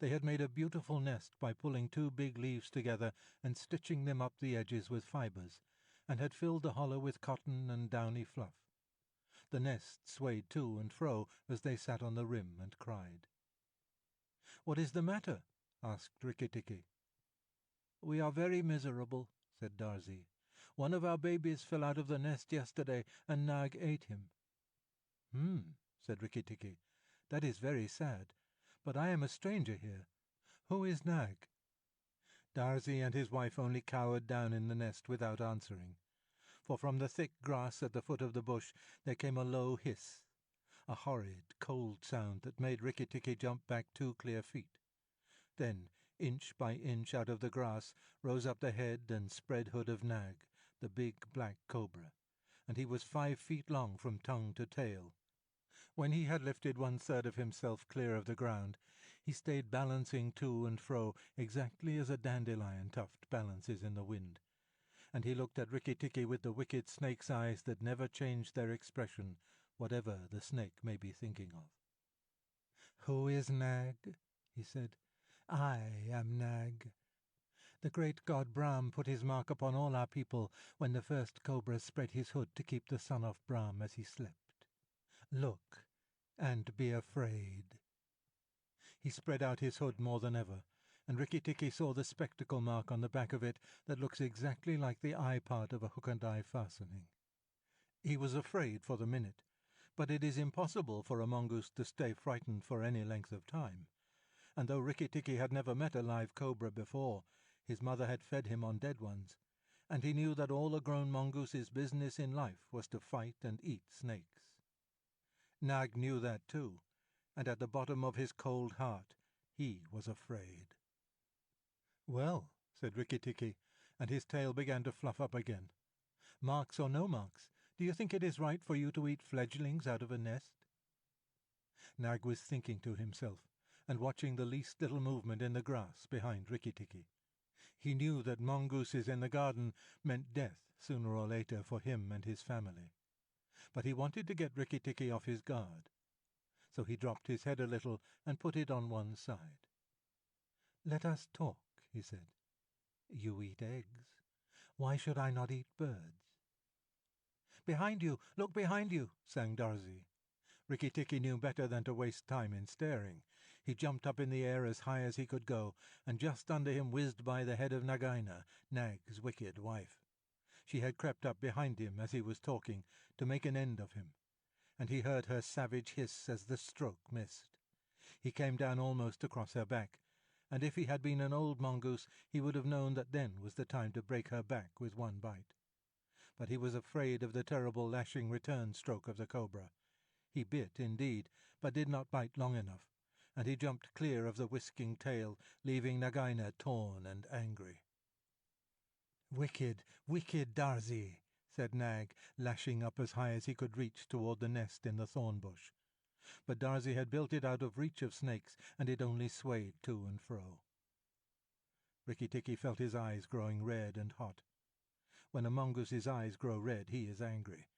They had made a beautiful nest by pulling 2 big leaves together and stitching them up the edges with fibres, and had filled the hollow with cotton and downy fluff. The nest swayed to and fro as they sat on the rim and cried. "What is the matter?" asked Rikki Tikki. "We are very miserable," said Darzee. "One of our babies fell out of the nest yesterday, and Nag ate him." Said Rikki Tikki. "That is very sad. But I am a stranger here. Who is Nag?" Darzee and his wife only cowered down in the nest without answering, for from the thick grass at the foot of the bush there came a low hiss, a horrid, cold sound that made Rikki Tikki jump back 2 clear feet. Then, inch by inch out of the grass, rose up the head and spread hood of Nag, the big black cobra, and he was 5 feet long from tongue to tail. When he had lifted 1/3 of himself clear of the ground, he stayed balancing to and fro exactly as a dandelion tuft balances in the wind, and he looked at Rikki Tikki with the wicked snake's eyes that never changed their expression, whatever the snake may be thinking of. "Who is Nag?" he said. "I am Nag. The great god Brahm put his mark upon all our people when the first cobra spread his hood to keep the sun off Brahm as he slept. Look, and be afraid." He spread out his hood more than ever, and Rikki Tikki saw the spectacle mark on the back of it that looks exactly like the eye part of a hook-and-eye fastening. He was afraid for the minute, but it is impossible for a mongoose to stay frightened for any length of time, and though Rikki Tikki had never met a live cobra before, his mother had fed him on dead ones, and he knew that all a grown mongoose's business in life was to fight and eat snakes. Nag knew that too, and at the bottom of his cold heart he was afraid. "Well," said Rikki Tikki, and his tail began to fluff up again. "Marks or no marks, do you think it is right for you to eat fledglings out of a nest?" Nag was thinking to himself, and watching the least little movement in the grass behind Rikki Tikki. He knew that mongooses in the garden meant death sooner or later for him and his family. But he wanted to get Rikki Tikki off his guard. So he dropped his head a little and put it on one side. "Let us talk," he said. "You eat eggs. Why should I not eat birds?" "Behind you! Look behind you!" sang Darzee. Rikki Tikki knew better than to waste time in staring. He jumped up in the air as high as he could go, and just under him whizzed by the head of Nagaina, Nag's wicked wife. She had crept up behind him as he was talking, to make an end of him, and he heard her savage hiss as the stroke missed. He came down almost across her back, and if he had been an old mongoose he would have known that then was the time to break her back with one bite. But he was afraid of the terrible lashing return stroke of the cobra. He bit, indeed, but did not bite long enough, and he jumped clear of the whisking tail, leaving Nagaina torn and angry. "Wicked, wicked Darzee," said Nag, lashing up as high as he could reach toward the nest in the thorn bush. But Darzee had built it out of reach of snakes, and it only swayed to and fro. Rikki Tikki felt his eyes growing red and hot. When a mongoose's eyes grow red he is angry,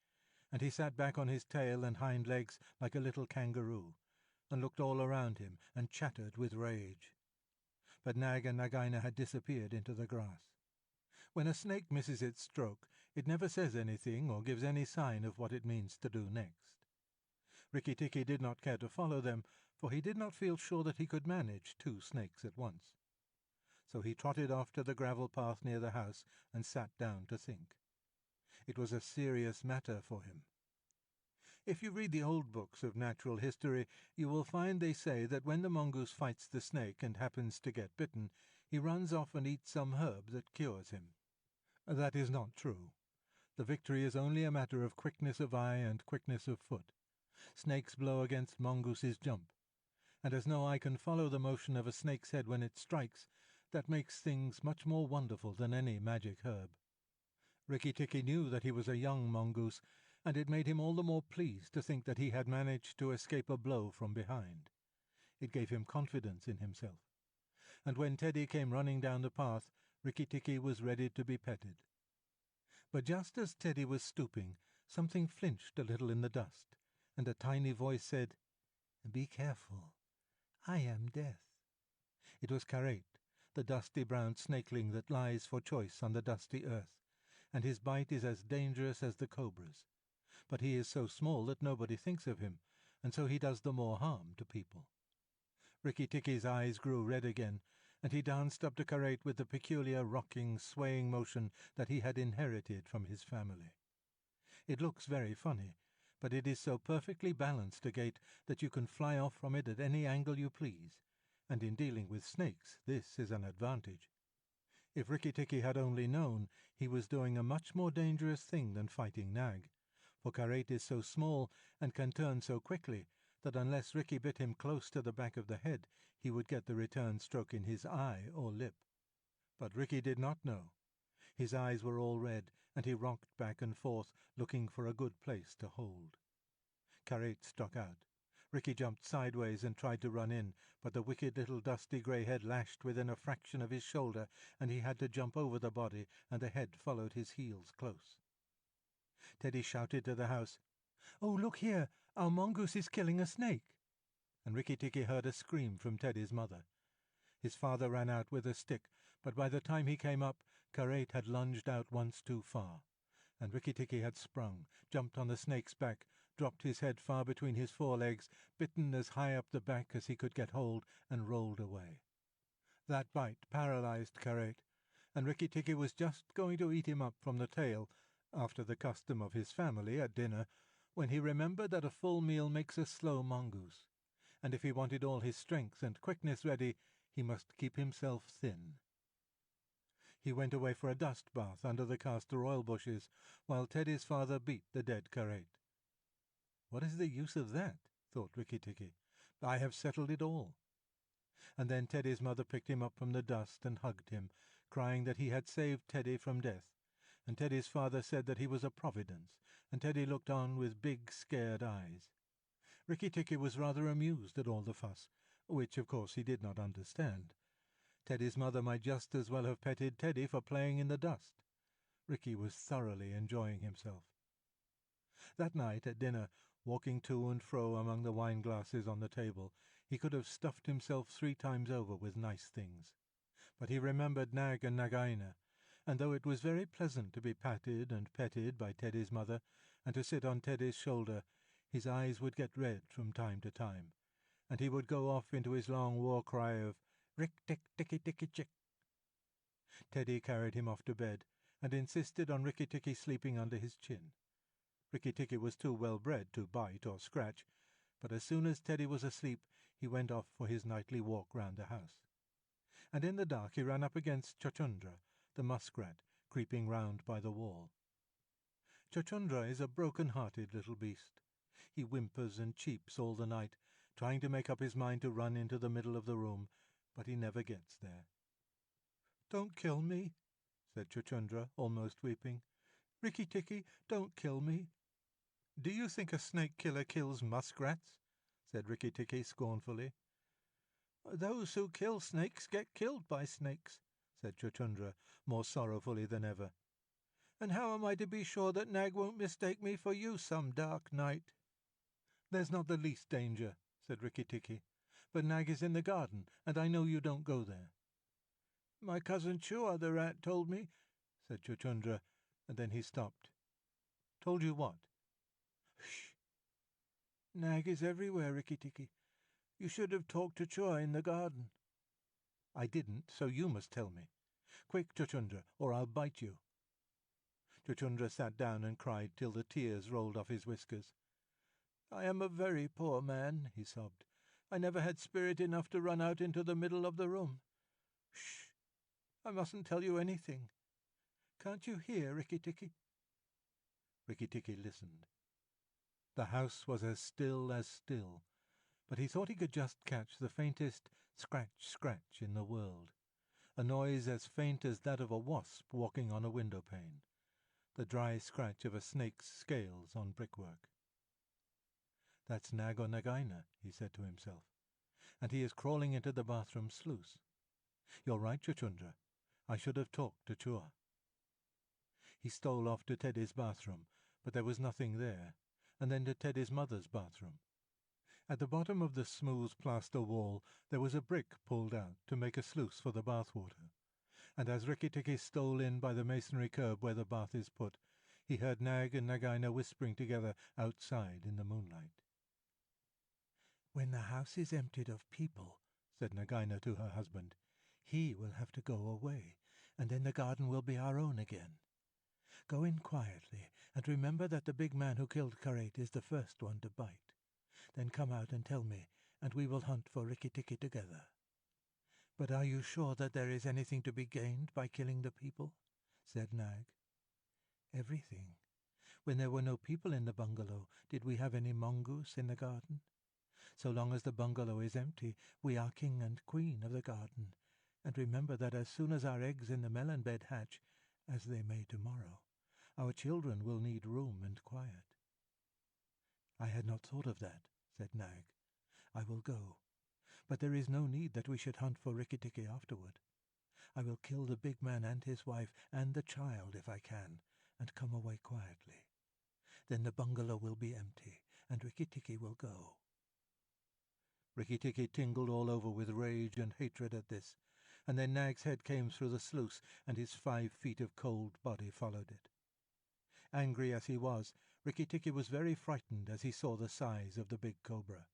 and he sat back on his tail and hind legs like a little kangaroo, and looked all around him and chattered with rage. But Nag and Nagaina had disappeared into the grass. When a snake misses its stroke, it never says anything or gives any sign of what it means to do next. Rikki Tikki did not care to follow them, for he did not feel sure that he could manage 2 snakes at once. So he trotted off to the gravel path near the house and sat down to think. It was a serious matter for him. If you read the old books of natural history, you will find they say that when the mongoose fights the snake and happens to get bitten, he runs off and eats some herb that cures him. That is not true. The victory is only a matter of quickness of eye and quickness of foot. Snakes blow against mongooses jump, and as no eye can follow the motion of a snake's head when it strikes, that makes things much more wonderful than any magic herb. Rikki-Tikki knew that he was a young mongoose, and it made him all the more pleased to think that he had managed to escape a blow from behind. It gave him confidence in himself. And when Teddy came running down the path, Rikki-Tikki was ready to be petted. But just as Teddy was stooping, something flinched a little in the dust, and a tiny voice said, "Be careful. I am Death." It was Karait, the dusty brown snakeling that lies for choice on the dusty earth, and his bite is as dangerous as the cobra's. But he is so small that nobody thinks of him, and so he does the more harm to people. Rikki-Tikki's eyes grew red again, and he danced up to Karait with the peculiar rocking, swaying motion that he had inherited from his family. It looks very funny, but it is so perfectly balanced a gait that you can fly off from it at any angle you please, and in dealing with snakes this is an advantage. If Rikki-Tikki had only known, he was doing a much more dangerous thing than fighting Nag, for Karait is so small and can turn so quickly that unless Rikki bit him close to the back of the head, he would get the return stroke in his eye or lip. But Rikki did not know. His eyes were all red, and he rocked back and forth, looking for a good place to hold. Karait struck out. Rikki jumped sideways and tried to run in, but the wicked little dusty grey head lashed within a fraction of his shoulder, and he had to jump over the body, and the head followed his heels close. Teddy shouted to the house, "Oh, look here! Our mongoose is killing a snake!" And Rikki-Tikki heard a scream from Teddy's mother. His father ran out with a stick, but by the time he came up, Karait had lunged out once too far, and Rikki-Tikki had sprung, jumped on the snake's back, dropped his head far between his forelegs, bitten as high up the back as he could get hold, and rolled away. That bite paralyzed Karait, and Rikki-Tikki was just going to eat him up from the tail, after the custom of his family at dinner, when he remembered that a full meal makes a slow mongoose, and if he wanted all his strength and quickness ready, he must keep himself thin. He went away for a dust bath under the castor oil bushes, while Teddy's father beat the dead Karait. "What is the use of that?" thought Rikki-Tikki. "I have settled it all." And then Teddy's mother picked him up from the dust and hugged him, crying that he had saved Teddy from death, and Teddy's father said that he was a providence, and Teddy looked on with big, scared eyes. Rikki-Tikki was rather amused at all the fuss, which, of course, he did not understand. Teddy's mother might just as well have petted Teddy for playing in the dust. Rikki was thoroughly enjoying himself. That night at dinner, walking to and fro among the wine-glasses on the table, he could have stuffed himself 3 times over with nice things. But he remembered Nag and Nagaina, and though it was very pleasant to be patted and petted by Teddy's mother, and to sit on Teddy's shoulder, his eyes would get red from time to time, and he would go off into his long war cry of "Rick-tick-ticky-ticky-chick." Teddy carried him off to bed, and insisted on Rikki-Tikki sleeping under his chin. Rikki-Tikki was too well-bred to bite or scratch, but as soon as Teddy was asleep, he went off for his nightly walk round the house. And in the dark he ran up against Chuchundra, the muskrat, creeping round by the wall. Chuchundra is a broken-hearted little beast. He whimpers and cheeps all the night, trying to make up his mind to run into the middle of the room, but he never gets there. "Don't kill me," said Chuchundra, almost weeping. "Rikki-Tikki, don't kill me." "Do you think a snake-killer kills muskrats?" said Rikki-Tikki scornfully. "Those who kill snakes get killed by snakes," said Chuchundra, more sorrowfully than ever. "And how am I to be sure that Nag won't mistake me for you some dark night?" "There's not the least danger," said Rikki-Tikki. "But Nag is in the garden, and I know you don't go there." "My cousin Chua the rat told me," said Chuchundra, and then he stopped. "Told you what?" "Shh! Nag is everywhere, Rikki-Tikki. You should have talked to Chua in the garden." "I didn't, so you must tell me. Quick, Chuchundra, or I'll bite you." Chuchundra sat down and cried till the tears rolled off his whiskers. "I am a very poor man," he sobbed. "I never had spirit enough to run out into the middle of the room. Shh! I mustn't tell you anything. Can't you hear, Rikki-Tikki?" Rikki-Tikki listened. The house was as still, but he thought he could just catch the faintest scratch in the world, a noise as faint as that of a wasp walking on a window-pane, the dry scratch of a snake's scales on brickwork. "That's Nag or Nagaina," he said to himself, "and he is crawling into the bathroom sluice. You're right, Chuchundra. I should have talked to Chua." He stole off to Teddy's bathroom, but there was nothing there, and then to Teddy's mother's bathroom. At the bottom of the smooth plaster wall there was a brick pulled out to make a sluice for the bathwater, and as Rikki-Tikki stole in by the masonry curb where the bath is put, he heard Nag and Nagaina whispering together outside in the moonlight. "When the house is emptied of people," said Nagaina to her husband, "he will have to go away, and then the garden will be our own again. Go in quietly, and remember that the big man who killed Karait is the first one to bite. Then come out and tell me, and we will hunt for Rikki-Tikki together." "But are you sure that there is anything to be gained by killing the people?" said Nag. "Everything. When there were no people in the bungalow, did we have any mongoose in the garden? So long as the bungalow is empty, we are king and queen of the garden, and remember that as soon as our eggs in the melon bed hatch, as they may tomorrow, our children will need room and quiet." "I had not thought of that," said Nag. "I will go. But there is no need that we should hunt for Rikki-Tikki afterward. I will kill the big man and his wife and the child if I can, and come away quietly. Then the bungalow will be empty, and Rikki-Tikki will go." Rikki-Tikki tingled all over with rage and hatred at this, and then Nag's head came through the sluice, and his 5 feet of cold body followed it. Angry as he was, Rikki-Tikki was very frightened as he saw the size of the big cobra.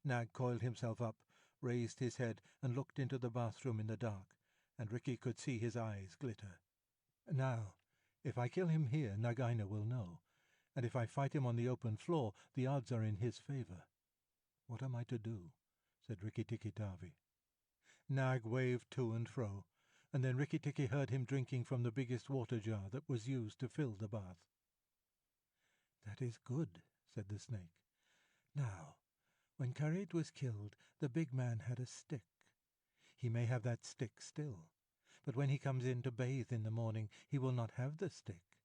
Nag coiled himself up, raised his head, and looked into the bathroom in the dark, and Rikki could see his eyes glitter. "Now, if I kill him here, Nagaina will know, and if I fight him on the open floor, the odds are in his favor. What am I to do?" said Rikki-Tikki Tavi. Nag waved to and fro, and then Rikki-Tikki heard him drinking from the biggest water jar that was used to fill the bath. "That is good," said the snake. "Now, when Karait was killed, the big man had a stick. He may have that stick still, but when he comes in to bathe in the morning, he will not have the stick.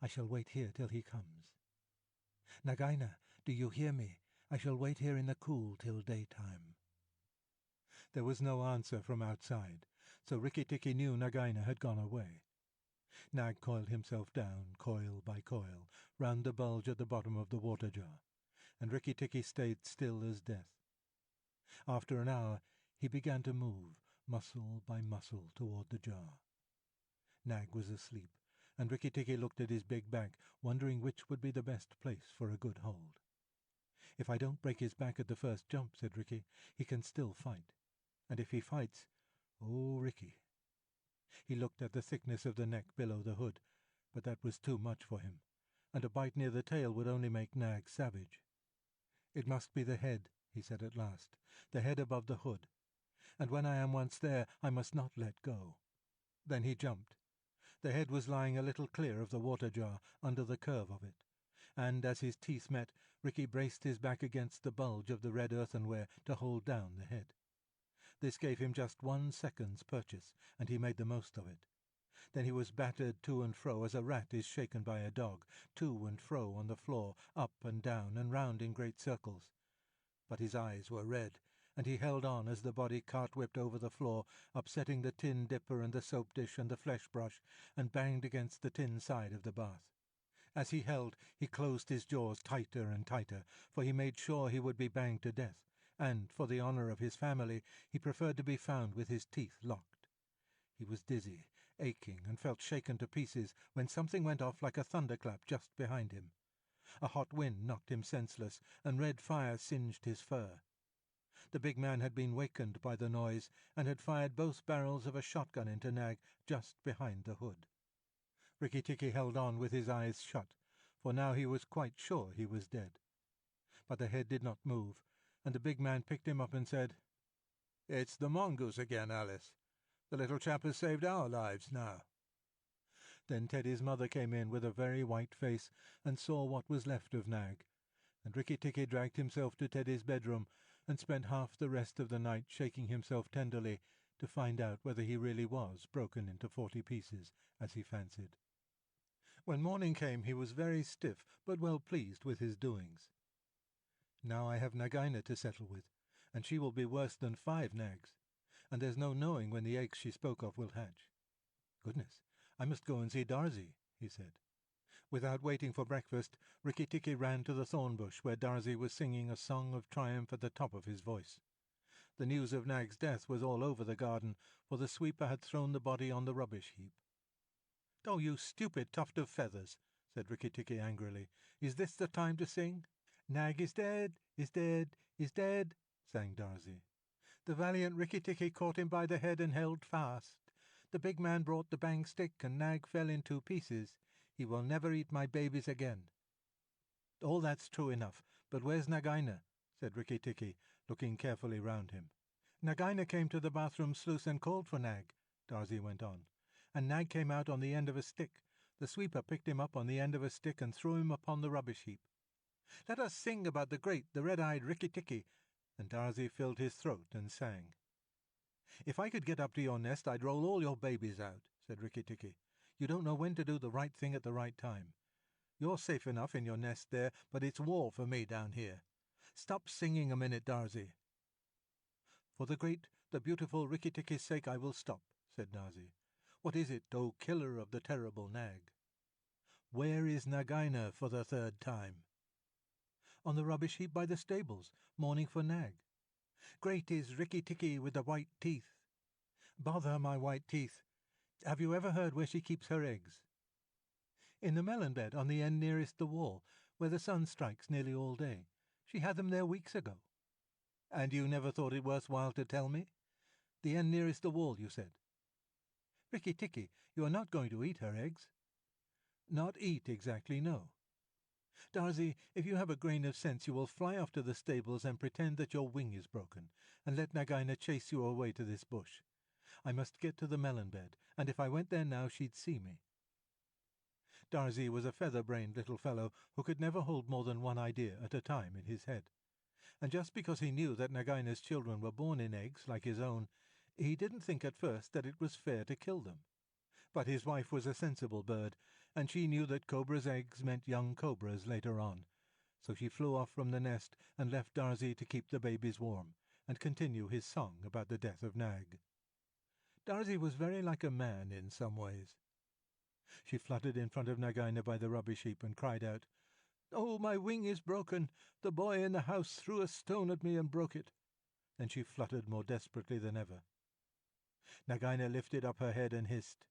I shall wait here till he comes. Nagaina, do you hear me? I shall wait here in the cool till daytime." There was no answer from outside, so Rikki-Tikki knew Nagaina had gone away. Nag coiled himself down, coil by coil, round the bulge at the bottom of the water jar, and Rikki-Tikki stayed still as death. After an hour he began to move, muscle by muscle, toward the jar. Nag was asleep, and Rikki-Tikki looked at his big back, wondering which would be the best place for a good hold. "If I don't break his back at the first jump," said Rikki, "he can still fight. And if he fights, oh, Rikki!" He looked at the thickness of the neck below the hood, but that was too much for him, and a bite near the tail would only make Nag savage. "It must be the head," he said at last, "the head above the hood. And when I am once there, I must not let go." Then he jumped. The head was lying a little clear of the water jar, under the curve of it, and as his teeth met, Rikki braced his back against the bulge of the red earthenware to hold down the head. This gave him just 1 second's purchase, and he made the most of it. Then he was battered to and fro as a rat is shaken by a dog, to and fro on the floor, up and down and round in great circles. But his eyes were red, and he held on as the body cart-whipped over the floor, upsetting the tin dipper and the soap dish and the flesh brush, and banged against the tin side of the bath. As he held, he closed his jaws tighter and tighter, for he made sure he would be banged to death, and, for the honor of his family, he preferred to be found with his teeth locked. He was dizzy, aching, and felt shaken to pieces when something went off like a thunderclap just behind him. A hot wind knocked him senseless, and red fire singed his fur. The big man had been wakened by the noise, and had fired both barrels of a shotgun into Nag just behind the hood. Rikki-Tikki held on with his eyes shut, for now he was quite sure he was dead. But the head did not move, and the big man picked him up and said, "It's the mongoose again, Alice. The little chap has saved our lives now." Then Teddy's mother came in with a very white face and saw what was left of Nag, and Rikki Tikki dragged himself to Teddy's bedroom and spent half the rest of the night shaking himself tenderly to find out whether he really was broken into 40 pieces, as he fancied. When morning came he was very stiff, but well pleased with his doings. "Now I have Nagaina to settle with, and she will be worse than 5 nags, and there's no knowing when the eggs she spoke of will hatch. Goodness, I must go and see Darzee," he said. Without waiting for breakfast, Rikki Tikki ran to the thorn bush where Darzee was singing a song of triumph at the top of his voice. The news of Nag's death was all over the garden, for the sweeper had thrown the body on the rubbish heap. "Oh, you stupid tuft of feathers," said Rikki Tikki angrily. "Is this the time to sing?" "Nag is dead, is dead, is dead," sang Darzee. "The valiant Rikki Tikki caught him by the head and held fast. The big man brought the bang stick, and Nag fell in 2 pieces. He will never eat my babies again." "All that's true enough, but where's Nagaina?" said Rikki Tikki, looking carefully round him. "Nagaina came to the bathroom sluice and called for Nag," Darzee went on, "and Nag came out on the end of a stick. The sweeper picked him up on the end of a stick and threw him upon the rubbish heap. Let us sing about the great, the red-eyed Rikki Tikki," and Darzee filled his throat and sang. "If I could get up to your nest, I'd roll all your babies out," said Rikki Tikki. "You don't know when to do the right thing at the right time. You're safe enough in your nest there, but it's war for me down here. Stop singing a minute, Darzee." "For the great, the beautiful Rikki Tikki's sake I will stop," said Darzee. "What is it, O killer of the terrible Nag?" "Where is Nagaina for the 3rd time?" "On the rubbish heap by the stables, mourning for Nag." "Great is Rikki Tikki with the white teeth." "Bother my white teeth. Have you ever heard where she keeps her eggs?" "In the melon bed on the end nearest the wall, where the sun strikes nearly all day. She had them there weeks ago." "And you never thought it worth while to tell me? The end nearest the wall, you said." "Rikki Tikki, you are not going to eat her eggs?" "Not eat exactly, no. Darzee, if you have a grain of sense you will fly off to the stables and pretend that your wing is broken, and let Nagaina chase you away to this bush. I must get to the melon bed, and if I went there now she'd see me." Darzee was a feather-brained little fellow who could never hold more than one idea at a time in his head, and just because he knew that Nagaina's children were born in eggs like his own, he didn't think at first that it was fair to kill them. But his wife was a sensible bird, and she knew that cobra's eggs meant young cobras later on, so she flew off from the nest and left Darzee to keep the babies warm and continue his song about the death of Nag. Darzee was very like a man in some ways. She fluttered in front of Nagaina by the rubbish heap and cried out, "Oh, my wing is broken! The boy in the house threw a stone at me and broke it." Then she fluttered more desperately than ever. Nagaina lifted up her head and hissed,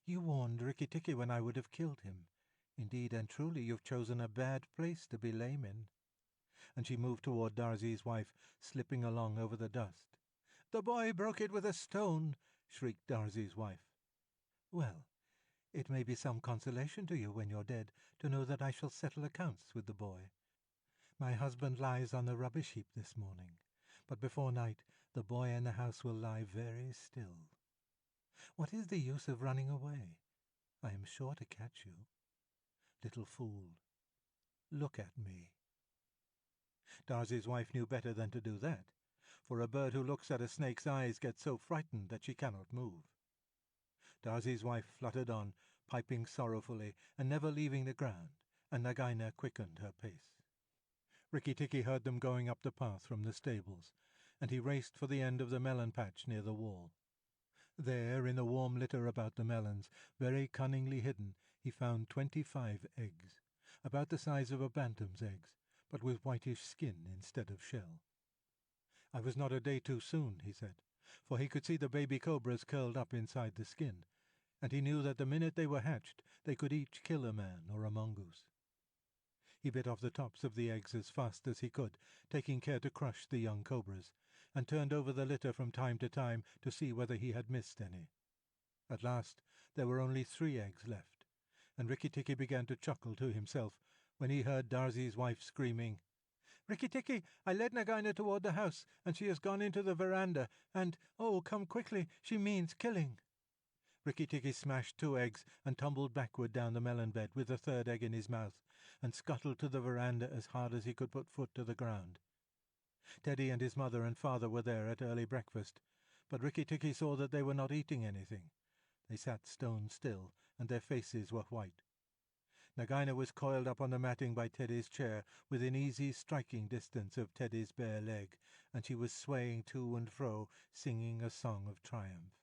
"You warned Rikki Tikki when I would have killed him. Indeed and truly you've chosen a bad place to be lame in." And she moved toward Darzee's wife, slipping along over the dust. "The boy broke it with a stone," shrieked Darzee's wife. "Well, it may be some consolation to you when you're dead to know that I shall settle accounts with the boy. My husband lies on the rubbish heap this morning, but before night the boy in the house will lie very still. What is the use of running away? I am sure to catch you. Little fool, look at me." Darzee's wife knew better than to do that, for a bird who looks at a snake's eyes gets so frightened that she cannot move. Darzee's wife fluttered on, piping sorrowfully and never leaving the ground, and Nagaina quickened her pace. Rikki Tikki heard them going up the path from the stables, and he raced for the end of the melon patch near the wall. There, in the warm litter about the melons, very cunningly hidden, he found 25 eggs, about the size of a bantam's eggs, but with whitish skin instead of shell. "I was not a day too soon," he said, for he could see the baby cobras curled up inside the skin, and he knew that the minute they were hatched they could each kill a man or a mongoose. He bit off the tops of the eggs as fast as he could, taking care to crush the young cobras, and turned over the litter from time to time to see whether he had missed any. At last there were only 3 eggs left, and Rikki Tikki began to chuckle to himself when he heard Darzee's wife screaming, Rikki-tikki, I led Nagaina toward the house, and she has gone into the veranda, and, oh, come quickly, she means killing." Rikki-tikki smashed 2 eggs and tumbled backward down the melon bed with the 3rd egg in his mouth, and scuttled to the veranda as hard as he could put foot to the ground. Teddy and his mother and father were there at early breakfast, but Rikki-tikki saw that they were not eating anything. They sat stone still, and their faces were white. Nagaina was coiled up on the matting by Teddy's chair, within easy striking distance of Teddy's bare leg, and she was swaying to and fro, singing a song of triumph.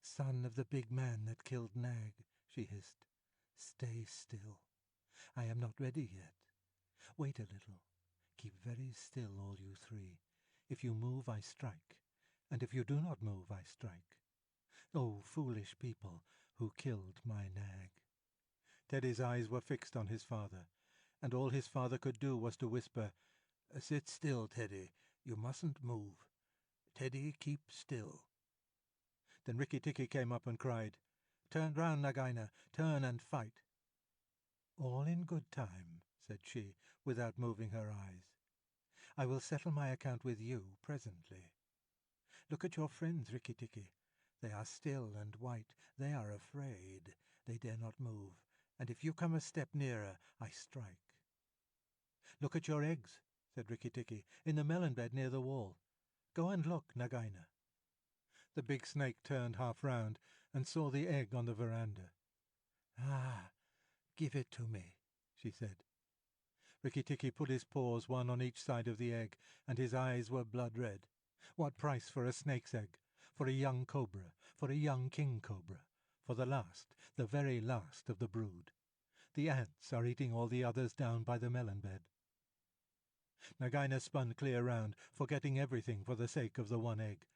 "Son of the big man that killed Nag," she hissed, "stay still. I am not ready yet. Wait a little. Keep very still, all you 3. If you move, I strike, and if you do not move, I strike. Oh, foolish people, who killed my Nag." Teddy's eyes were fixed on his father, and all his father could do was to whisper, "Sit still, Teddy. You mustn't move. Teddy, keep still." Then Rikki-tikki came up and cried, "Turn round, Nagaina, turn and fight." "All in good time," said she, without moving her eyes. "I will settle my account with you presently. Look at your friends, Rikki-tikki. They are still and white. They are afraid. They dare not move, and if you come a step nearer, I strike." "Look at your eggs," said Rikki-tikki, "in the melon bed near the wall. Go and look, Nagaina." The big snake turned half round and saw the egg on the veranda. "Ah, give it to me," she said. Rikki-tikki put his paws one on each side of the egg, and his eyes were blood-red. What price for a snake's egg? For a young cobra? For a young king cobra? For the last, the very last of the brood? The ants are eating all the others down by the melon bed. Nagaina spun clear round, forgetting everything for the sake of the one egg,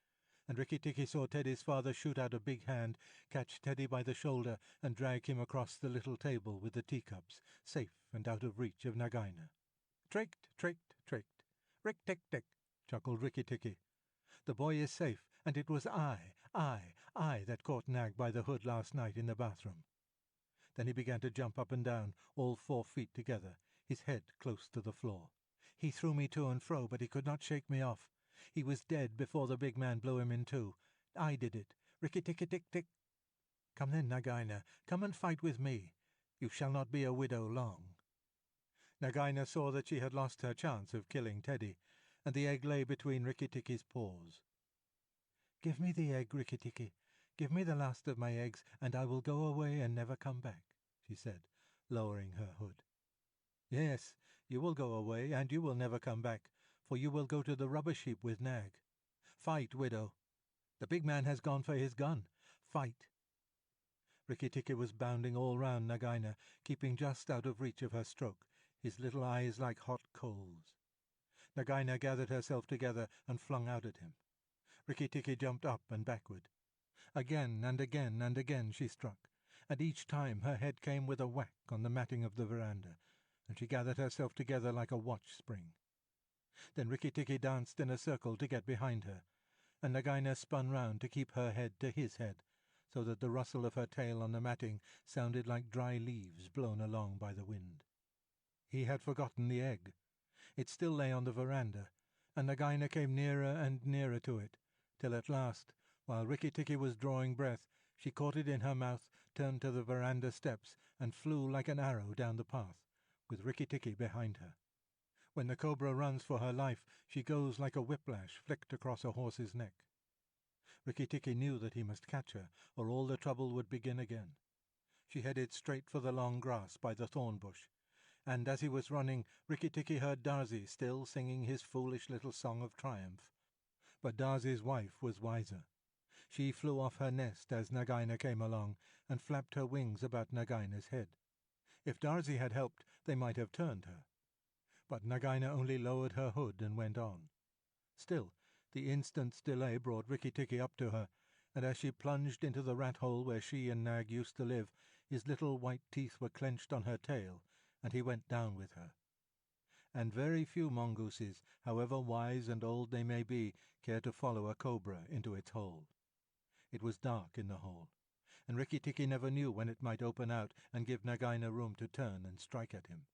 and Rikki-tikki saw Teddy's father shoot out a big hand, catch Teddy by the shoulder, and drag him across the little table with the teacups, safe and out of reach of Nagaina. "Tricked, tricked, tricked. Rick-tick-tick," chuckled Rikki-tikki. "The boy is safe, and it was I that caught Nag by the hood last night in the bathroom." Then he began to jump up and down, all 4 feet together, his head close to the floor. "He threw me to and fro, but he could not shake me off. He was dead before the big man blew him in 2. I did it. Rikki-tikki-tick-tick. Come then, Nagaina, come and fight with me. You shall not be a widow long." Nagaina saw that she had lost her chance of killing Teddy, and the egg lay between Rikki-tikki's paws. "Give me the egg, Rikki-tikki. Give me the last of my eggs, and I will go away and never come back," she said, lowering her hood. "Yes, you will go away, and you will never come back, for you will go to the rubbish heap with Nag. Fight, widow. The big man has gone for his gun. Fight." Rikki-tikki was bounding all round Nagaina, keeping just out of reach of her stroke, his little eyes like hot coals. Nagaina gathered herself together and flung out at him. Rikki-tikki jumped up and backward. Again and again and again she struck, and each time her head came with a whack on the matting of the veranda, and she gathered herself together like a watch-spring. Then Rikki-tikki danced in a circle to get behind her, and Nagaina spun round to keep her head to his head, so that the rustle of her tail on the matting sounded like dry leaves blown along by the wind. He had forgotten the egg. It still lay on the veranda, and Nagaina came nearer and nearer to it, till at last, while Rikki-tikki was drawing breath, she caught it in her mouth, turned to the veranda steps, and flew like an arrow down the path, with Rikki-tikki behind her. When the cobra runs for her life, she goes like a whiplash flicked across a horse's neck. Rikki-tikki knew that he must catch her, or all the trouble would begin again. She headed straight for the long grass by the thorn bush, and as he was running, Rikki-tikki heard Darzee still singing his foolish little song of triumph. But Darzee's wife was wiser. She flew off her nest as Nagaina came along, and flapped her wings about Nagaina's head. If Darzee had helped, they might have turned her. But Nagaina only lowered her hood and went on. Still, the instant's delay brought Rikki-tikki up to her, and as she plunged into the rat-hole where she and Nag used to live, his little white teeth were clenched on her tail, and he went down with her. And very few mongooses, however wise and old they may be, care to follow a cobra into its hole. It was dark in the hole, and Rikki-tikki never knew when it might open out and give Nagaina room to turn and strike at him.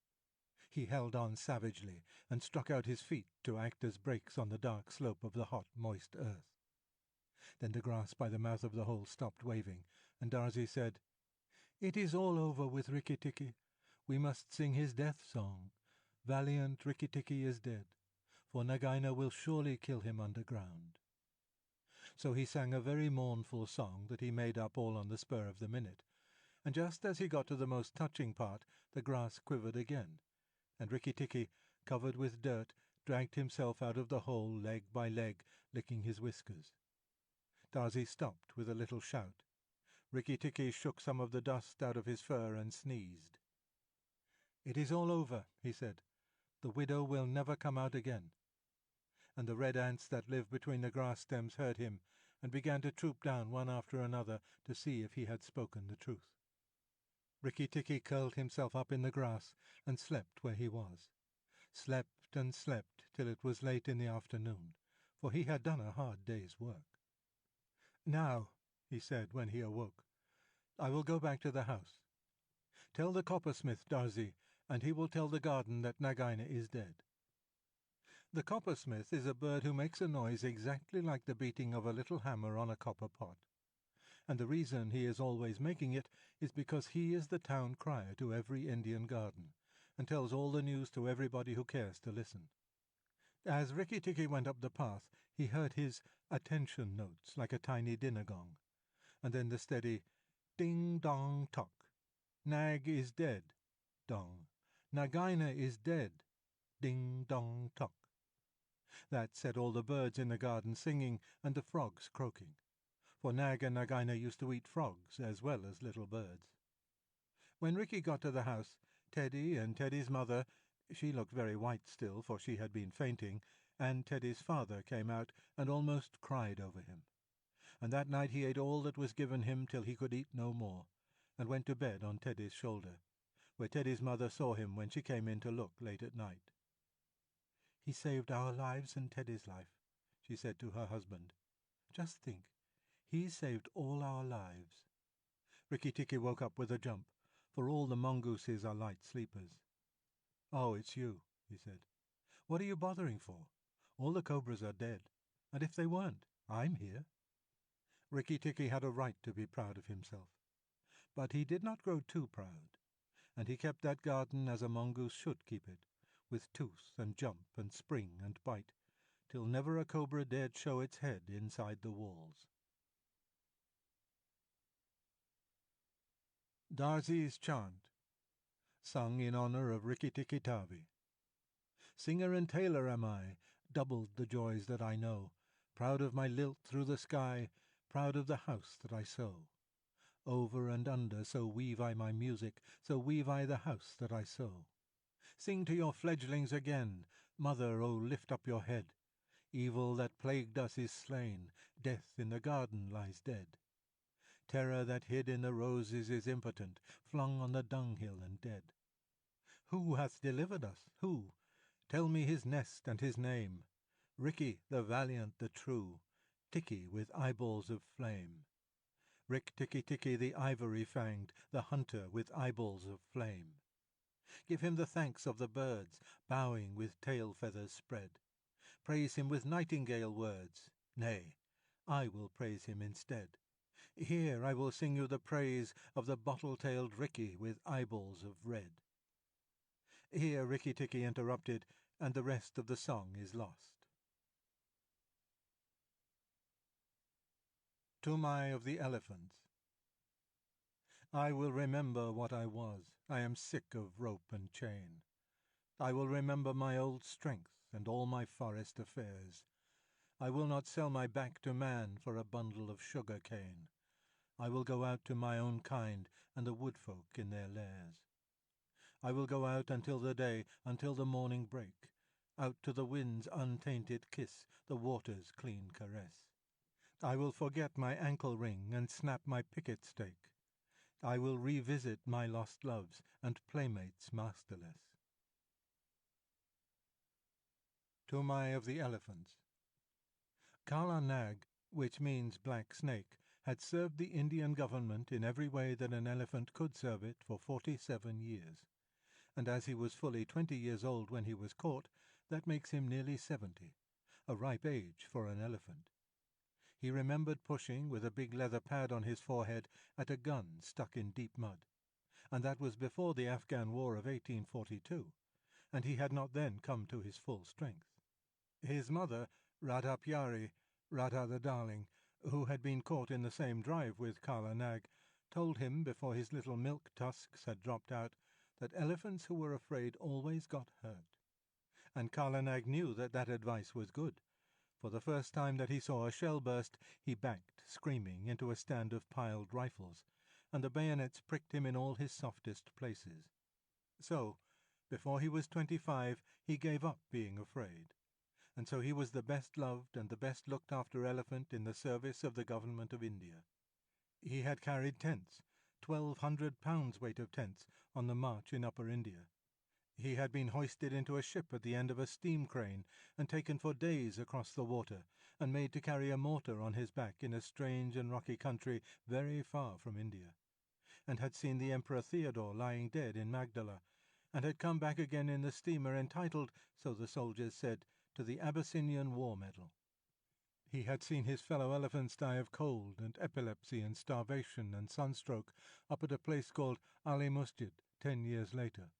He held on savagely and struck out his feet to act as brakes on the dark slope of the hot, moist earth. Then the grass by the mouth of the hole stopped waving, and Darzee said, "It is all over with Rikki Tikki. We must sing his death song. Valiant Rikki Tikki is dead, for Nagaina will surely kill him underground." So he sang a very mournful song that he made up all on the spur of the minute, and just as he got to the most touching part, the grass quivered again, and Rikki Tikki, covered with dirt, dragged himself out of the hole leg by leg, licking his whiskers. Darzee stopped with a little shout. Rikki Tikki shook some of the dust out of his fur and sneezed. "It is all over," he said. "The widow will never come out again." And the red ants that live between the grass stems heard him, and began to troop down one after another to see if he had spoken the truth. Rikki Tikki curled himself up in the grass and slept where he was. Slept and slept till it was late in the afternoon, for he had done a hard day's work. "Now," he said when he awoke, "I will go back to the house. Tell the coppersmith, Darzee, and he will tell the garden that Nagaina is dead." The coppersmith is a bird who makes a noise exactly like the beating of a little hammer on a copper pot, and the reason he is always making it is because he is the town crier to every Indian garden, and tells all the news to everybody who cares to listen. As Rikki Tikki went up the path, he heard his attention notes like a tiny dinner gong, and then the steady ding-dong-tock. Nag is dead, dong. Nagaina is dead, ding-dong-tock. That set all the birds in the garden singing and the frogs croaking, for Nag and Nagaina used to eat frogs as well as little birds. When Rikki got to the house, Teddy and Teddy's mother, she looked very white still, for she had been fainting, and Teddy's father came out and almost cried over him. And that night he ate all that was given him till he could eat no more, and went to bed on Teddy's shoulder, where Teddy's mother saw him when she came in to look late at night. "He saved our lives and Teddy's life," she said to her husband. "Just think, he saved all our lives." Rikki Tikki woke up with a jump, for all the mongooses are light sleepers. "Oh, it's you," he said. "What are you bothering for? All the cobras are dead, and if they weren't, I'm here." Rikki Tikki had a right to be proud of himself, but he did not grow too proud, and he kept that garden as a mongoose should keep it, with tooth and jump and spring and bite, till never a cobra dared show its head inside the walls. Darzee's Chant, sung in honor of Rikki Tikki Tavi. Singer and tailor am I, doubled the joys that I know, proud of my lilt through the sky, proud of the house that I sew. Over and under, so weave I my music, so weave I the house that I sew. Sing to your fledglings again, mother, oh lift up your head. Evil that plagued us is slain, death in the garden lies dead. Terror that hid in the roses is impotent, flung on the dunghill and dead. Who hath delivered us? Who? Tell me his nest and his name. Rikki, the valiant, the true, Tikki with eyeballs of flame. Rik-Tikki Tikki the ivory-fanged, the hunter with eyeballs of flame. Give him the thanks of the birds, bowing with tail feathers spread. Praise him with nightingale words. Nay, I will praise him instead. Here I will sing you the praise of the bottle-tailed Rikki with eyeballs of red. Here Rikki Tikki interrupted, and the rest of the song is lost. Tumai of the Elephants. I will remember what I was. I am sick of rope and chain. I will remember my old strength and all my forest affairs. I will not sell my back to man for a bundle of sugar cane. I will go out to my own kind and the woodfolk in their lairs. I will go out until the day, until the morning break, out to the wind's untainted kiss, the water's clean caress. I will forget my ankle ring and snap my picket stake. I will revisit my lost loves and playmates masterless. Tumai of the Elephants. Kala Nag, which means black snake, had served the Indian government in every way that an elephant could serve it for 47 years, and as he was fully 20 years old when he was caught, that makes him nearly 70, a ripe age for an elephant. He remembered pushing, with a big leather pad on his forehead, at a gun stuck in deep mud, and that was before the Afghan War of 1842, and he had not then come to his full strength. His mother, Radha Pyari, Radha the Darling, who had been caught in the same drive with Kala Nag, told him before his little milk tusks had dropped out that elephants who were afraid always got hurt. And Kala Nag knew that that advice was good. For the first time that he saw a shell burst, he backed, screaming, into a stand of piled rifles, and the bayonets pricked him in all his softest places. So, before he was 25, he gave up being afraid, and so he was the best loved and the best looked after elephant in the service of the government of India. He had carried tents, 1,200 pounds weight of tents, on the march in Upper India. He had been hoisted into a ship at the end of a steam crane and taken for days across the water, and made to carry a mortar on his back in a strange and rocky country very far from India, and had seen the Emperor Theodore lying dead in Magdala, and had come back again in the steamer entitled, so the soldiers said, to the Abyssinian War Medal. He had seen his fellow elephants die of cold and epilepsy and starvation and sunstroke up at a place called Ali Musjid 10 years later,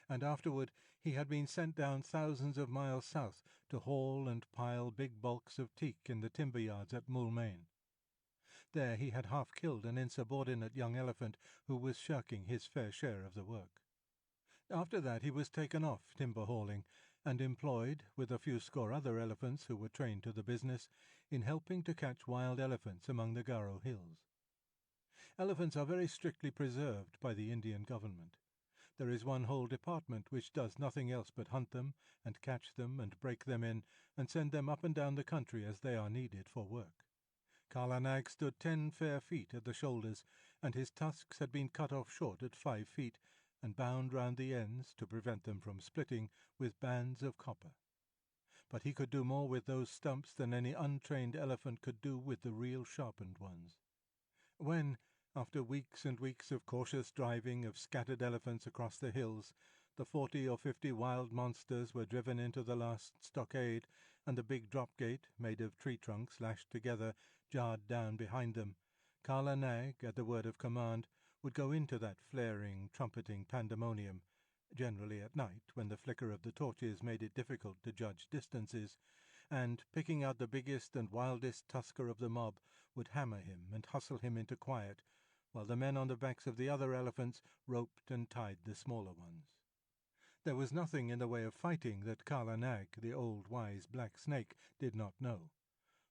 and afterward he had been sent down thousands of miles south to haul and pile big bulks of teak in the timber yards at Moulmein. There he had half killed an insubordinate young elephant who was shirking his fair share of the work. After that he was taken off timber hauling, and employed, with a few score other elephants who were trained to the business, in helping to catch wild elephants among the Garo hills. Elephants are very strictly preserved by the Indian government. There is one whole department which does nothing else but hunt them, and catch them, and break them in, and send them up and down the country as they are needed for work. Kala Nag stood 10 fair feet at the shoulders, and his tusks had been cut off short at 5 feet, and bound round the ends, to prevent them from splitting, with bands of copper. But he could do more with those stumps than any untrained elephant could do with the real sharpened ones. When, after weeks and weeks of cautious driving of scattered elephants across the hills, the 40 or 50 wild monsters were driven into the last stockade, and the big drop gate, made of tree trunks lashed together, jarred down behind them, Kala Nag, at the word of command, would go into that flaring, trumpeting pandemonium, generally at night, when the flicker of the torches made it difficult to judge distances, and, picking out the biggest and wildest tusker of the mob, would hammer him and hustle him into quiet, while the men on the backs of the other elephants roped and tied the smaller ones. There was nothing in the way of fighting that Kala Nag, the old wise black snake, did not know,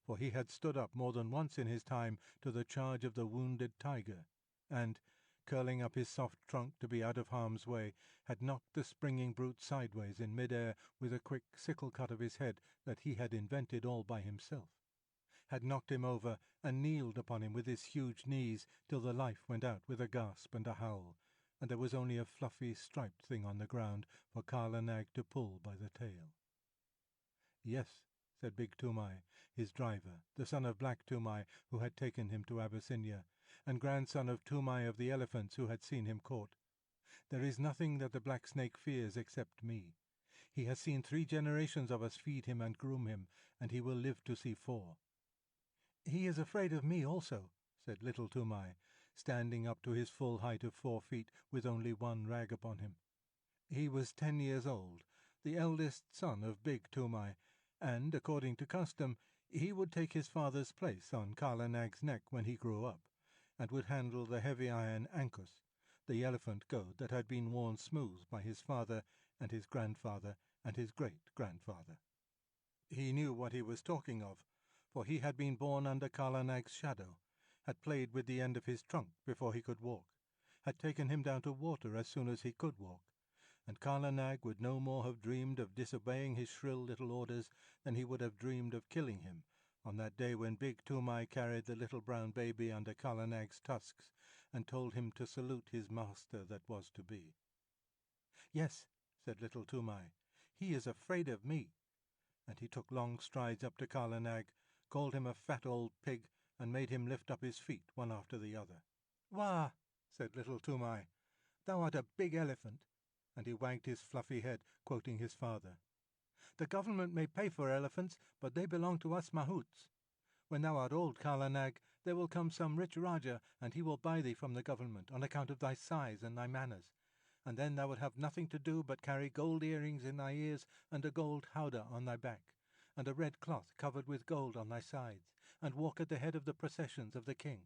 for he had stood up more than once in his time to the charge of the wounded tiger, and, curling up his soft trunk to be out of harm's way, had knocked the springing brute sideways in mid-air with a quick sickle cut of his head that he had invented all by himself, had knocked him over and kneeled upon him with his huge knees till the life went out with a gasp and a howl, and there was only a fluffy striped thing on the ground for Kala Nag to pull by the tail. "Yes," said Big Toomai, his driver, the son of Black Toomai, who had taken him to Abyssinia, and grandson of Toomai of the elephants, who had seen him caught. "There is nothing that the black snake fears except me. He has seen 3 generations of us feed him and groom him, and he will live to see 4. "He is afraid of me also," said Little Toomai, standing up to his full height of 4 feet, with only one rag upon him. He was 10 years old, the eldest son of Big Toomai, and, according to custom, he would take his father's place on Kala Nag's neck when he grew up, and would handle the heavy iron ankus, the elephant goad that had been worn smooth by his father and his grandfather and his great-grandfather. He knew what he was talking of, for he had been born under Kala Nag's shadow, had played with the end of his trunk before he could walk, had taken him down to water as soon as he could walk, and Kala Nag would no more have dreamed of disobeying his shrill little orders than he would have dreamed of killing him on that day when Big Toomai carried the little brown baby under Kala Nag's tusks and told him to salute his master that was to be. "Yes," said Little Toomai, "he is afraid of me," and he took long strides up to Kala Nag, called him a fat old pig, and made him lift up his feet one after the other. "Wah!" said Little Toomai, "thou art a big elephant. and he wagged his fluffy head, quoting his father. "The government may pay for elephants, but they belong to us mahouts. When thou art old, Kala Nag, there will come some rich Raja, and he will buy thee from the government on account of thy size and thy manners. And then thou wilt have nothing to do but carry gold earrings in thy ears, and a gold howdah on thy back, and a red cloth covered with gold on thy sides, and walk at the head of the processions of the king.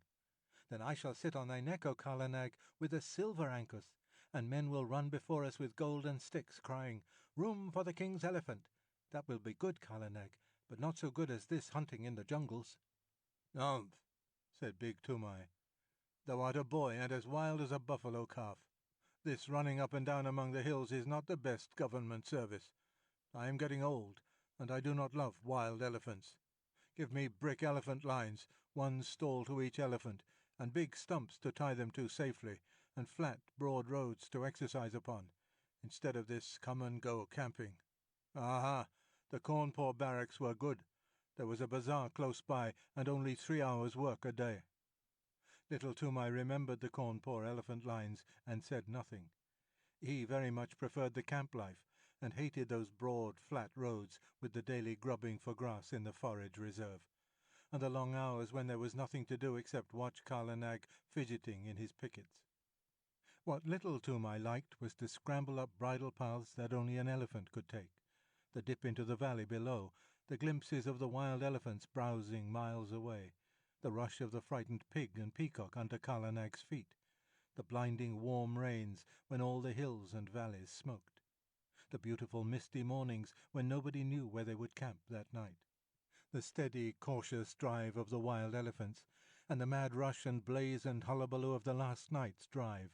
Then I shall sit on thy neck, O Kala Nag, with a silver ankus, and men will run before us with golden sticks, crying, 'Room for the king's elephant!' That will be good, Kala Nag, but not so good as this hunting in the jungles." "Umph," said Big Toomai. "Thou art a boy and as wild as a buffalo calf. This running up and down among the hills is not the best government service. I am getting old, and I do not love wild elephants. Give me brick elephant lines, one stall to each elephant, and big stumps to tie them to safely, and flat, broad roads to exercise upon, instead of this come-and-go camping. Aha! The Cawnpore barracks were good. There was a bazaar close by, and only 3 hours' work a day." Little Toomai remembered the Cawnpore elephant lines and said nothing. He very much preferred the camp life, and hated those broad, flat roads with the daily grubbing for grass in the forage reserve, and the long hours when there was nothing to do except watch Kala Nag fidgeting in his pickets. What Little Toomai liked was to scramble up bridle paths that only an elephant could take, the dip into the valley below, the glimpses of the wild elephants browsing miles away, the rush of the frightened pig and peacock under Kala Nag's feet, the blinding warm rains when all the hills and valleys smoked, the beautiful misty mornings when nobody knew where they would camp that night, the steady, cautious drive of the wild elephants, and the mad rush and blaze and hullabaloo of the last night's drive,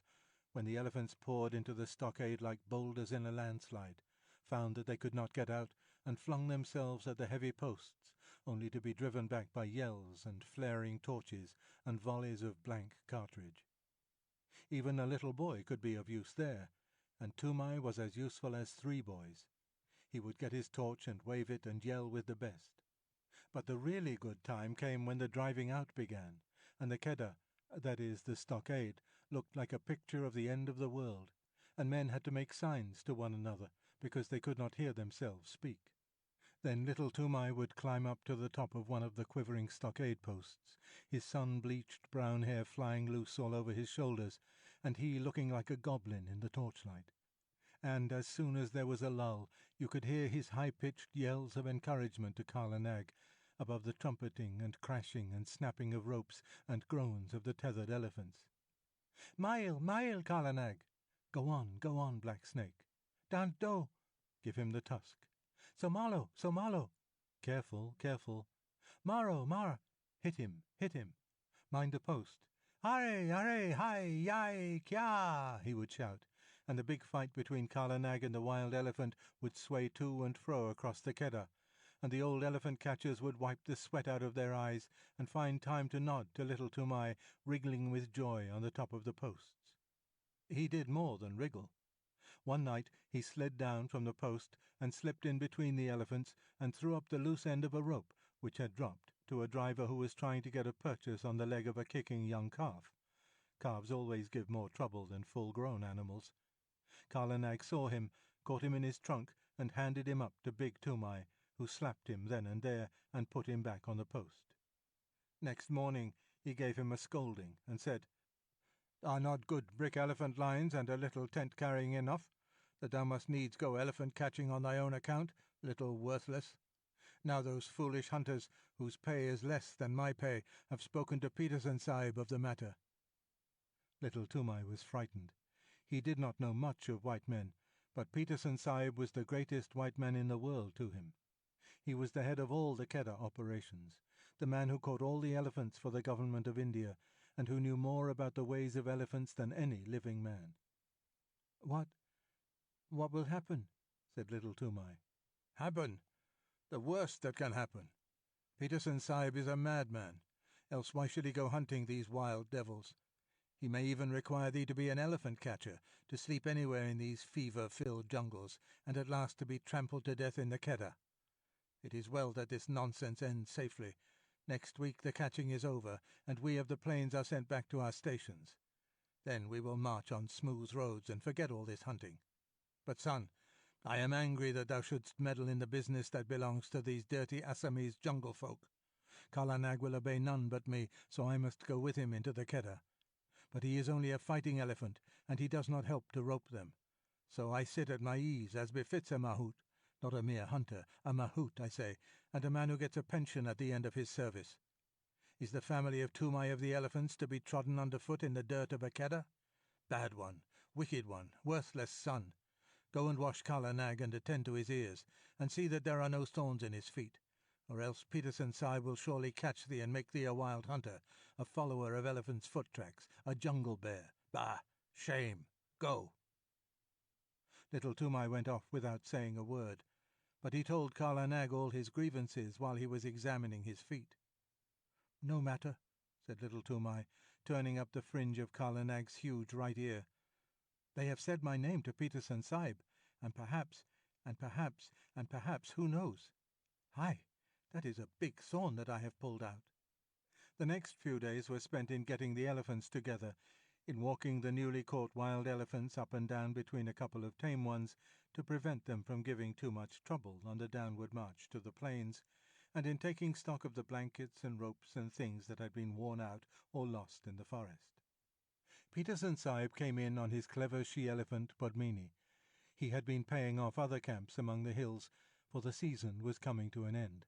when the elephants poured into the stockade like boulders in a landslide, found that they could not get out, and flung themselves at the heavy posts, only to be driven back by yells and flaring torches and volleys of blank cartridge. Even a little boy could be of use there, and Toomai was as useful as 3 boys. He would get his torch and wave it and yell with the best. But the really good time came when the driving out began, and the keddah, that is, the stockade, looked like a picture of the end of the world, and men had to make signs to one another because they could not hear themselves speak. Then Little Toomai would climb up to the top of one of the quivering stockade posts, his sun-bleached brown hair flying loose all over his shoulders, and he looking like a goblin in the torchlight. And as soon as there was a lull, you could hear his high-pitched yells of encouragement to Kala Nag, above the trumpeting and crashing and snapping of ropes and groans of the tethered elephants. "Mile, mile, Kala Nag!" Go on, Black Snake." "Don't do!" Give him the tusk. "Somalo, Somalo!" Careful, careful. "Maro, Mara!" Hit him. "Mind the post." "Hare, hare, hi, yai, kya!" he would shout, and the big fight between Kala Nag and the wild elephant would sway to and fro across the keddah, and the old elephant catchers would wipe the sweat out of their eyes and find time to nod to Little Toomai wriggling with joy on the top of the posts. He did more than wriggle. One night he slid down from the post and slipped in between the elephants and threw up the loose end of a rope which had dropped to a driver who was trying to get a purchase on the leg of a kicking young calf. Calves always give more trouble than full-grown animals. Kala Nag saw him, caught him in his trunk, and handed him up to Big Toomai, who slapped him then and there and put him back on the post. Next morning he gave him a scolding and said, "Are not good brick elephant lines and a little tent carrying enough, that thou must needs go elephant catching on thy own account, little worthless? Now those foolish hunters, whose pay is less than my pay, have spoken to Peterson Sahib of the matter." Little Toomai was frightened. He did not know much of white men, but Peterson Sahib was the greatest white man in the world to him. He was the head of all the keddah operations, the man who caught all the elephants for the government of India, and who knew more about the ways of elephants than any living man. What will happen?" said Little Toomai. "Happen? The worst that can happen. Peterson Sahib is a madman, else why should he go hunting these wild devils? He may even require thee to be an elephant catcher, to sleep anywhere in these fever-filled jungles, and at last to be trampled to death in the keddah. It is well that this nonsense ends safely. Next week the catching is over, and we of the plains are sent back to our stations. Then we will march on smooth roads and forget all this hunting. But son, I am angry that thou shouldst meddle in the business that belongs to these dirty Assamese jungle folk. Kala Nag will obey none but me, so I must go with him into the Keddah. But he is only a fighting elephant, and he does not help to rope them. So I sit at my ease, as befits a mahout, not a mere hunter, a mahout, I say, and a man who gets a pension at the end of his service. Is the family of Tumai of the Elephants to be trodden underfoot in the dirt of a Keddah? Bad one, wicked one, worthless son. Go and wash Kala Nag and attend to his ears, and see that there are no thorns in his feet, or else Peterson Sahib will surely catch thee and make thee a wild hunter, a follower of elephants' foot tracks, a jungle bear. Bah! Shame! Go! Little Tumai went off without saying a word, but he told Kala Nag all his grievances while he was examining his feet. "No matter," said Little Tumai, turning up the fringe of Kala Nag's huge right ear. "They have said my name to Peterson Sahib, and perhaps, who knows? Hi! That is a big thorn that I have pulled out." The next few days were spent in getting the elephants together, in walking the newly caught wild elephants up and down between a couple of tame ones to prevent them from giving too much trouble on the downward march to the plains, and in taking stock of the blankets and ropes and things that had been worn out or lost in the forest. Peterson Sahib came in on his clever she-elephant Padmini. He had been paying off other camps among the hills, for the season was coming to an end,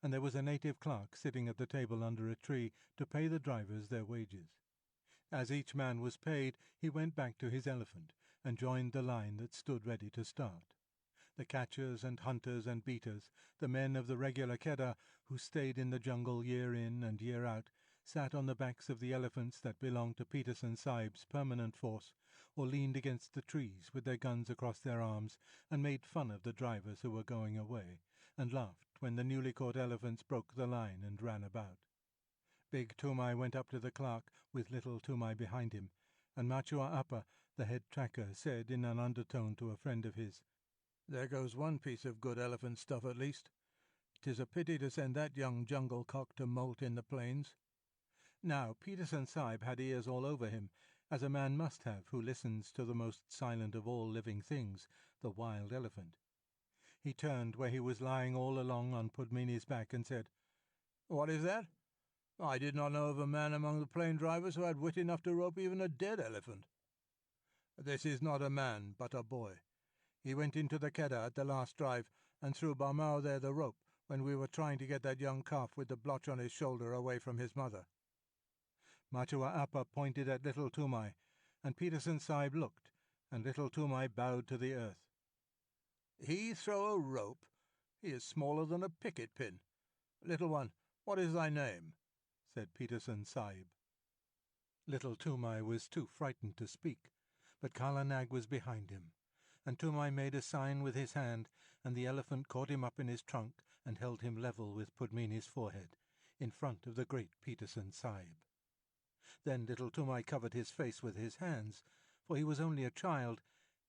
and there was a native clerk sitting at the table under a tree to pay the drivers their wages. As each man was paid, he went back to his elephant and joined the line that stood ready to start. The catchers and hunters and beaters, the men of the regular Keddah who stayed in the jungle year in and year out, sat on the backs of the elephants that belonged to Peterson Sahib's permanent force, or leaned against the trees with their guns across their arms and made fun of the drivers who were going away, and laughed when the newly caught elephants broke the line and ran about. Big Tumai went up to the clerk with Little Tumai behind him, and Machua Appa, the head tracker, said in an undertone to a friend of his, "There goes one piece of good elephant stuff at least. 'Tis a pity to send that young jungle cock to moult in the plains." Now Peterson Sahib had ears all over him, as a man must have who listens to the most silent of all living things, the wild elephant. He turned where he was lying all along on Padmini's back and said, "What is that? I did not know of a man among the plain drivers who had wit enough to rope even a dead elephant." "This is not a man, but a boy. He went into the Keddah at the last drive and threw Barmao there the rope when we were trying to get that young calf with the blotch on his shoulder away from his mother." Machua Appa pointed at Little Tumai, and Peterson Sahib looked, and Little Tumai bowed to the earth. "He throw a rope? He is smaller than a picket pin. Little one, what is thy name?" said Peterson Sahib. Little Tumai was too frightened to speak, but Kala Nag was behind him, and Tumai made a sign with his hand, and the elephant caught him up in his trunk and held him level with Padmini's forehead, in front of the great Peterson Sahib. Then Little Tumai covered his face with his hands, for he was only a child,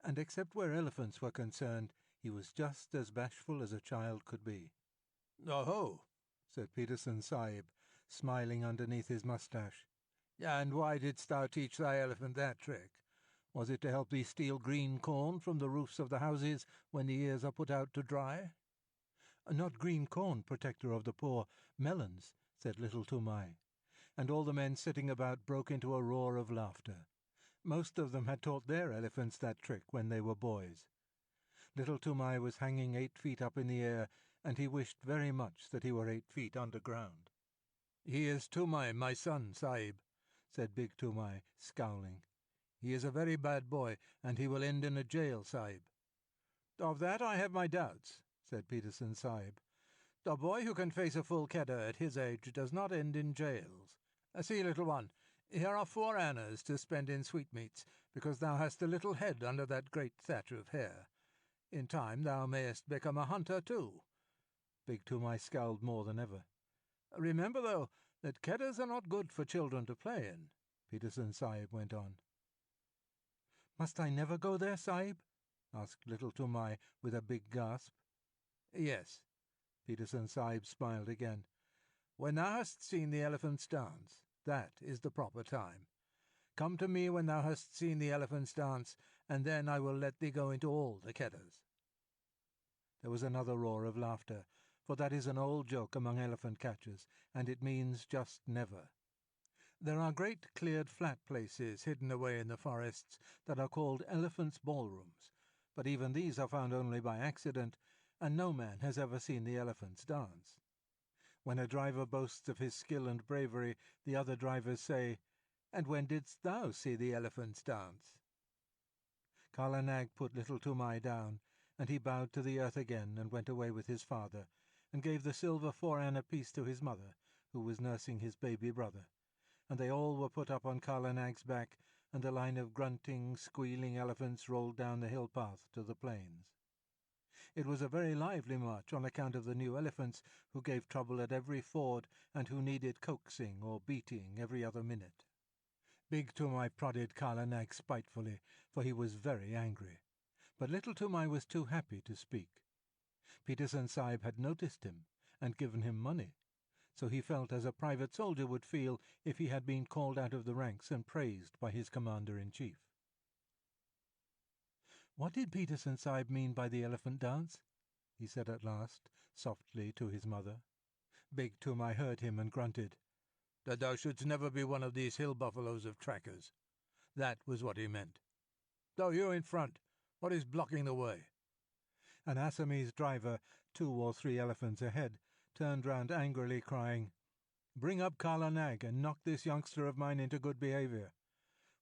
and except where elephants were concerned, he was just as bashful as a child could be. "Oh-ho," said Peterson Sahib, smiling underneath his moustache. "And why didst thou teach thy elephant that trick? Was it to help thee steal green corn from the roofs of the houses when the ears are put out to dry?" "Not green corn, protector of the poor, melons," said Little Tumai, and all the men sitting about broke into a roar of laughter. Most of them had taught their elephants that trick when they were boys. Little Tumai was hanging 8 feet up in the air, and he wished very much that he were 8 feet underground. "He is Tumai, my son, Sahib," said Big Tumai, scowling. "He is a very bad boy, and he will end in a jail, Sahib." "Of that I have my doubts," said Peterson Sahib. "A boy who can face a full Keddah at his age does not end in jails. See, little one, here are 4 annas to spend in sweetmeats, because thou hast a little head under that great thatch of hair. In time thou mayest become a hunter too." Big Tumai scowled more than ever. "Remember, though, that Keddahs are not good for children to play in," Peterson Sahib went on. "Must I never go there, Sahib?" asked Little Tumai with a big gasp. "Yes," Peterson Sahib smiled again. "When thou hast seen the elephants dance, that is the proper time. Come to me when thou hast seen the elephants dance, and then I will let thee go into all the Keddahs." There was another roar of laughter, for that is an old joke among elephant catchers, and it means just never. There are great cleared flat places hidden away in the forests that are called elephants' ballrooms, but even these are found only by accident, and no man has ever seen the elephants dance. When a driver boasts of his skill and bravery, the other drivers say, "And when didst thou see the elephants dance?" Kala Nag put little Toomai down, and he bowed to the earth again and went away with his father, and gave the silver 4 anna piece to his mother, who was nursing his baby brother, and they all were put up on Kala Nag's back, and the line of grunting, squealing elephants rolled down the hill path to the plains. It was a very lively march on account of the new elephants, who gave trouble at every ford and who needed coaxing or beating every other minute. Big Toomai prodded Kala Nag spitefully, for he was very angry. But little Toomai was too happy to speak. Peterson Sahib had noticed him and given him money, so he felt as a private soldier would feel if he had been called out of the ranks and praised by his commander-in-chief. "What did Peterson Sahib mean by the elephant dance?" he said at last, softly, to his mother. Big Toomai heard him and grunted. "That thou shouldst never be one of these hill buffaloes of trackers. That was what he meant. So you in front. What is blocking the way?" An Assamese driver, 2 or 3 elephants ahead, turned round angrily, crying, "Bring up Kala Nag and knock this youngster of mine into good behaviour.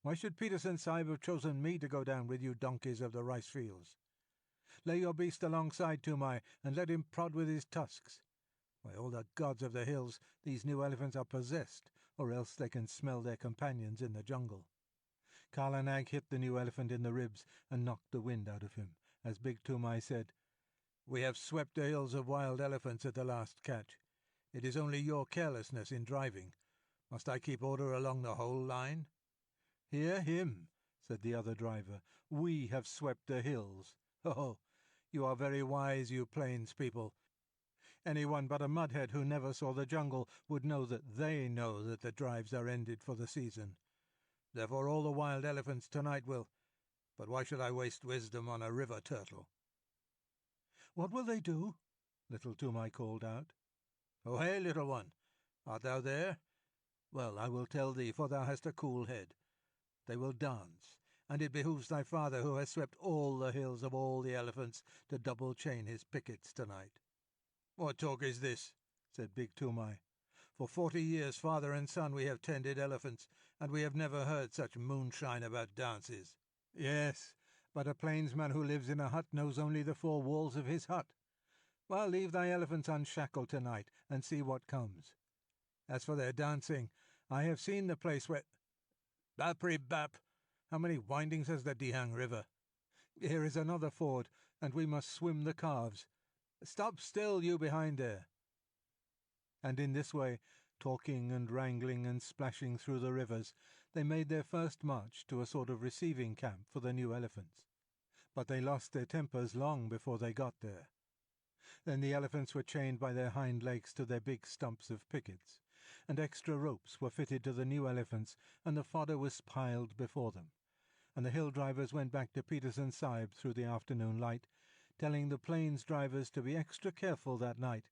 Why should Peterson Sahib have chosen me to go down with you donkeys of the rice fields? Lay your beast alongside, Toomai, and let him prod with his tusks. By all the gods of the hills, these new elephants are possessed, or else they can smell their companions in the jungle." Kala Nag hit the new elephant in the ribs and knocked the wind out of him, as Big Toomai said, "We have swept the hills of wild elephants at the last catch. It is only your carelessness in driving. Must I keep order along the whole line?" "Hear him," said the other driver. "We have swept the hills. Oh, you are very wise, you plains people. Anyone but a mudhead who never saw the jungle would know that they know that the drives are ended for the season. Therefore all the wild elephants tonight will... But why should I waste wisdom on a river turtle?" "What will they do?" little Toomai called out. "Oh, hey, little one, art thou there? Well, I will tell thee, for thou hast a cool head. They will dance, and it behooves thy father, who has swept all the hills of all the elephants, to double-chain his pickets tonight." "What talk is this?" said Big Toomai. "For 40 years, father and son, we have tended elephants, and we have never heard such moonshine about dances." "Yes, but a plainsman who lives in a hut knows only the 4 walls of his hut. Well, leave thy elephants unshackled tonight, and see what comes. As for their dancing, I have seen the place where... Bapri Bap! How many windings has the Dihang River? Here is another ford, and we must swim the calves. Stop still, you behind there." And in this way, talking and wrangling and splashing through the rivers, they made their first march to a sort of receiving camp for the new elephants. But they lost their tempers long before they got there. Then the elephants were chained by their hind legs to their big stumps of pickets, and extra ropes were fitted to the new elephants, and the fodder was piled before them. And the hill drivers went back to Peterson Sahib through the afternoon light, telling the plains drivers to be extra careful that night,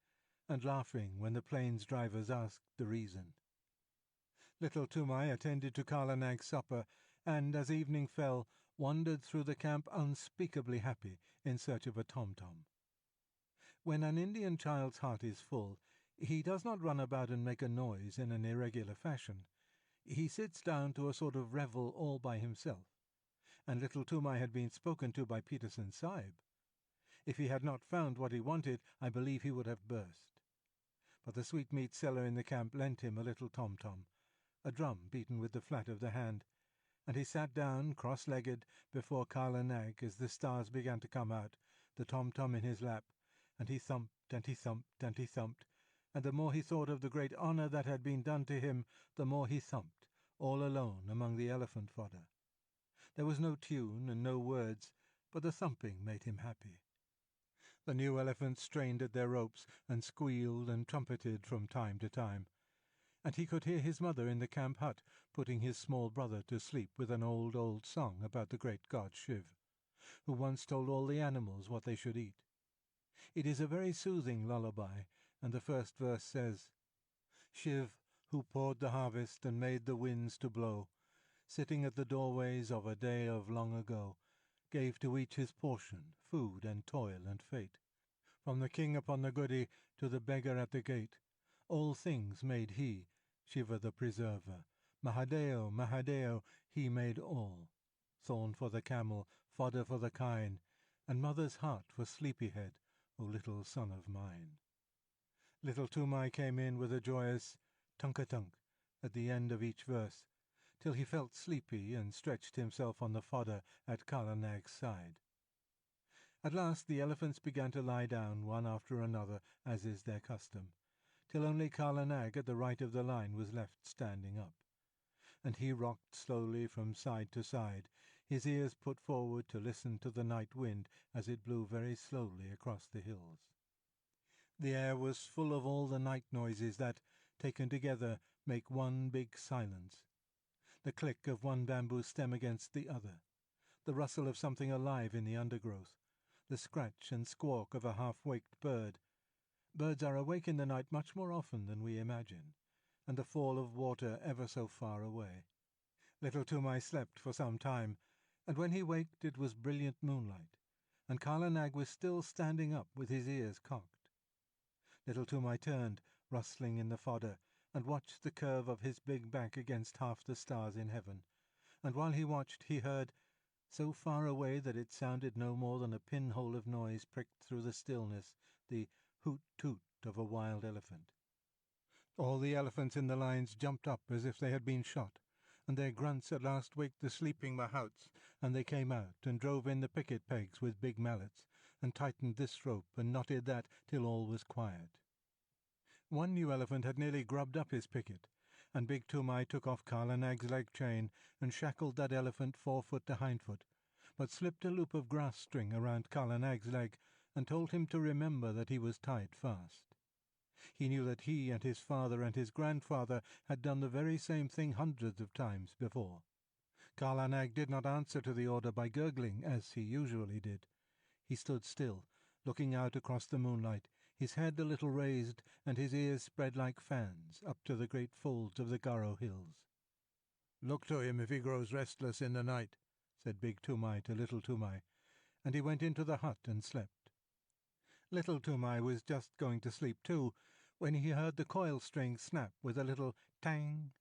and laughing when the plains drivers asked the reason. Little Toomai attended to Kala Nag's supper, and, as evening fell, wandered through the camp unspeakably happy in search of a tom-tom. When an Indian child's heart is full, he does not run about and make a noise in an irregular fashion. He sits down to a sort of revel all by himself, and little Toomai had been spoken to by Peterson Sahib. If he had not found what he wanted, I believe he would have burst. But the sweetmeat seller in the camp lent him a little tom-tom, a drum beaten with the flat of the hand, and he sat down cross-legged before Kala Nag as the stars began to come out, the tom-tom in his lap, and he thumped and he thumped and he thumped, and the more he thought of the great honour that had been done to him, the more he thumped, all alone among the elephant fodder. There was no tune and no words, but the thumping made him happy. The new elephants strained at their ropes and squealed and trumpeted from time to time. and he could hear his mother in the camp hut putting his small brother to sleep with an old song about the great god Shiv, who once told all the animals what they should eat. It is a very soothing lullaby, and the first verse says, Shiv, who poured the harvest and made the winds to blow, sitting at the doorways of a day of long ago, gave to each his portion, food and toil and fate. From the king upon the goody to the beggar at the gate, all things made he, Shiva the preserver. Mahadeo, Mahadeo, he made all. Thorn for the camel, fodder for the kine, and mother's heart for sleepyhead, O little son of mine. Little Tumai came in with a joyous tunk-a-tunk at the end of each verse, till he felt sleepy and stretched himself on the fodder at Kala Nag's side. At last the elephants began to lie down one after another, as is their custom, till only Kala Nag at the right of the line was left standing up, and he rocked slowly from side to side, his ears put forward to listen to the night wind as it blew very slowly across the hills. The air was full of all the night noises that, taken together, make one big silence. The click of one bamboo stem against the other, the rustle of something alive in the undergrowth, the scratch and squawk of a half-waked bird. Birds are awake in the night much more often than we imagine, and the fall of water ever so far away. Little Tumai slept for some time, and when he waked it was brilliant moonlight, and Kala Nag was still standing up with his ears cocked. Little Tumai turned, rustling in the fodder, and watched the curve of his big back against half the stars in heaven, and while he watched he heard, so far away that it sounded no more than a pinhole of noise pricked through the stillness, the hoot-toot of a wild elephant. All the elephants in the lines jumped up as if they had been shot, and their grunts at last waked the sleeping mahouts, and they came out and drove in the picket pegs with big mallets, and tightened this rope and knotted that till all was quiet. One new elephant had nearly grubbed up his picket, and Big Tumai took off Kala Nag's leg chain and shackled that elephant forefoot to hindfoot, but slipped a loop of grass string around Kala Nag's leg and told him to remember that he was tied fast. He knew that he and his father and his grandfather had done the very same thing hundreds of times before. Kala Nag did not answer to the order by gurgling, as he usually did. He stood still, looking out across the moonlight, his head a little raised and his ears spread like fans up to the great folds of the Garo hills. "Look to him if he grows restless in the night," said Big Tumai to Little Tumai, and he went into the hut and slept. Little Tumai was just going to sleep too, when he heard the coil string snap with a little tang,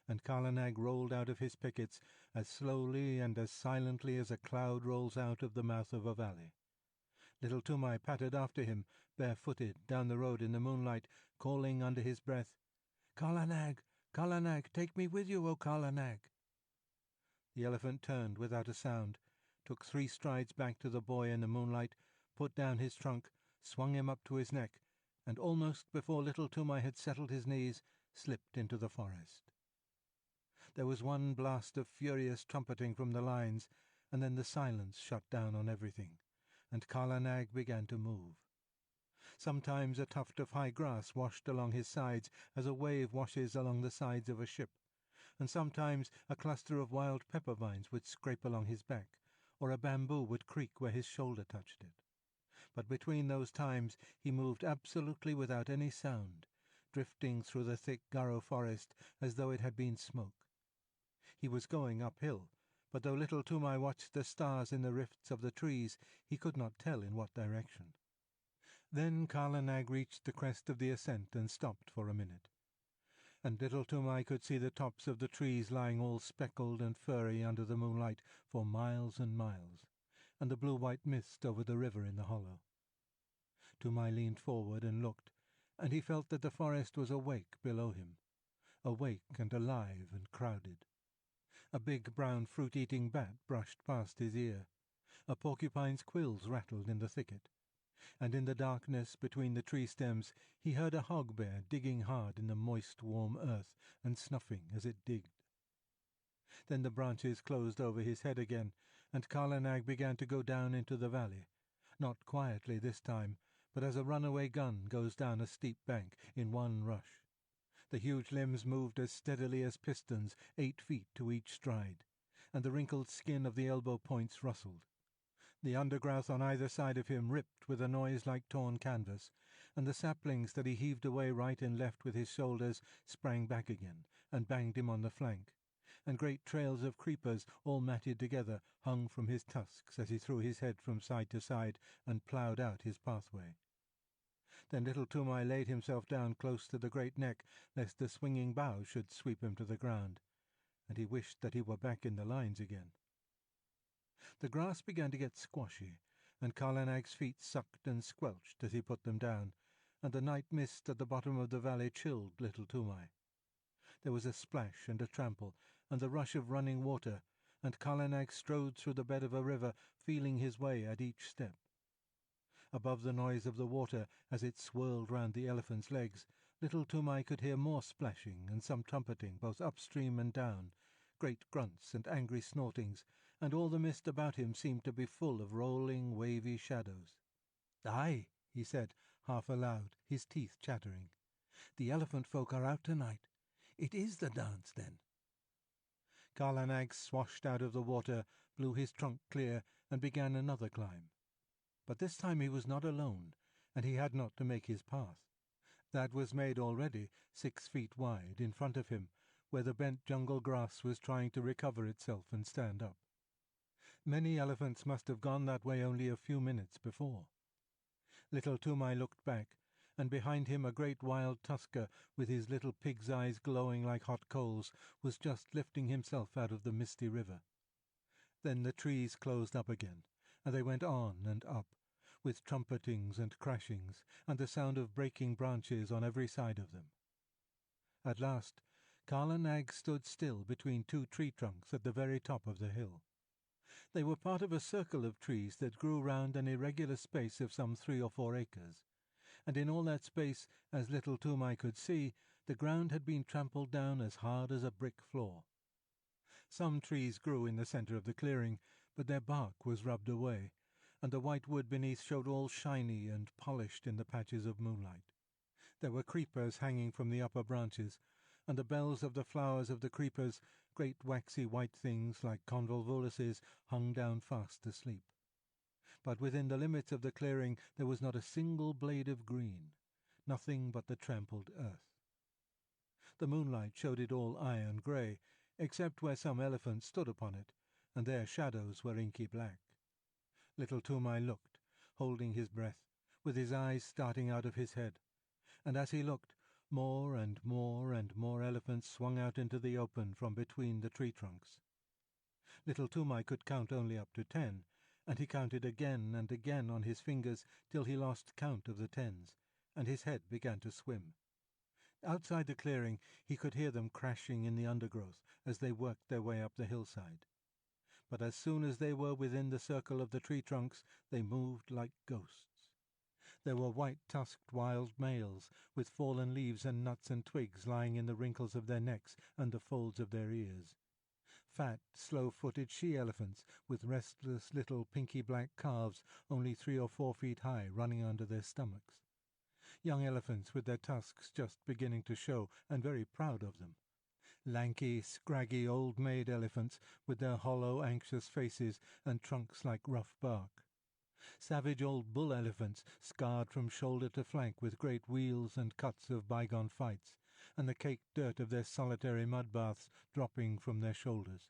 and Kala Nag rolled out of his pickets as slowly and as silently as a cloud rolls out of the mouth of a valley. Little Tumai pattered after him, barefooted, down the road in the moonlight, calling under his breath, Kala Nag, take me with you, O Kala Nag." The elephant turned without a sound, took 3 strides back to the boy in the moonlight, put down his trunk, swung him up to his neck, and almost before Little Tumai had settled his knees, slipped into the forest. There was one blast of furious trumpeting from the lines, and then the silence shut down on everything, and Kala Nag began to move. Sometimes a tuft of high grass washed along his sides as a wave washes along the sides of a ship, and sometimes a cluster of wild pepper vines would scrape along his back, or a bamboo would creak where his shoulder touched it. But between those times he moved absolutely without any sound, drifting through the thick Garo forest as though it had been smoke. He was going uphill, but though Little Tumai watched the stars in the rifts of the trees, he could not tell in what direction. Then Kala Nag reached the crest of the ascent and stopped for a minute, and Little Tumai could see the tops of the trees lying all speckled and furry under the moonlight for miles and miles, and the blue-white mist over the river in the hollow. Tumai leaned forward and looked, and he felt that the forest was awake below him, awake and alive and crowded. A big brown fruit-eating bat brushed past his ear. A porcupine's quills rattled in the thicket, and in the darkness between the tree stems he heard a hog-bear digging hard in the moist, warm earth and snuffing as it digged. Then the branches closed over his head again, and Kala Nag began to go down into the valley, not quietly this time, but as a runaway gun goes down a steep bank in one rush. The huge limbs moved as steadily as pistons, 8 feet to each stride, and the wrinkled skin of the elbow points rustled. The undergrowth on either side of him ripped with a noise like torn canvas, and the saplings that he heaved away right and left with his shoulders sprang back again and banged him on the flank, and great trails of creepers, all matted together, hung from his tusks as he threw his head from side to side and ploughed out his pathway. Then little Toomai laid himself down close to the great neck, lest the swinging boughs should sweep him to the ground, and he wished that he were back in the lines again. The grass began to get squashy, and Karlanag's feet sucked and squelched as he put them down, and the night mist at the bottom of the valley chilled little Toomai. There was a splash and a trample, and the rush of running water, and Karlanag strode through the bed of a river, feeling his way at each step. Above the noise of the water as it swirled round the elephant's legs, little Toomai could hear more splashing and some trumpeting both upstream and down, great grunts and angry snortings, and all the mist about him seemed to be full of rolling, wavy shadows. "Aye," he said, half aloud, his teeth chattering. "The elephant folk are out tonight. It is the dance, then." Karlanag swashed out of the water, blew his trunk clear, and began another climb. But this time he was not alone, and he had not to make his path. That was made already 6 feet wide in front of him, where the bent jungle grass was trying to recover itself and stand up. Many elephants must have gone that way only a few minutes before. Little Toomai looked back, and behind him a great wild tusker, with his little pig's eyes glowing like hot coals, was just lifting himself out of the misty river. Then the trees closed up again, and they went on and up, with trumpetings and crashings, and the sound of breaking branches on every side of them. At last Karlanag stood still between 2 tree trunks at the very top of the hill. They were part of a circle of trees that grew round an irregular space of some 3 or 4 acres, and in all that space, as little Toomai could see, the ground had been trampled down as hard as a brick floor. Some trees grew in the centre of the clearing, but their bark was rubbed away, and the white wood beneath showed all shiny and polished in the patches of moonlight. There were creepers hanging from the upper branches, and the bells of the flowers of the creepers, great waxy white things like convolvuluses, hung down fast asleep. But within the limits of the clearing there was not a single blade of green, nothing but the trampled earth. The moonlight showed it all iron grey, except where some elephants stood upon it, and their shadows were inky black. Little Toomai looked, holding his breath, with his eyes starting out of his head, and as he looked, more and more and more elephants swung out into the open from between the tree trunks. Little Toomai could count only up to 10, and he counted again and again on his fingers till he lost count of the 10s, and his head began to swim. Outside the clearing he could hear them crashing in the undergrowth as they worked their way up the hillside. But as soon as they were within the circle of the tree trunks, they moved like ghosts. There were white-tusked wild males, with fallen leaves and nuts and twigs lying in the wrinkles of their necks and the folds of their ears. Fat, slow-footed she-elephants, with restless little pinky-black calves only 3 or 4 feet high running under their stomachs. Young elephants with their tusks just beginning to show, and very proud of them. Lanky, scraggy old maid elephants with their hollow, anxious faces and trunks like rough bark. Savage old bull elephants, scarred from shoulder to flank with great wheals and cuts of bygone fights, and the caked dirt of their solitary mud baths dropping from their shoulders.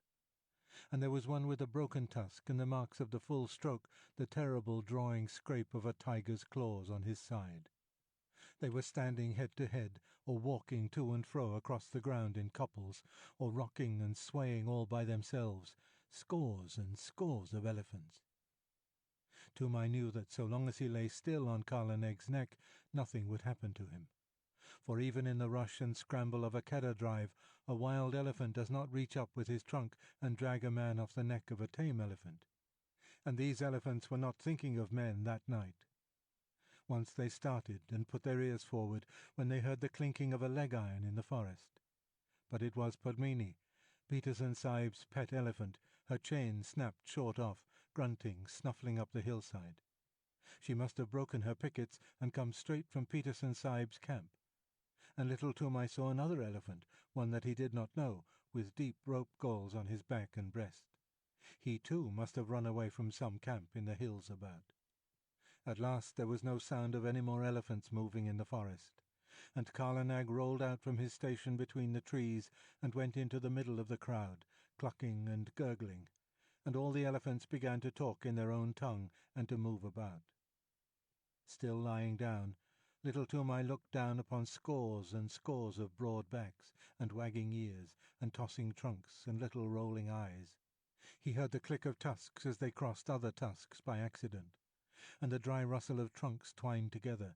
And there was one with a broken tusk and the marks of the full stroke, the terrible drawing scrape of a tiger's claws on his side. They were standing head to head, or walking to and fro across the ground in couples, or rocking and swaying all by themselves, scores and scores of elephants. Toomai knew that so long as he lay still on Karlanag's neck, nothing would happen to him. For even in the rush and scramble of a keddah drive, a wild elephant does not reach up with his trunk and drag a man off the neck of a tame elephant. And these elephants were not thinking of men that night. Once they started and put their ears forward when they heard the clinking of a leg-iron in the forest. But it was Padmini, Peterson Sahib's pet elephant, her chain snapped short off, grunting, snuffling up the hillside. She must have broken her pickets and come straight from Peterson Sahib's camp. and Little Toomai saw another elephant, one that he did not know, with deep rope galls on his back and breast. He too must have run away from some camp in the hills about. At last there was no sound of any more elephants moving in the forest, and Kala Nag rolled out from his station between the trees and went into the middle of the crowd, clucking and gurgling, and all the elephants began to talk in their own tongue and to move about. Still lying down, Little Toomai looked down upon scores and scores of broad backs and wagging ears and tossing trunks and little rolling eyes. He heard the click of tusks as they crossed other tusks by accident, and the dry rustle of trunks twined together,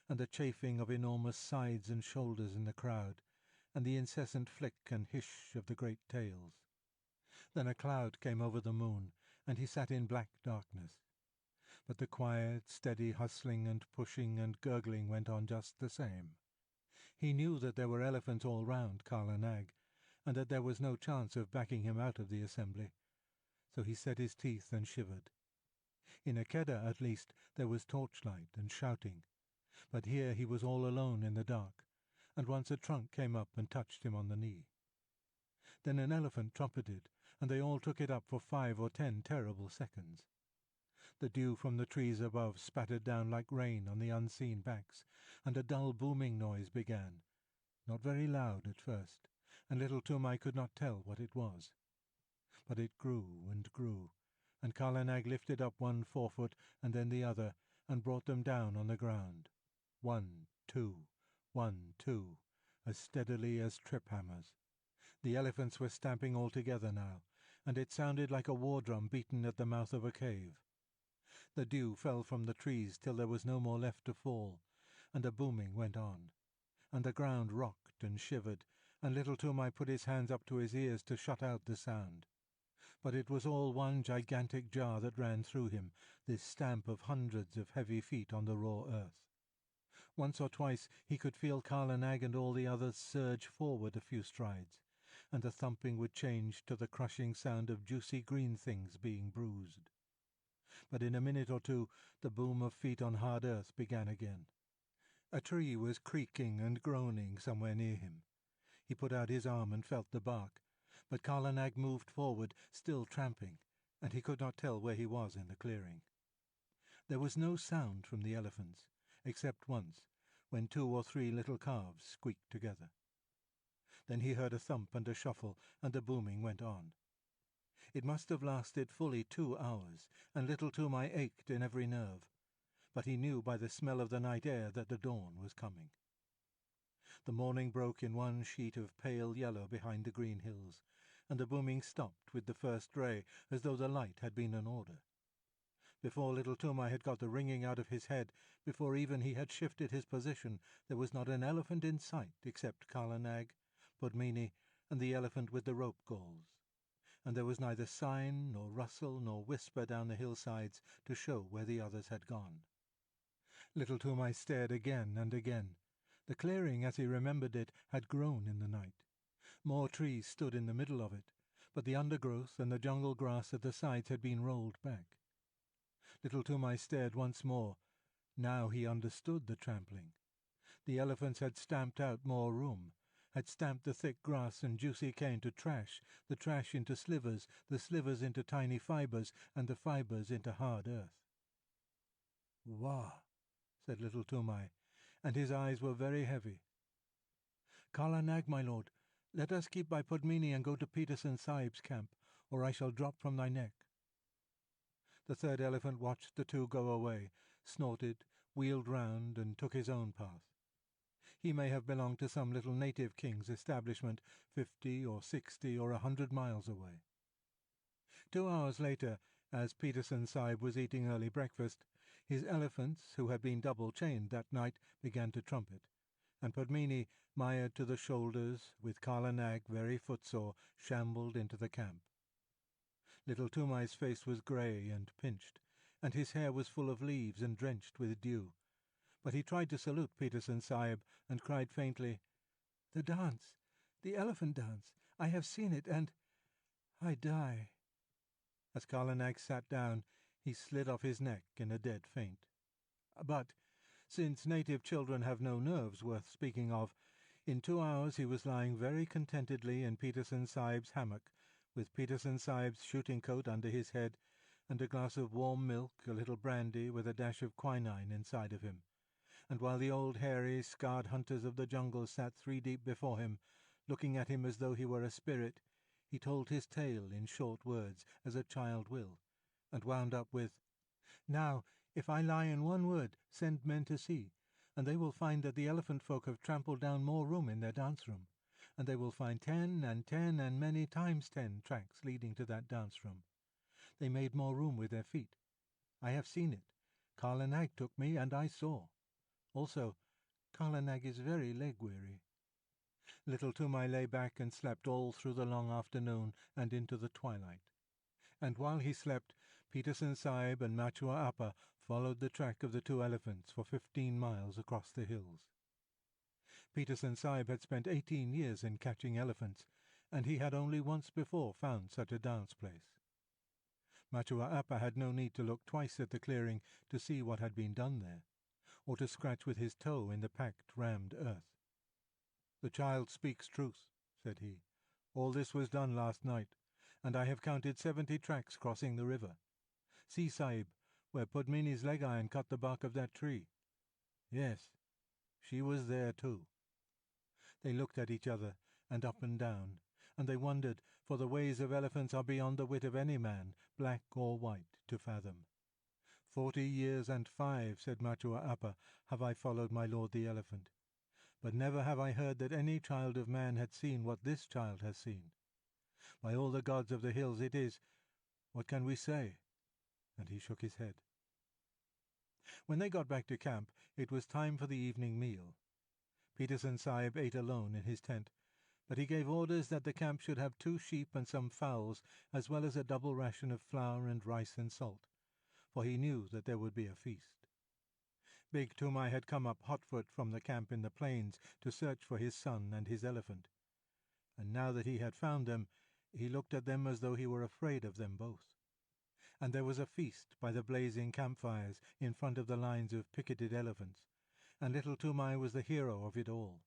and the chafing of enormous sides and shoulders in the crowd, and the incessant flick and hiss of the great tails. Then a cloud came over the moon, and he sat in black darkness. But the quiet, steady hustling and pushing and gurgling went on just the same. He knew that there were elephants all round Kala Nag, and that there was no chance of backing him out of the assembly. So he set his teeth and shivered. In Akeda, at least, there was torchlight and shouting, but here he was all alone in the dark, and once a trunk came up and touched him on the knee. Then an elephant trumpeted, and they all took it up for 5 or 10 terrible seconds. The dew from the trees above spattered down like rain on the unseen backs, and a dull booming noise began, not very loud at first, and Little Toomai could not tell what it was. But it grew and grew, and Kala Nag lifted up one forefoot and then the other, and brought them down on the ground. 1, 2, 1, 2, as steadily as trip hammers. The elephants were stamping all together now, and it sounded like a war drum beaten at the mouth of a cave. The dew fell from the trees till there was no more left to fall, and the booming went on, and the ground rocked and shivered, and Little Toomai put his hands up to his ears to shut out the sound. But it was all one gigantic jar that ran through him, this stamp of hundreds of heavy feet on the raw earth. Once or twice he could feel Kala Nag and all the others surge forward a few strides, and the thumping would change to the crushing sound of juicy green things being bruised. But in a minute or two the boom of feet on hard earth began again. A tree was creaking and groaning somewhere near him. He put out his arm and felt the bark, but Kala Nag moved forward, still tramping, and he could not tell where he was in the clearing. There was no sound from the elephants, except once, when 2 or 3 little calves squeaked together. Then he heard a thump and a shuffle, and the booming went on. It must have lasted fully 2 hours, and Little Toomai ached in every nerve, but he knew by the smell of the night air that the dawn was coming. The morning broke in one sheet of pale yellow behind the green hills, and the booming stopped with the first ray, as though the light had been an order. Before Little Toomai had got the ringing out of his head, before even he had shifted his position, there was not an elephant in sight except Kala Nag, Pudmini, and the elephant with the rope galls, and there was neither sign nor rustle nor whisper down the hillsides to show where the others had gone. Little Toomai stared again and again. The clearing, as he remembered it, had grown in the night. More trees stood in the middle of it, but the undergrowth and the jungle grass at the sides had been rolled back. Little Toomai stared once more. Now he understood the trampling. The elephants had stamped out more room, had stamped the thick grass and juicy cane to trash, the trash into slivers, the slivers into tiny fibres, and the fibres into hard earth. "Wah!" said Little Toomai, and his eyes were very heavy. "Kala Nag, my lord, let us keep by Pudmini and go to Peterson Sahib's camp, or I shall drop from thy neck." The third elephant watched the 2 go away, snorted, wheeled round, and took his own path. He may have belonged to some little native king's establishment 50 or 60 or 100 miles away. 2 hours later, as Peterson Sahib was eating early breakfast, his elephants, who had been double-chained that night, began to trumpet, and Pudmini, mired to the shoulders, with Kala Nag very footsore, shambled into the camp. Little Toomai's face was grey and pinched, and his hair was full of leaves and drenched with dew. But he tried to salute Peterson Sahib, and cried faintly, "The dance, the elephant dance, I have seen it, and I die." As Kala Nag sat down, he slid off his neck in a dead faint. But, since native children have no nerves worth speaking of, In 2 hours he was lying very contentedly in Peterson Sahib's hammock, with Peterson Sahib's shooting coat under his head, and a glass of warm milk, a little brandy, with a dash of quinine inside of him. And while the old hairy, scarred hunters of the jungle sat 3 deep before him, looking at him as though he were a spirit, he told his tale in short words, as a child will, and wound up with, "Now, if I lie in one word, send men to see, and they will find that the elephant folk have trampled down more room in their dance-room, and they will find 10 and 10 and many times 10 tracks leading to that dance-room. They made more room with their feet. I have seen it. Kala Nag took me, and I saw. Also, Kala Nag is very leg-weary." Little Toomai lay back and slept all through the long afternoon and into the twilight. And while he slept, Peterson Sahib and Machua Appa followed the track of the 2 elephants for 15 miles across the hills. Peterson Sahib had spent 18 years in catching elephants, and he had only once before found such a dance place. Machua Appa had no need to look twice at the clearing to see what had been done there, or to scratch with his toe in the packed, rammed earth. "The child speaks truth," said he. "All this was done last night, and I have counted 70 tracks crossing the river. See, Sahib, where Pudmini's leg iron cut the bark of that tree. Yes, she was there too." They looked at each other, and up and down, and they wondered, for the ways of elephants are beyond the wit of any man, black or white, to fathom. 40 years and 5, said Machua Appa, have I followed my lord the elephant, but never have I heard that any child of man had seen what this child has seen. By all the gods of the hills, it is— what can we say? And he shook his head. When they got back to camp, it was time for the evening meal. Peterson Sahib ate alone in his tent, but he gave orders that the camp should have 2 sheep and some fowls, as well as a double ration of flour and rice and salt, for he knew that there would be a feast. Big Toomai had come up hotfoot from the camp in the plains to search for his son and his elephant, and now that he had found them, he looked at them as though he were afraid of them both. And there was a feast by the blazing campfires in front of the lines of picketed elephants, and little Toomai was the hero of it all.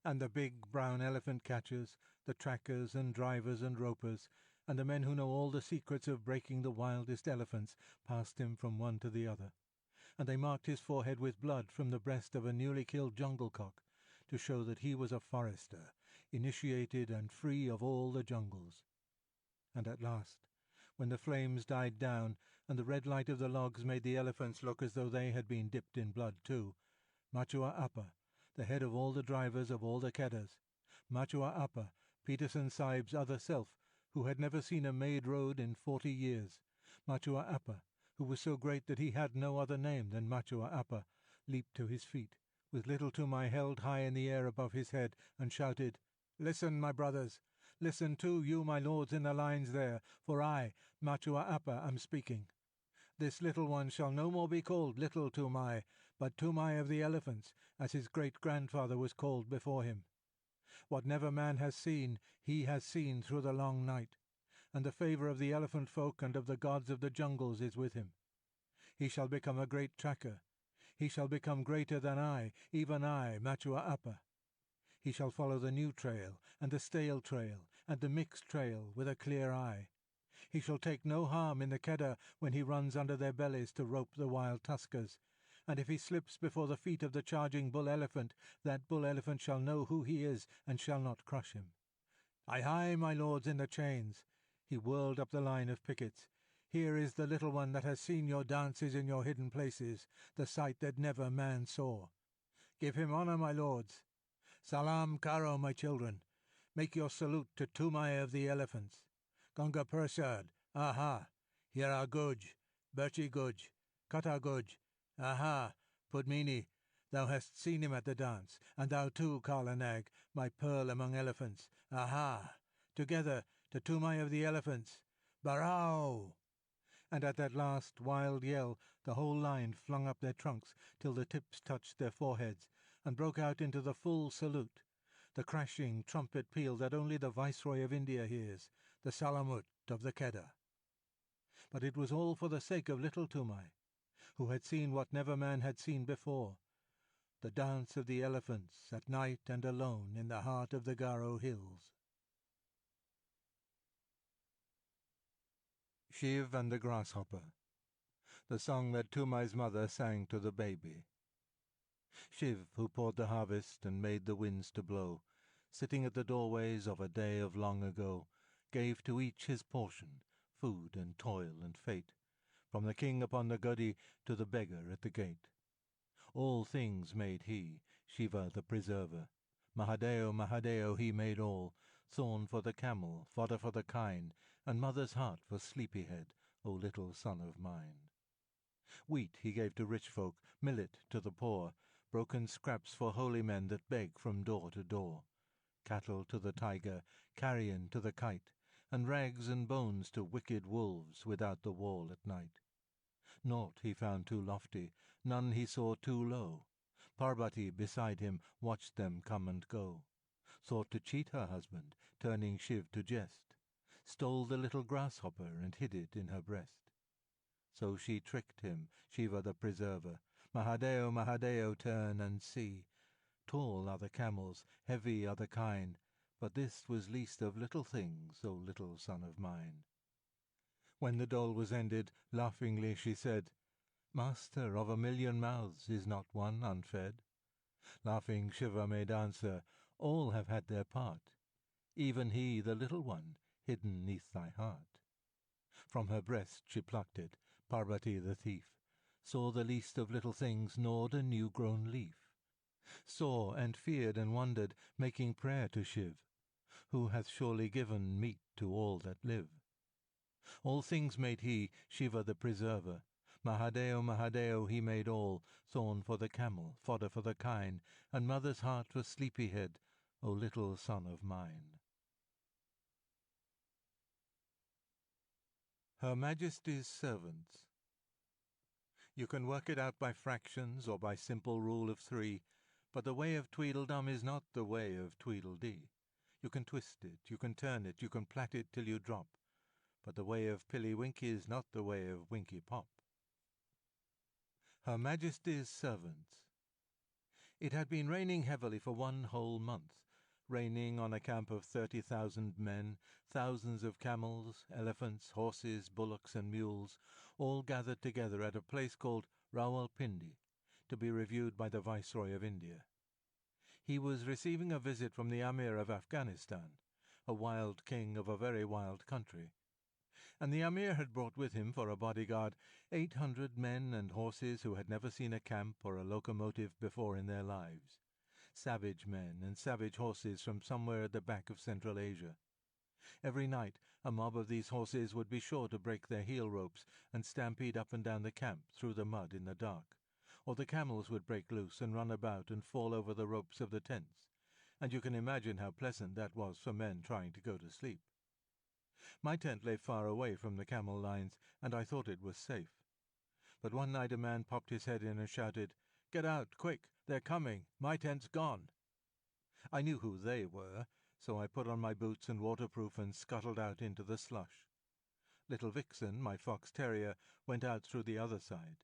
And the big brown elephant catchers, the trackers and drivers and ropers, and the men who know all the secrets of breaking the wildest elephants passed him from one to the other, and they marked his forehead with blood from the breast of a newly killed jungle cock, to show that he was a forester, initiated and free of all the jungles. And at last, when the flames died down, and the red light of the logs made the elephants look as though they had been dipped in blood too, Machua Appa, the head of all the drivers of all the Keddahs, Machua Appa, Peterson Sahib's other self, who had never seen a made road in 40 years, Machua Appa, who was so great that he had no other name than Machua Appa, leaped to his feet, with little Toomai held high in the air above his head, and shouted, "Listen, my brothers! Listen too, you my lords in the lines there, for I, Machua Appa, am speaking. This little one shall no more be called Little Toomai, but Toomai of the Elephants, as his great-grandfather was called before him. What never man has seen, he has seen through the long night, and the favour of the elephant folk and of the gods of the jungles is with him. He shall become a great tracker. He shall become greater than I, even I, Machua Appa. He shall follow the new trail, and the stale trail, and the mixed trail, with a clear eye. He shall take no harm in the Keddah when he runs under their bellies to rope the wild tuskers, and if he slips before the feet of the charging bull-elephant, that bull-elephant shall know who he is, and shall not crush him. Hi, my lords in the chains!" He whirled up the line of pickets. "Here is the little one that has seen your dances in your hidden places, the sight that never man saw. Give him honour, my lords. Salam Karo, my children. Make your salute to Toomai of the Elephants. Gunga Persad, aha! Hira Guj, Birchi Guj, Kata Guj, aha! Pudmini, thou hast seen him at the dance, and thou too, Kala Nag, my pearl among elephants, aha! Together to Toomai of the Elephants, Barao!" And at that last wild yell the whole line flung up their trunks till the tips touched their foreheads, and broke out into the full salute, the crashing trumpet peal that only the Viceroy of India hears, the Salamut of the Keddah. But it was all for the sake of little Toomai, who had seen what never man had seen before, the dance of the elephants at night and alone in the heart of the Garo hills. Shiv and the Grasshopper, the song that Tumai's mother sang to the baby. Shiv, who poured the harvest and made the winds to blow, sitting at the doorways of a day of long ago, gave to each his portion, food and toil and fate, from the king upon the guddy to the beggar at the gate. All things made he, Shiva the preserver. Mahadeo, Mahadeo, he made all, thorn for the camel, fodder for the kine, and mother's heart for sleepyhead, O little son of mine. Wheat he gave to rich folk, millet to the poor, broken scraps for holy men that beg from door to door. Cattle to the tiger, carrion to the kite, and rags and bones to wicked wolves without the wall at night. Naught he found too lofty, none he saw too low. Parvati beside him watched them come and go. Thought to cheat her husband, turning Shiv to jest. Stole the little grasshopper and hid it in her breast. So she tricked him, Shiva the preserver. Mahadeo, Mahadeo, turn and see. Tall are the camels, heavy are the kine, but this was least of little things, O little son of mine. When the dole was ended, laughingly she said, Master of 1,000,000 mouths, is not one unfed? Laughing Shiva made answer, all have had their part, even he, the little one, hidden neath thy heart. From her breast she plucked it, Parvati the thief, saw the least of little things gnawed a new-grown leaf, saw and feared and wondered, making prayer to Shiv, who hath surely given meat to all that live. All things made he, Shiva the preserver. Mahadeo, Mahadeo, he made all, thorn for the camel, fodder for the kine, and mother's heart for sleepyhead, O little son of mine. Her Majesty's Servants. You can work it out by fractions or by simple rule of 3, but the way of Tweedledum is not the way of Tweedledee. You can twist it, you can turn it, you can plait it till you drop, but the way of Pilly-Winky is not the way of Winky-Pop. Her Majesty's Servants. It had been raining heavily for 1 whole month, raining on a camp of 30,000 men, thousands of camels, elephants, horses, bullocks, and mules, all gathered together at a place called Rawalpindi, to be reviewed by the Viceroy of India. He was receiving a visit from the Amir of Afghanistan, a wild king of a very wild country, and the Amir had brought with him for a bodyguard 800 men and horses who had never seen a camp or a locomotive before in their lives. Savage men and savage horses from somewhere at the back of Central Asia. Every night a mob of these horses would be sure to break their heel ropes and stampede up and down the camp through the mud in the dark, or the camels would break loose and run about and fall over the ropes of the tents, and you can imagine how pleasant that was for men trying to go to sleep. My tent lay far away from the camel lines, and I thought it was safe. But one night a man popped his head in and shouted, "Get out, quick! They're coming! My tent's gone!" I knew who they were, so I put on my boots and waterproof and scuttled out into the slush. Little Vixen, my fox terrier, went out through the other side,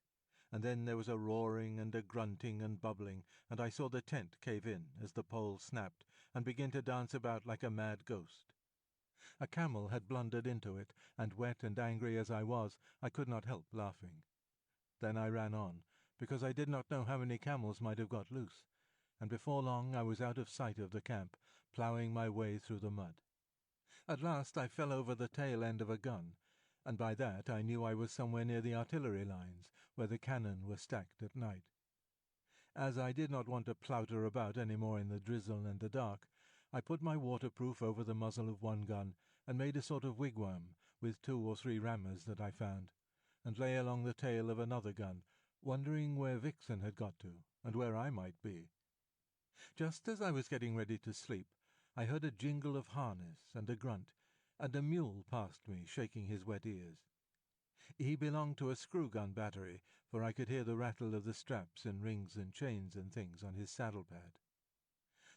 and then there was a roaring and a grunting and bubbling, and I saw the tent cave in as the pole snapped and begin to dance about like a mad ghost. A camel had blundered into it, and wet and angry as I was, I could not help laughing. Then I ran on, because I did not know how many camels might have got loose, and before long I was out of sight of the camp, ploughing my way through the mud. At last I fell over the tail end of a gun, and by that I knew I was somewhere near the artillery lines, where the cannon were stacked at night. As I did not want to plouter about any more in the drizzle and the dark, I put my waterproof over the muzzle of one gun and made a sort of wigwam with 2 or 3 rammers that I found, and lay along the tail of another gun, wondering where Vixen had got to and where I might be. Just as I was getting ready to sleep, I heard a jingle of harness and a grunt, and a mule passed me, shaking his wet ears. He belonged to a screw-gun battery, for I could hear the rattle of the straps and rings and chains and things on his saddle-pad.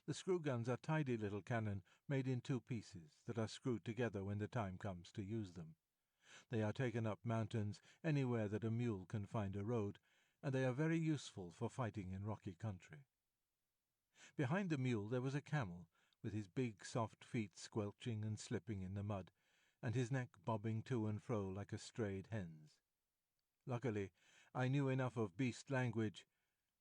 The screw-guns are tidy little cannon made in 2 pieces that are screwed together when the time comes to use them. They are taken up mountains anywhere that a mule can find a road, and they are very useful for fighting in rocky country. Behind the mule there was a camel, with his big soft feet squelching and slipping in the mud, and his neck bobbing to and fro like a strayed hen's. Luckily, I knew enough of beast language,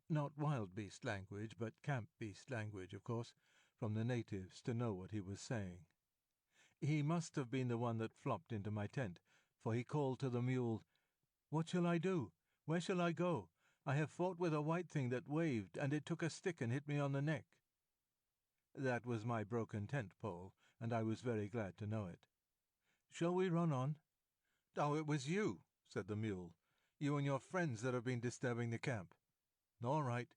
not wild beast language, but camp beast language, of course, from the natives to know what he was saying. He must have been the one that flopped into my tent, for he called to the mule, "What shall I do? Where shall I go? I have fought with a white thing that waved, and it took a stick and hit me on the neck." That was my broken tent pole, and I was very glad to know it. "Shall we run on?" "Oh, it was you," said the mule. "You and your friends that have been disturbing the camp. All right,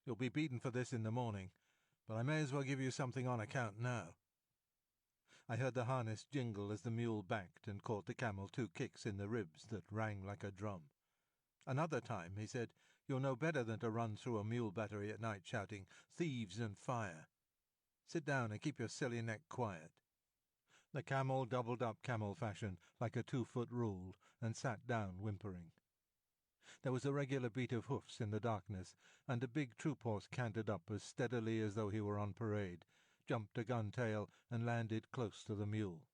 you'll be beaten for this in the morning, but I may as well give you something on account now." I heard the harness jingle as the mule backed and caught the camel 2 kicks in the ribs that rang like a drum. "Another time," he said, "you'll know better than to run through a mule battery at night shouting, 'Thieves and fire!' Sit down and keep your silly neck quiet." The camel doubled up camel fashion like a 2-foot rule and sat down whimpering. There was a regular beat of hoofs in the darkness, and a big troop horse cantered up as steadily as though he were on parade, jumped a gun tail, and landed close to the mule.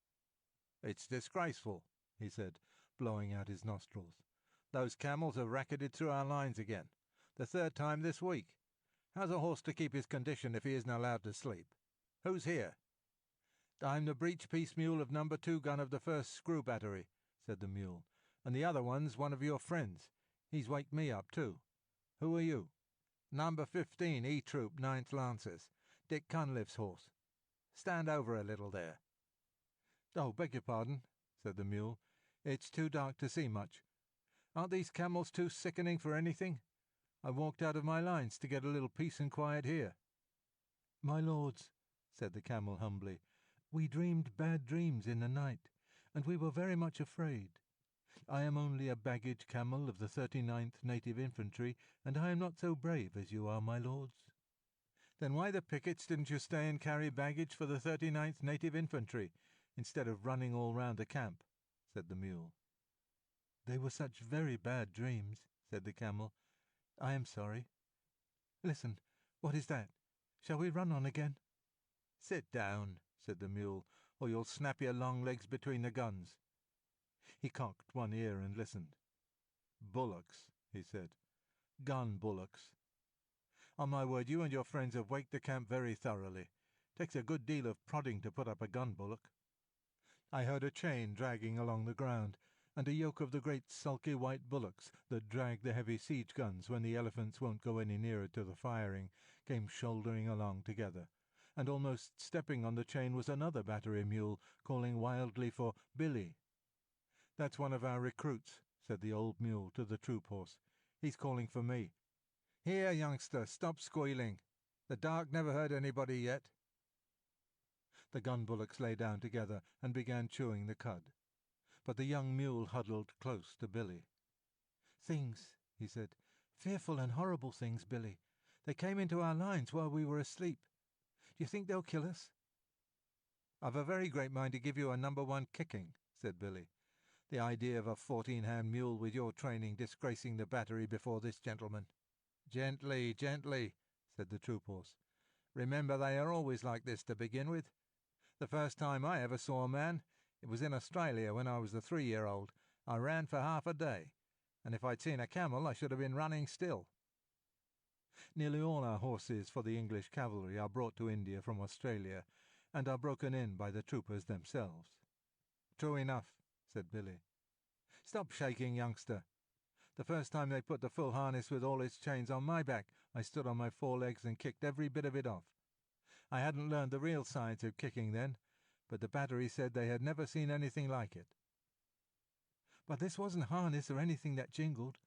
"It's disgraceful," he said, blowing out his nostrils. "Those camels have racketed through our lines again. The 3rd time this week. How's a horse to keep his condition if he isn't allowed to sleep? Who's here?" "I'm the breech-piece mule of No. 2 gun of the 1st Screw Battery," said the mule, "and the other one's one of your friends. He's waked me up, too. Who are you?" "No. 15 E-Troop, 9th Lancers. Dick Cunliffe's horse. Stand over a little there." "Oh, beg your pardon," said the mule. "It's too dark to see much. Aren't these camels too sickening for anything? I walked out of my lines to get a little peace and quiet here." "My lords," said the camel humbly, "we dreamed bad dreams in the night, and we were very much afraid. I am only a baggage camel of the 39th Native Infantry, and I am not so brave as you are, my lords." "Then why the pickets didn't you stay and carry baggage for the 39th Native Infantry, instead of running all round the camp?" said the mule. "They were such very bad dreams," said the camel. "I am sorry. Listen, what is that? Shall we run on again?" "Sit down," said the mule, "or you'll snap your long legs between the guns." He cocked one ear and listened. "Bullocks," he said. "Gun bullocks. On my word, you and your friends have waked the camp very thoroughly. Takes a good deal of prodding to put up a gun bullock." I heard a chain dragging along the ground, and a yoke of the great sulky white bullocks that drag the heavy siege guns when the elephants won't go any nearer to the firing came shouldering along together, and almost stepping on the chain was another battery mule calling wildly for Billy. "That's one of our recruits," said the old mule to the troop horse. "He's calling for me." "Here, youngster, stop squealing. The dark never hurt anybody yet." The gun bullocks lay down together and began chewing the cud, but the young mule huddled close to Billy. "Things," he said. "Fearful and horrible things, Billy. They came into our lines while we were asleep. Do you think they'll kill us?" "I've a very great mind to give you a No. 1 kicking," said Billy. "The idea of a 14-hand mule with your training disgracing the battery before this gentleman." "Gently, gently," said the troop horse. "Remember, they are always like this to begin with. The first time I ever saw a man, it was in Australia when I was a 3-year-old. I ran for half a day, and if I'd seen a camel I should have been running still." Nearly all our horses for the English cavalry are brought to India from Australia, and are broken in by the troopers themselves. "True enough," said Billy. "Stop shaking, youngster. The first time they put the full harness with all its chains on my back, I stood on my 4 legs and kicked every bit of it off. I hadn't learned the real science of kicking then, but the battery said they had never seen anything like it." "But this wasn't harness or anything that jingled,"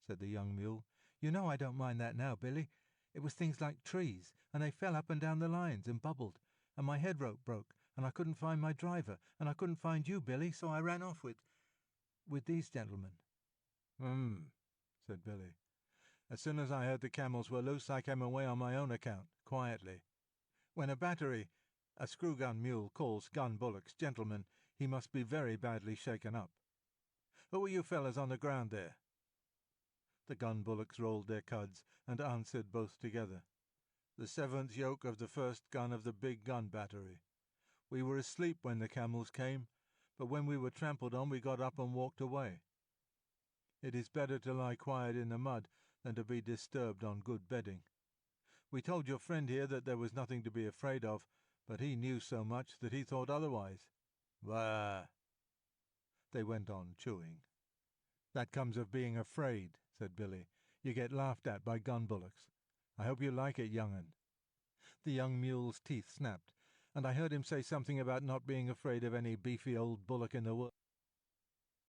said the young mule. "You know I don't mind that now, Billy. It was things like trees, and they fell up and down the lines and bubbled, and my head rope broke, and I couldn't find my driver, and I couldn't find you, Billy, so I ran off with these gentlemen." Said Billy. "As soon as I heard the camels were loose, I came away on my own account, quietly. When a battery, a screw-gun mule, calls gun bullocks gentlemen, he must be very badly shaken up. Who are you fellas on the ground there?" The gun bullocks rolled their cuds and answered both together. "The 7th yoke of the 1st gun of the big gun battery. We were asleep when the camels came, but when we were trampled on we got up and walked away. It is better to lie quiet in the mud than to be disturbed on good bedding. We told your friend here that there was nothing to be afraid of, but he knew so much that he thought otherwise." "Wah!" They went on chewing. "That comes of being afraid," said Billy. "You get laughed at by gun bullocks. I hope you like it, young 'un." The young mule's teeth snapped, and I heard him say something about not being afraid of any beefy old bullock in the wood.